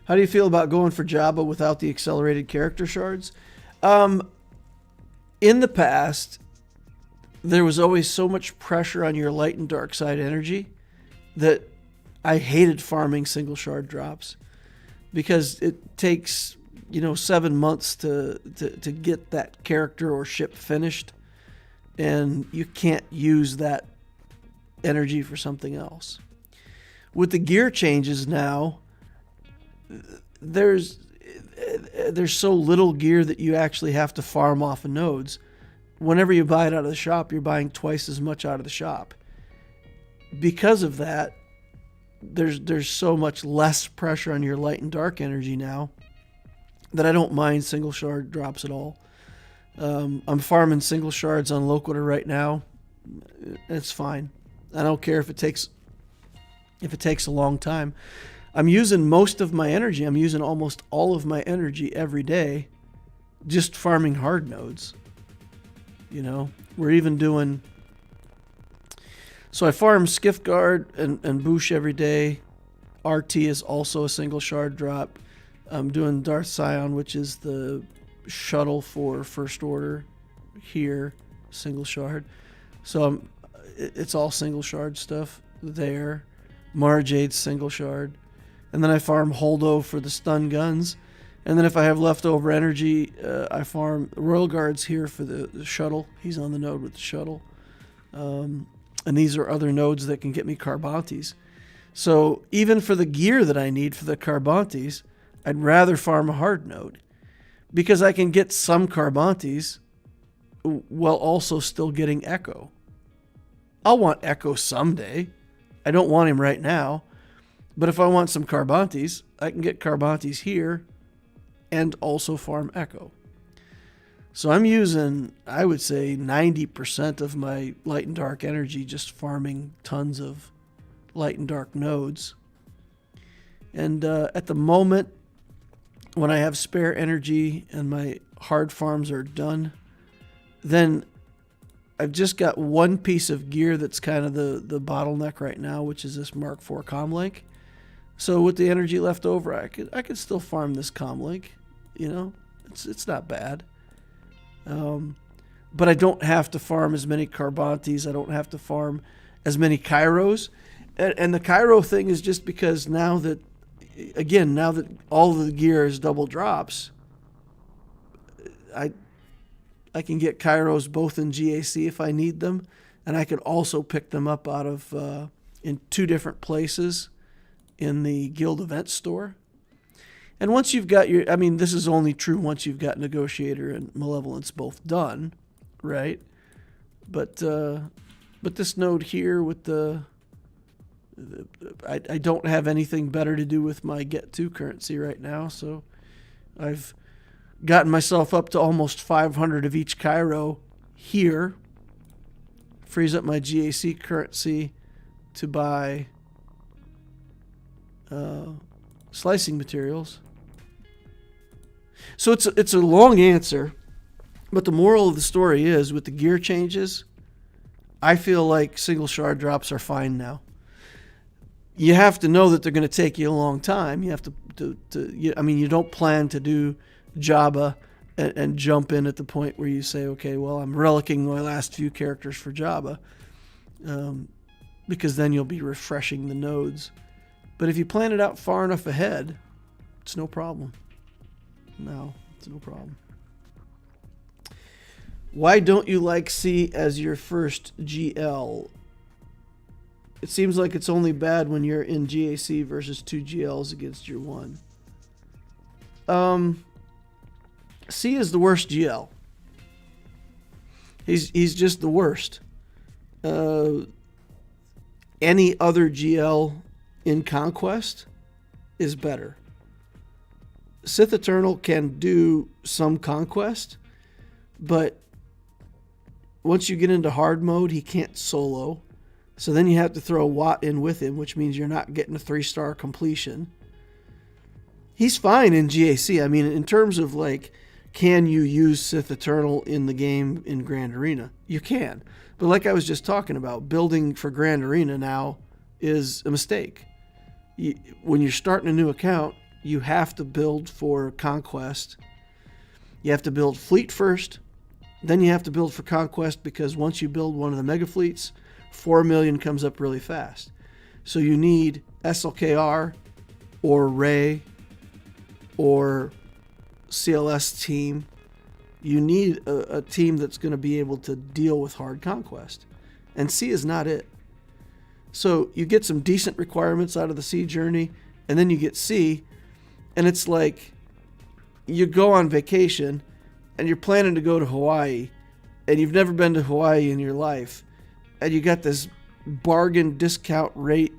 A: How do you feel about going for Jabba without the accelerated character shards? In the past, there was always so much pressure on your light and dark side energy that I hated farming single shard drops, because it takes 7 months to get that character or ship finished, and you can't use that energy for something else. With the gear changes now, there's so little gear that you actually have to farm off of nodes. Whenever you buy it out of the shop, you're buying twice as much out of the shop. Because of that, there's so much less pressure on your light and dark energy now that I don't mind single shard drops at all. I'm farming single shards on Loquitur right now. It's fine. I don't care if it takes a long time. I'm using most of my energy. I'm using almost all of my energy every day just farming hard nodes. We're even doing... So I farm Skiff Guard and Boosh every day. RT is also a single shard drop. I'm doing Darth Scion, which is the shuttle for First Order here, single shard. So it's all single shard stuff there. Marr Jade's single shard. And then I farm Holdo for the stun guns. And then if I have leftover energy, I farm Royal Guards here for the shuttle. He's on the node with the shuttle. And these are other nodes that can get me Carbantes. So even for the gear that I need for the Carbantes, I'd rather farm a hard node, because I can get some Carbantes while also still getting Echo. I'll want Echo someday. I don't want him right now. But if I want some Carbantes, I can get Carbantes here and also farm Echo. So I'm using, I would say, 90% of my light and dark energy just farming tons of light and dark nodes. And at the moment, when I have spare energy and my hard farms are done, then I've just got one piece of gear that's kind of the bottleneck right now, which is this Mark IV comlink. So with the energy left over, I could still farm this comlink. It's not bad. But I don't have to farm as many Carbantes. I don't have to farm as many Kairos. And the Cairo thing is just because now that all of the gear is double drops, I can get Kairos both in GAC if I need them, and I could also pick them up out of in two different places in the Guild event store. And once you've got this is only true once you've got Negotiator and Malevolence both done, right? But this node here with I don't have anything better to do with my Get 2 currency right now, so I've gotten myself up to almost 500 of each Cairo here. Frees up my GAC currency to buy slicing materials. So it's a long answer, but the moral of the story is, with the gear changes, I feel like single shard drops are fine now. You have to know that they're going to take you a long time. You have you don't plan to do Jabba and jump in at the point where you say, okay, well, I'm relicking my last few characters for Jabba, because then you'll be refreshing the nodes. But if you plan it out far enough ahead, it's no problem. No, it's no problem. Why don't you like C as your first GL? It seems like it's only bad when you're in GAC versus 2 GLs against your 1. C is the worst GL. He's just the worst. Any other GL in Conquest is better. Sith Eternal can do some Conquest, but once you get into hard mode, he can't solo. So then you have to throw Watt in with him, which means you're not getting a 3-star completion. He's fine in GAC. I mean, in terms of like, can you use Sith Eternal in the game in Grand Arena? You can. But like I was just talking about, building for Grand Arena now is a mistake. When you're starting a new account, you have to build for Conquest. You have to build Fleet first. Then you have to build for Conquest, because once you build one of the mega fleets, 4 million comes up really fast. So you need SLKR or Ray or CLS team. You need a team that's going to be able to deal with hard Conquest. And C is not it. So you get some decent requirements out of the C journey, and then you get C, and it's like you go on vacation and you're planning to go to Hawaii, and you've never been to Hawaii in your life, and you got this bargain discount rate,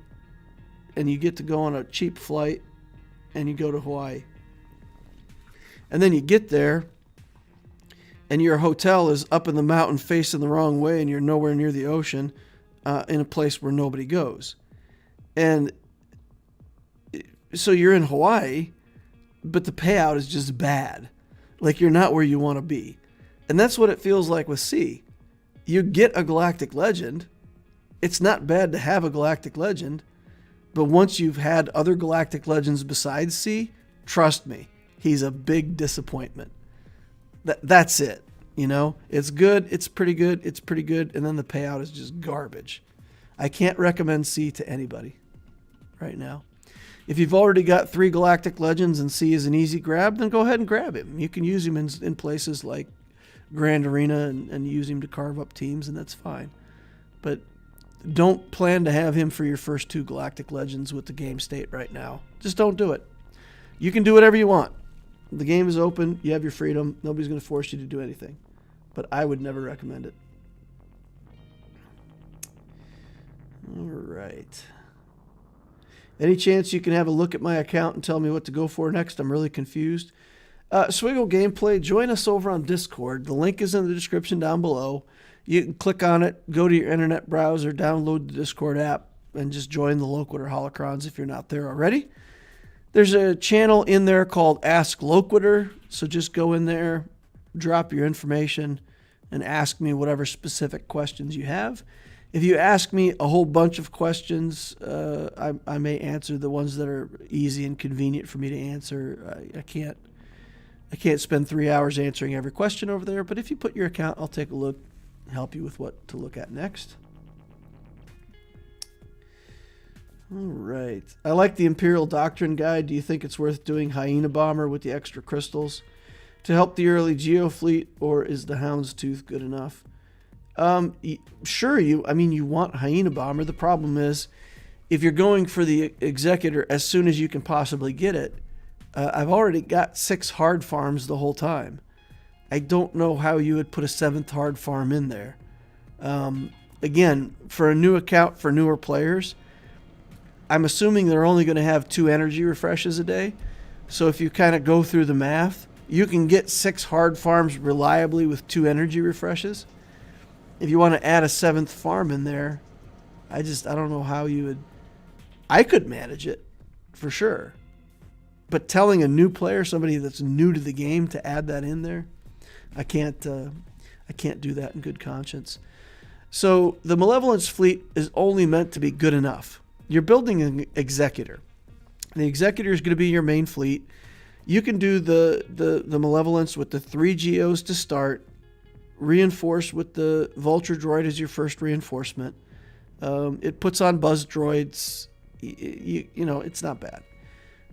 A: and you get to go on a cheap flight, and you go to Hawaii. And then you get there, and your hotel is up in the mountain facing the wrong way, and you're nowhere near the ocean, in a place where nobody goes. And so you're in Hawaii, but the payout is just bad. Like, you're not where you want to be. And that's what it feels like with C. You get a Galactic Legend. It's not bad to have a Galactic Legend, but once you've had other Galactic Legends besides C, trust me, he's a big disappointment. That's it. You know, it's good, it's pretty good, and then the payout is just garbage. I can't recommend C to anybody right now. If you've already got 3 Galactic Legends and C is an easy grab, then go ahead and grab him. You can use him in places like Grand Arena and use him to carve up teams, and that's fine. But don't plan to have him for your first 2 Galactic Legends with the game state right now. Just don't do it. You can do whatever you want. The game is open. You have your freedom. Nobody's going to force you to do anything. But I would never recommend it. All right. Any chance you can have a look at my account and tell me what to go for next? I'm really confused. Swgoh Gameplay, join us over on Discord. The link is in the description down below. You can click on it, go to your internet browser, download the Discord app, and just join the Loquitur Holocrons if you're not there already. There's a channel in there called Ask Loquitur, so just go in there, drop your information, and ask me whatever specific questions you have. If you ask me a whole bunch of questions, I may answer the ones that are easy and convenient for me to answer. I can't spend 3 hours answering every question over there, but if you put your account, I'll take a look, help you with what to look at next. All right. I like the Imperial Doctrine Guide. Do you think it's worth doing Hyena Bomber with the extra crystals to help the early Geo fleet, or is the Houndstooth good enough? Sure, you want Hyena Bomber. The problem is, if you're going for the Executor as soon as you can possibly get it, I've already got 6 hard farms the whole time. I don't know how you would put a 7th hard farm in there. Again, for a new account for newer players, I'm assuming they're only going to have 2 energy refreshes a day. So if you kind of go through the math, you can get 6 hard farms reliably with 2 energy refreshes. If you want to add a 7th farm in there, I don't know how you would. I could manage it for sure. But telling a new player, somebody that's new to the game, to add that in there, I can't do that in good conscience. So the Malevolence fleet is only meant to be good enough. You're building an Executor. The Executor is going to be your main fleet. You can do the Malevolence with the 3 GOs to start, reinforce with the Vulture droid as your first reinforcement. It puts on buzz droids. You know, it's not bad.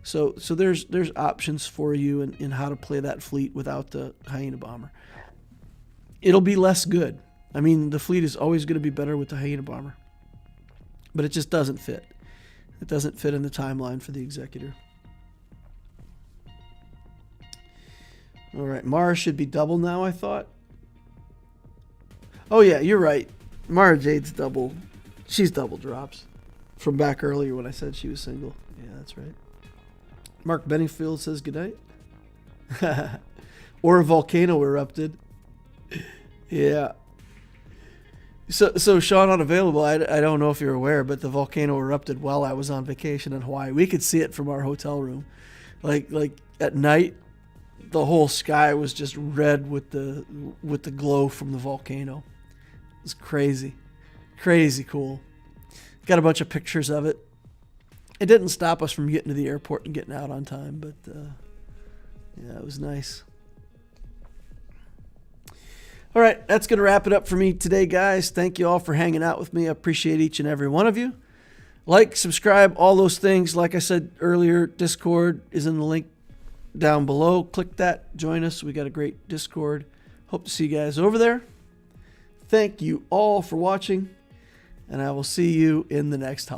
A: So there's options for you in how to play that fleet without the Hyena Bomber. It'll be less good. I mean, the fleet is always going to be better with the Hyena Bomber. But it just doesn't fit. It doesn't fit in the timeline for the Executor. All right, Marr should be double now, I thought. Oh, yeah, you're right. Mara Jade's double. She's double drops. From back earlier when I said she was single. Yeah, that's right. Mark Bennyfield says goodnight. Or a volcano erupted. Yeah. So Sean, unavailable. I don't know if you're aware, but the volcano erupted while I was on vacation in Hawaii. We could see it from our hotel room. Like at night, the whole sky was just red with the glow from the volcano. It was crazy. Crazy cool. Got a bunch of pictures of it. It didn't stop us from getting to the airport and getting out on time, but yeah, it was nice. All right, that's going to wrap it up for me today, guys. Thank you all for hanging out with me. I appreciate each and every one of you. Like, subscribe, all those things. Like I said earlier, Discord is in the link down below. Click that. Join us. We got a great Discord. Hope to see you guys over there. Thank you all for watching, and I will see you in the next